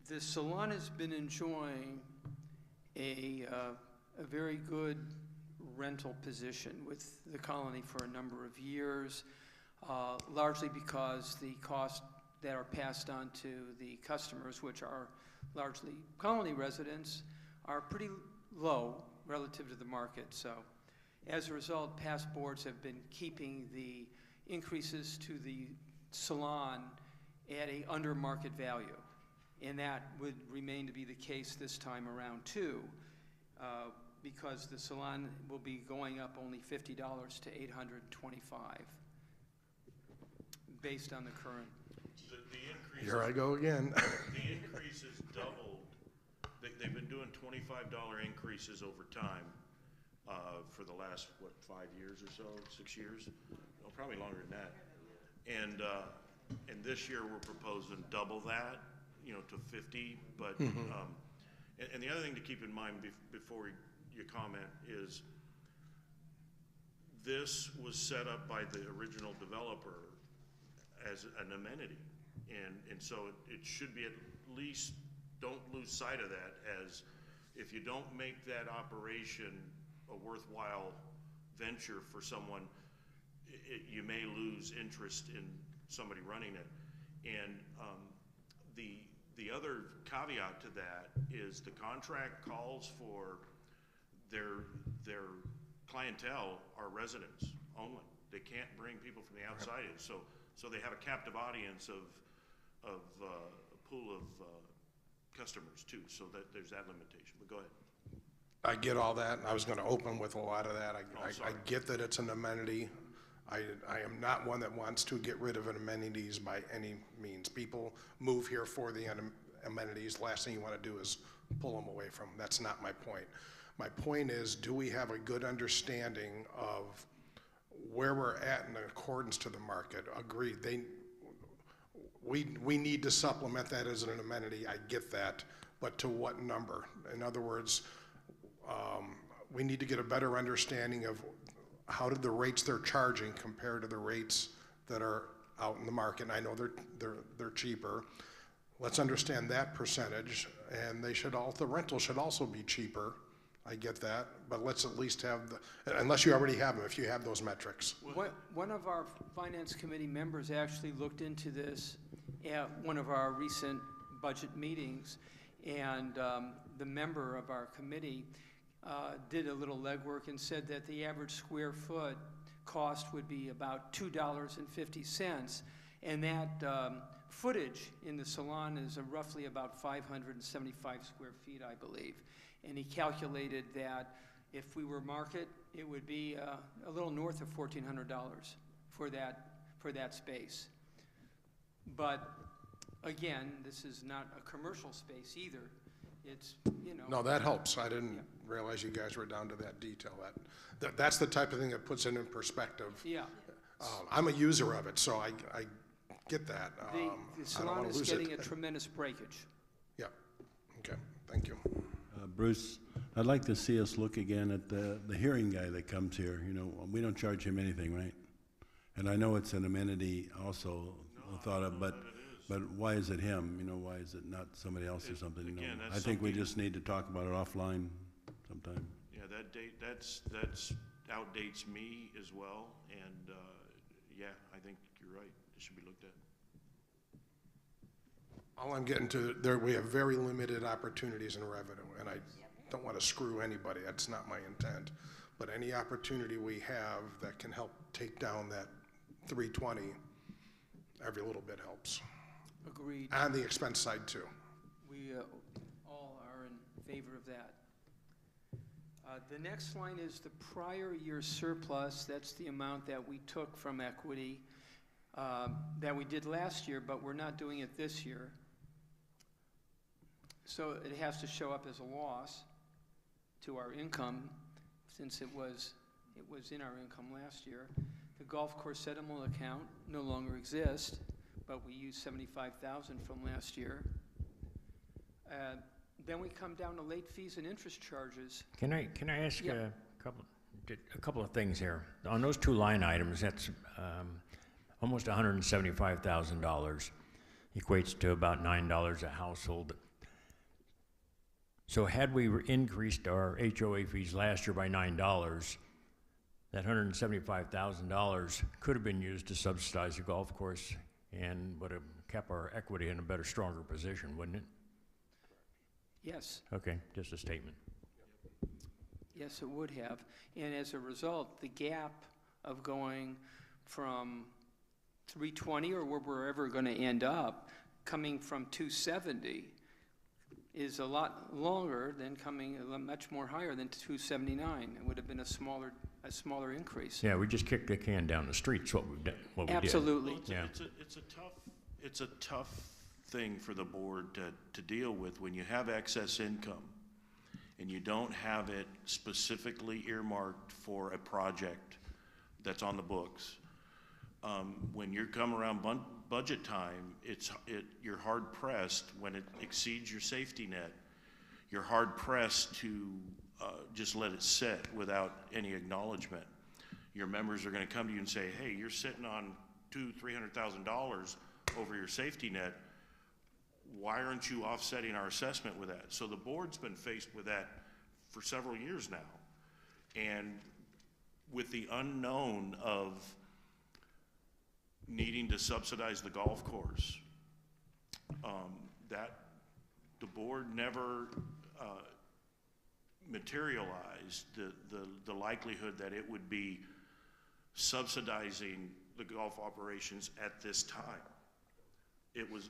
The salon has been enjoying a very good rental position with the colony for a number of years, largely because the costs that are passed on to the customers, which are largely colony residents, are pretty low relative to the market. So as a result, past boards have been keeping the increases to the salon at a under market value. And that would remain to be the case this time around too, because the salon will be going up only $50 to $825 based on the current. The increase. Here I go again. The increase is doubled. They've been doing $25 increases over time for the last, 5 years or so, 6 years? No, probably longer than that. And this year we're proposing double that, to 50. But and the other thing to keep in mind before you comment is this was set up by the original developer as an amenity, and so it should be, at least don't lose sight of that, as if you don't make that operation a worthwhile venture for someone, you may lose interest in somebody running it. And the other caveat to that is the contract calls for their clientele are residents only. They can't bring people from the outside in. So they have a captive audience of a pool of customers too. So that there's that limitation. But go ahead. I get all that, and I was going to open with a lot of that. I get that it's an amenity. I am not one that wants to get rid of amenities by any means. People move here for the amenities. Last thing you want to do is pull them away from them. That's not my point. My point is, do we have a good understanding of where we're at in accordance to the market? Agreed. We need to supplement that as an amenity. I get that, but to what number? In other words, we need to get a better understanding of how did the rates they're charging compare to the rates that are out in the market. And I know they're cheaper. Let's understand that percentage, and the rental should also be cheaper. I get that, but let's at least have unless you already have them, if you have those metrics. One of our finance committee members actually looked into this at one of our recent budget meetings, and the member of our committee did a little legwork and said that the average square foot cost would be about $2.50, and that footage in the salon is roughly about 575 square feet, I believe. And he calculated that if we were market, it would be a little north of $1,400 for that space. But again, this is not a commercial space either. it's, you know. No, that helps. I didn't realize you guys were down to that detail. That's the type of thing that puts it in perspective. Yeah. I'm a user of it, so I get that. The I don't salon want to is lose getting it. a tremendous breakage. Yeah, okay, thank you. Bruce, I'd like to see us look again at the hearing guy that comes here. You know, we don't charge him anything, right? And I know it's an amenity also thought of, but why is it him? You know, why is it not somebody else or something? You know, Again, I that's think we something- just need to talk about it offline sometime. Yeah, that's outdates me as well, and, yeah, I think you're right, it should be looked at. All I'm getting to, there, we have very limited opportunities in revenue, and I don't want to screw anybody, that's not my intent. But any opportunity we have that can help take down that 320, every little bit helps. Agreed. On the expense side too. We all are in favor of that. The next line is the prior year surplus. That's the amount that we took from equity that we did last year, but we're not doing it this year. So it has to show up as a loss to our income, since it was in our income last year. The golf course settlement account no longer exists, but we used $75,000 from last year. Then we come down to late fees and interest charges. Can I ask a couple of things here? On those two line items, that's almost $175,000, equates to about $9 a household. So had we increased our HOA fees last year by $9, that $175,000 could have been used to subsidize the golf course and would have kept our equity in a better, stronger position, wouldn't it? Yes. Okay, just a statement. Yes, it would have. And as a result, the gap of going from 320 or where we're ever going to end up, coming from 270 is a lot longer than coming much more higher than 279. It would have been a smaller increase. Yeah, we just kicked the can down the street. That's what we did. Absolutely. Well, it's a tough thing for the board to deal with when you have excess income and you don't have it specifically earmarked for a project that's on the books. When you come around budget time, you're hard pressed when it exceeds your safety net. You're hard pressed to just let it sit without any acknowledgement. Your members are going to come to you and say, "Hey, you're sitting on $200,000-300,000 over your safety net. Why aren't you offsetting our assessment with that?" So the board's been faced with that for several years now, and with the unknown of needing to subsidize the golf course, that the board never materialized the likelihood that it would be subsidizing the golf operations at this time.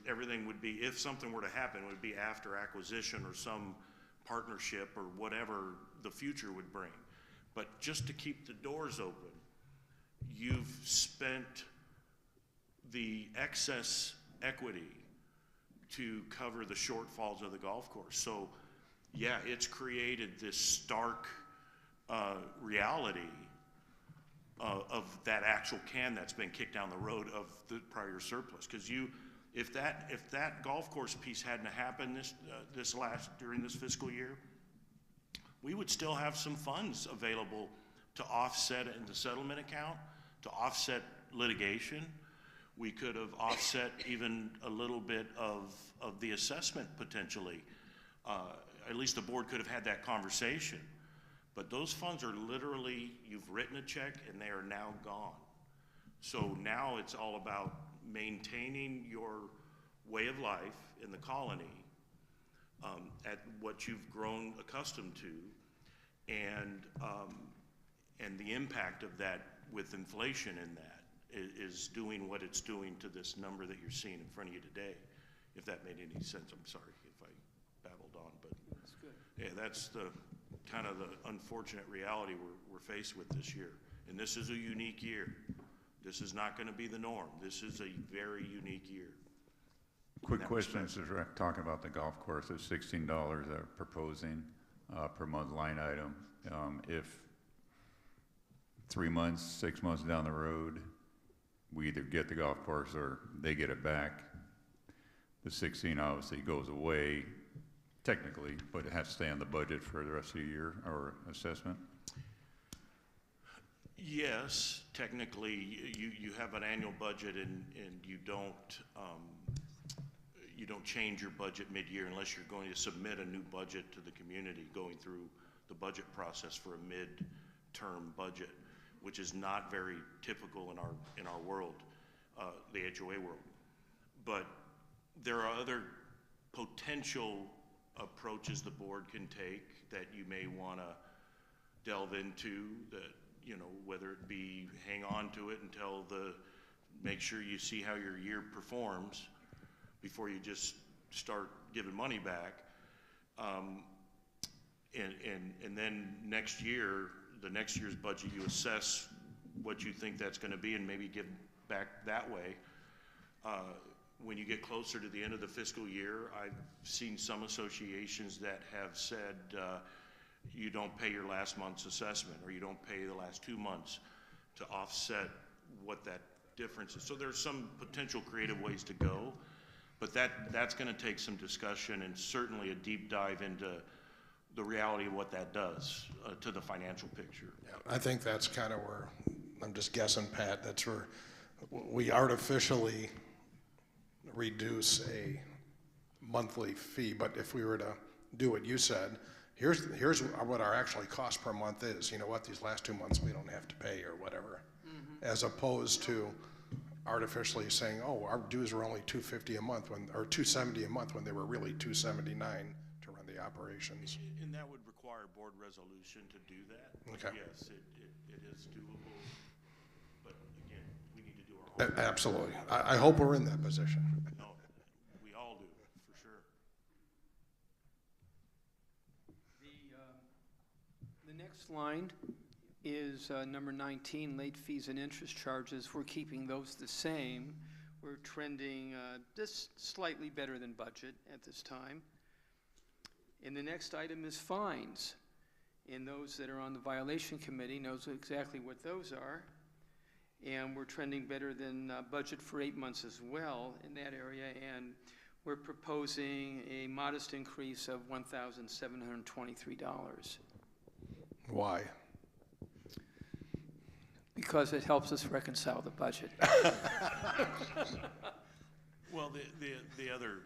Everything would be, if something were to happen, it would be after acquisition or some partnership or whatever the future would bring. But just to keep the doors open, you've spent the excess equity to cover the shortfalls of the golf course. So yeah, it's created this stark reality of that actual can that's been kicked down the road of the prior surplus. Because if that golf course piece hadn't happened during this fiscal year, we would still have some funds available to offset it in the settlement account, to offset litigation. We could have offset even a little bit of the assessment potentially. At least the board could have had that conversation. But those funds are literally, you've written a check and they are now gone. So now it's all about maintaining your way of life in the colony at what you've grown accustomed to, and the impact of that with inflation in that is doing what it's doing to this number that you're seeing in front of you today. If that made any sense, I'm sorry if I babbled on, but that's good. Yeah, that's the kind of the unfortunate reality we're faced with this year. And this is a unique year. This is not going to be the norm. This is a very unique year. Quick that question, respect. since we're talking about the golf course, it's $16 they're proposing per month line item. If 3 months, 6 months down the road, we either get the golf course or they get it back, the 16 obviously goes away technically, but it has to stay on the budget for the rest of the year or assessment. Yes, technically, you have an annual budget and you don't change your budget mid-year unless you're going to submit a new budget to the community, going through the budget process for a mid-term budget, which is not very typical in our world, the HOA world. But there are other potential approaches the board can take that you may want to delve into, that, you know, whether it be hang on to it until make sure you see how your year performs before you just start giving money back. And then next year, the next year's budget, you assess what you think that's going to be and maybe give back that way. When you get closer to the end of the fiscal year, I've seen some associations that have said you don't pay your last month's assessment, or you don't pay the last 2 months to offset what that difference is. So there's some potential creative ways to go, but that's going to take some discussion and certainly a deep dive into the reality of what that does to the financial picture. Yeah, I think that's kind of where, I'm just guessing, Pat, that's where we artificially reduce a monthly fee. But if we were to do what you said, here's what our actually cost per month is. You know what, these last 2 months we don't have to pay or whatever. As opposed to artificially saying, oh, our dues were only $250 a month or $270 a month when they were really $279 to run the operations. And that would require board resolution to do that. Okay. Yes, it is doable, but again, we need to do our homework. Absolutely. I hope we're in that position. No, we all do, for sure. The next line is number 19, late fees and interest charges. We're keeping those the same. We're trending just slightly better than budget at this time. And the next item is fines. And those that are on the violation committee knows exactly what those are. And we're trending better than budget for 8 months as well in that area. And we're proposing a modest increase of $1,723. Why? Because it helps us reconcile the budget. Well, the other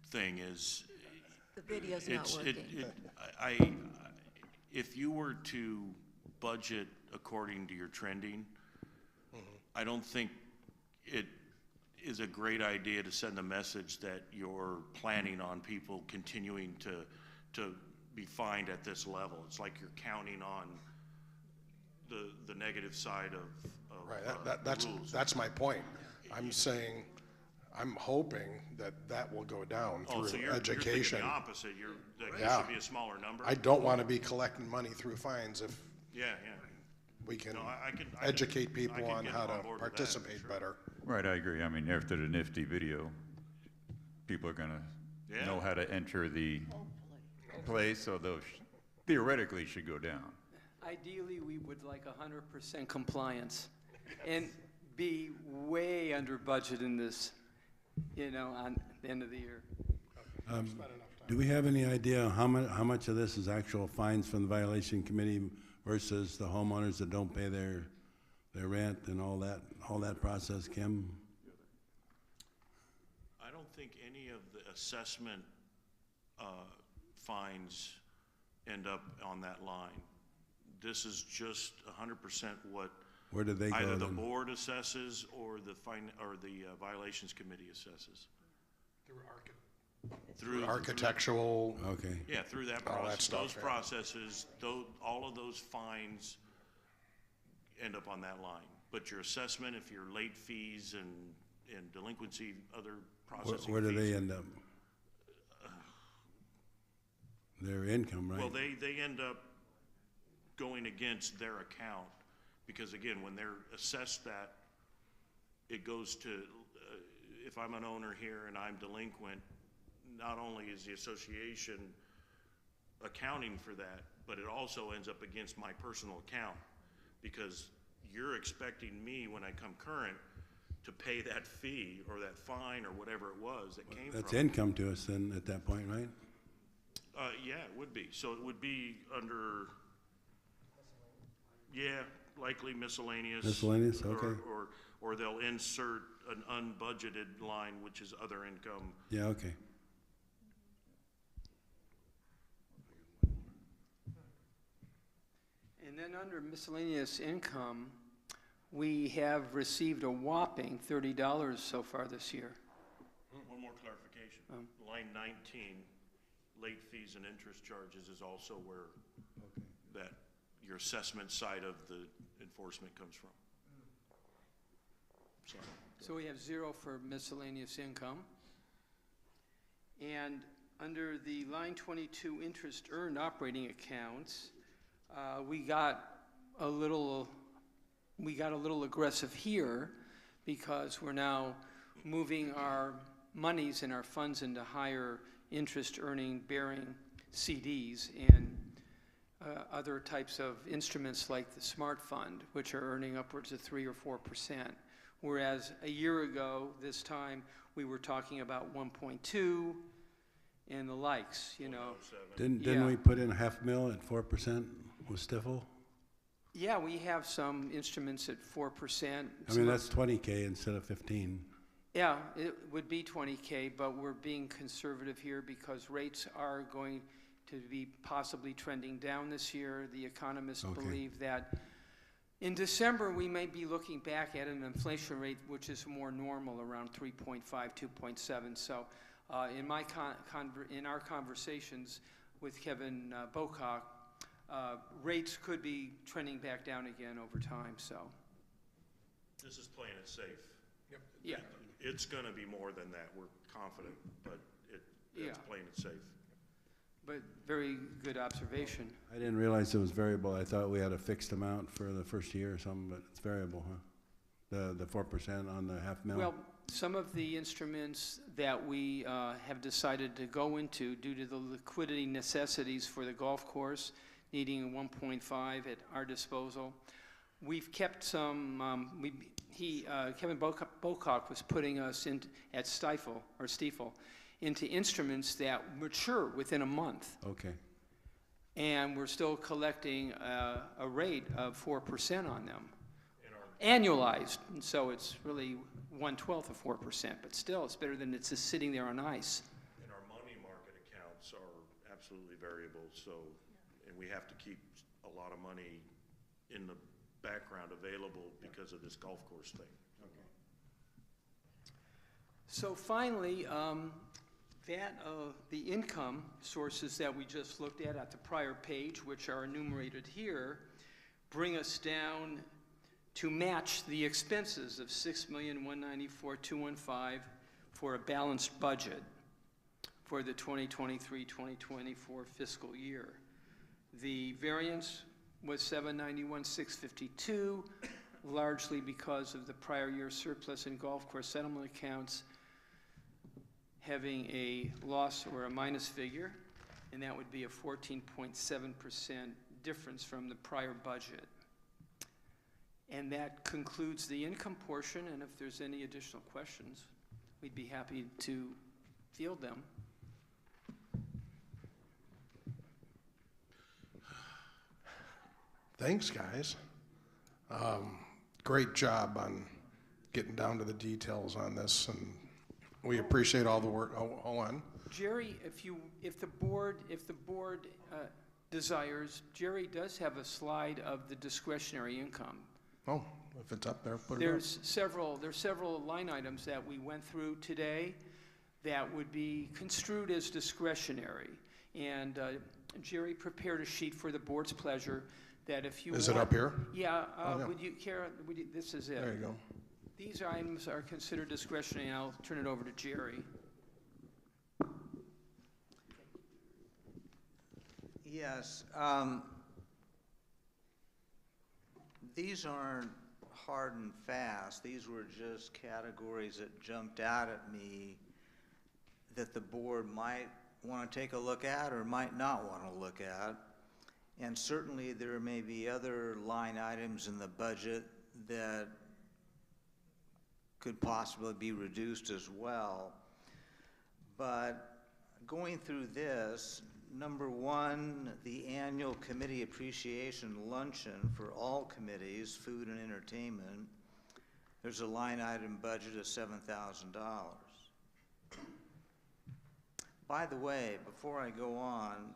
thing is, The video's not working. if you were to budget according to your trending, I don't think it is a great idea to send a message that you're planning on people continuing to be fined at this level. It's like you're counting on the negative side of Right. That's my point. I'm saying, I'm hoping that will go down through so you're education. thinking the opposite. It Yeah. should be a smaller number. I don't want to be collecting money through fines if Yeah. we can No, I educate can people on get how on to board with that, participate sure. better. Right, I agree. I mean, after the nifty video, people are gonna know how to enter the place, so those theoretically should go down. Ideally, we would like 100% compliance and be way under budget in this, on the end of the year. Do we have any idea how much of this is actual fines from the violation committee versus the homeowners that don't pay their rent and all that process, Kim? I don't think any of the assessment fines end up on that line. This is just 100% what Where do they go either the then? board assesses or the violations committee assesses. Through Architectural. Okay. Yeah, through that All that process. stuff, Those yeah. processes, all of those fines end up on that line. But your assessment, if you're late fees and delinquency, other processing Where do fees. they end up? Their income, right? Well, they end up going against their account because, again, when they're assessed that, it goes to, if I'm an owner here and I'm delinquent, not only is the association accounting for that, but it also ends up against my personal account, because you're expecting me, when I come current, to pay that fee or that fine or whatever it was that came from. That's income to us then at that point, right? Yeah, it would be. So it would be under, yeah, likely miscellaneous. Miscellaneous, okay. Or they'll insert an unbudgeted line, which is other income. Yeah, okay. And then under miscellaneous income, we have received a whopping $30 so far this year. One more clarification. Line 19, late fees and interest charges is also where that your assessment side of the enforcement comes from. Sorry. So we have 0 for miscellaneous income. And under the line 22 interest earned operating accounts, we got a little aggressive here because we're now moving our monies and our funds into higher interest earning bearing CDs and other types of instruments like the Smart Fund, which are earning upwards of 3 or 4%. Whereas a year ago, this time, we were talking about 1.2 and the likes, you know. Didn't we put in $500,000 at 4% with Stifel? Yeah, we have some instruments at 4%. I mean, that's 20K instead of 15. Yeah, it would be 20K, but we're being conservative here because rates are going to be possibly trending down this year. The economists believe that in December, we may be looking back at an inflation rate which is more normal, around 3.5, 2.7. So in our conversations with Kevin Bocock, rates could be trending back down again over time. So this is playing it safe. Yep. Yeah. It's going to be more than that. We're confident, but it's playing it safe. But very good observation. I didn't realize it was variable. I thought we had a fixed amount for the first year or something, but it's variable, huh? The 4% on the $500,000? Well, some of the instruments that we have decided to go into due to the liquidity necessities for the golf course, needing 1.5 at our disposal, we've kept some, Kevin Bocock was putting us in at Stiefel into instruments that mature within a month. Okay. And we're still collecting a rate of 4% on them, annualized. And so it's really 1/12 of 4%, but still it's better than it's just sitting there on ice. And our money market accounts are absolutely variable, so, and we have to keep a lot of money in the background available because of this golf course thing. Okay. So finally, the income sources that we just looked at the prior page, which are enumerated here, bring us down to match the expenses of $6,194,215 for a balanced budget for the 2023-2024 fiscal year. The variance was $791,652, largely because of the prior year surplus in golf course settlement accounts having a loss or a minus figure, and that would be a 14.7% difference from the prior budget. And that concludes the income portion, and if there's any additional questions, we'd be happy to field them. Thanks, guys. Great job on getting down to the details on this, and we appreciate all the work. Hold on. Jerry, if the board desires, Jerry does have a slide of the discretionary income. Oh, if it's up there, put it up. There's several line items that we went through today that would be construed as discretionary. And Jerry prepared a sheet for the board's pleasure that if you Is it up here? Yeah, yeah. would you, Kara, this is it. There you go. These items are considered discretionary, and I'll turn it over to Jerry. Yes. These aren't hard and fast. These were just categories that jumped out at me that the board might want to take a look at or might not want to look at. And certainly there may be other line items in the budget that could possibly be reduced as well. But going through this, number one, the annual committee appreciation luncheon for all committees, food and entertainment, there's a line item budget of $7,000. By the way, before I go on,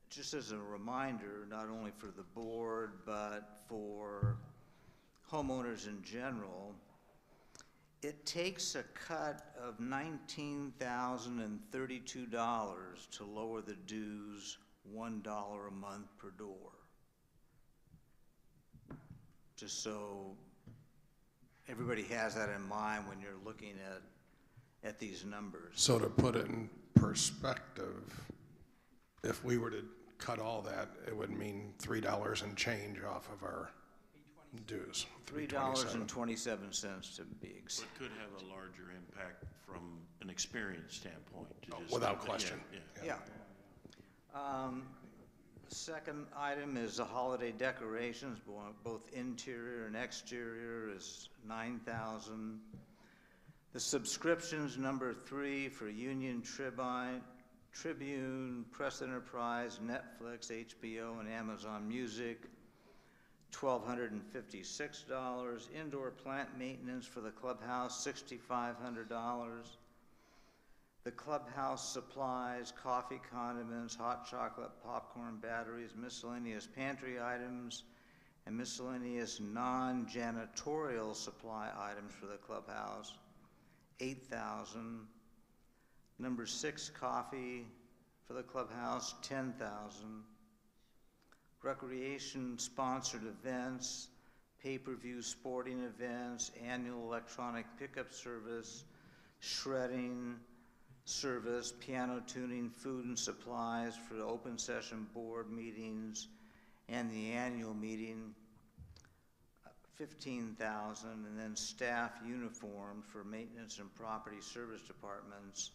just as a reminder, not only for the board, but for homeowners in general, it takes a cut of $19,032 to lower the dues $1 a month per door. Just so everybody has that in mind when you're looking at these numbers. So to put it in perspective, if we were to cut all that, it would mean $3 and change off of our dues. $3.27 to be exact. It could have a larger impact from an experience standpoint. Without question. Yeah. Second item is the holiday decorations, both interior and exterior, is $9,000. The subscriptions, number 3, for Union Tribune, Press Enterprise, Netflix, HBO, and Amazon Music, $1,256. Indoor plant maintenance for the clubhouse, $6,500. The clubhouse supplies, coffee, condiments, hot chocolate, popcorn, batteries, miscellaneous pantry items, and miscellaneous non-janitorial supply items for the clubhouse, $8,000. Number 6, coffee for the clubhouse, $10,000. Recreation-sponsored events, pay-per-view sporting events, annual electronic pickup service, shredding service, piano tuning, food and supplies for the open session board meetings and the annual meeting, $15,000, and then staff uniform for maintenance and property service departments,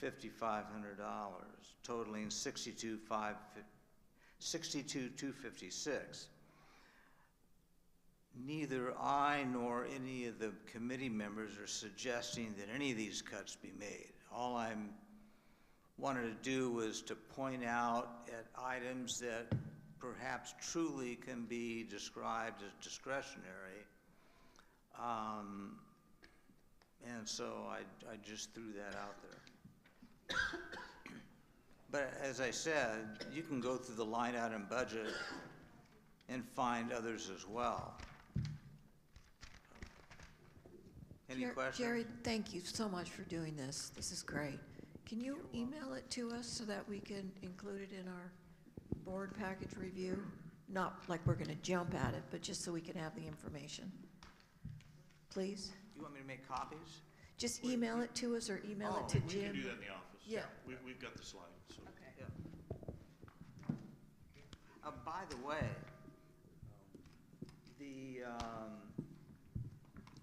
$5,500, totaling $62,256. Neither I nor any of the committee members are suggesting that any of these cuts be made. All I wanted to do was to point out at items that perhaps truly can be described as discretionary. And so I just threw that out there. But as I said, you can go through the line item budget and find others as well. Any questions? Jerry, thank you so much for doing this. This is great. Can you email it to us so that we can include it in our board package review? Not like we're going to jump at it, but just so we can have the information. Please? You want me to make copies? Just email it to us or email it to Jim. We can do that in the office. Yeah. We've got the slides. So. Okay. Yeah. By the way,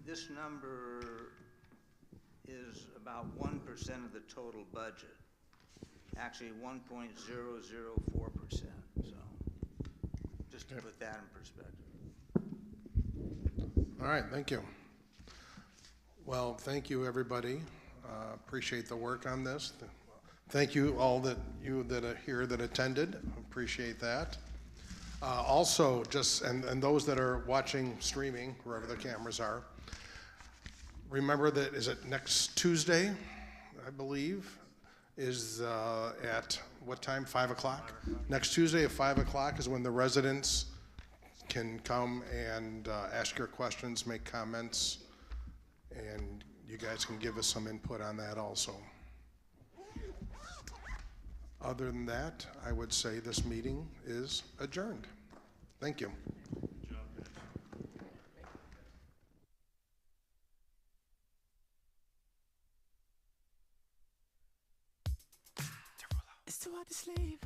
this number is about 1% of the total budget. Actually, 1.004%. So, just to put that in perspective. All right, thank you. Well, thank you, everybody. Appreciate the work on this. Thank you all that are here that attended. Appreciate that. Also, and those that are watching streaming, wherever the cameras are, remember that, is it next Tuesday, I believe, is at what time, 5 o'clock? Next Tuesday at 5 o'clock is when the residents can come and ask your questions, make comments, and you guys can give us some input on that also. Other than that, I would say this meeting is adjourned. Thank you. It's too hard to sleep.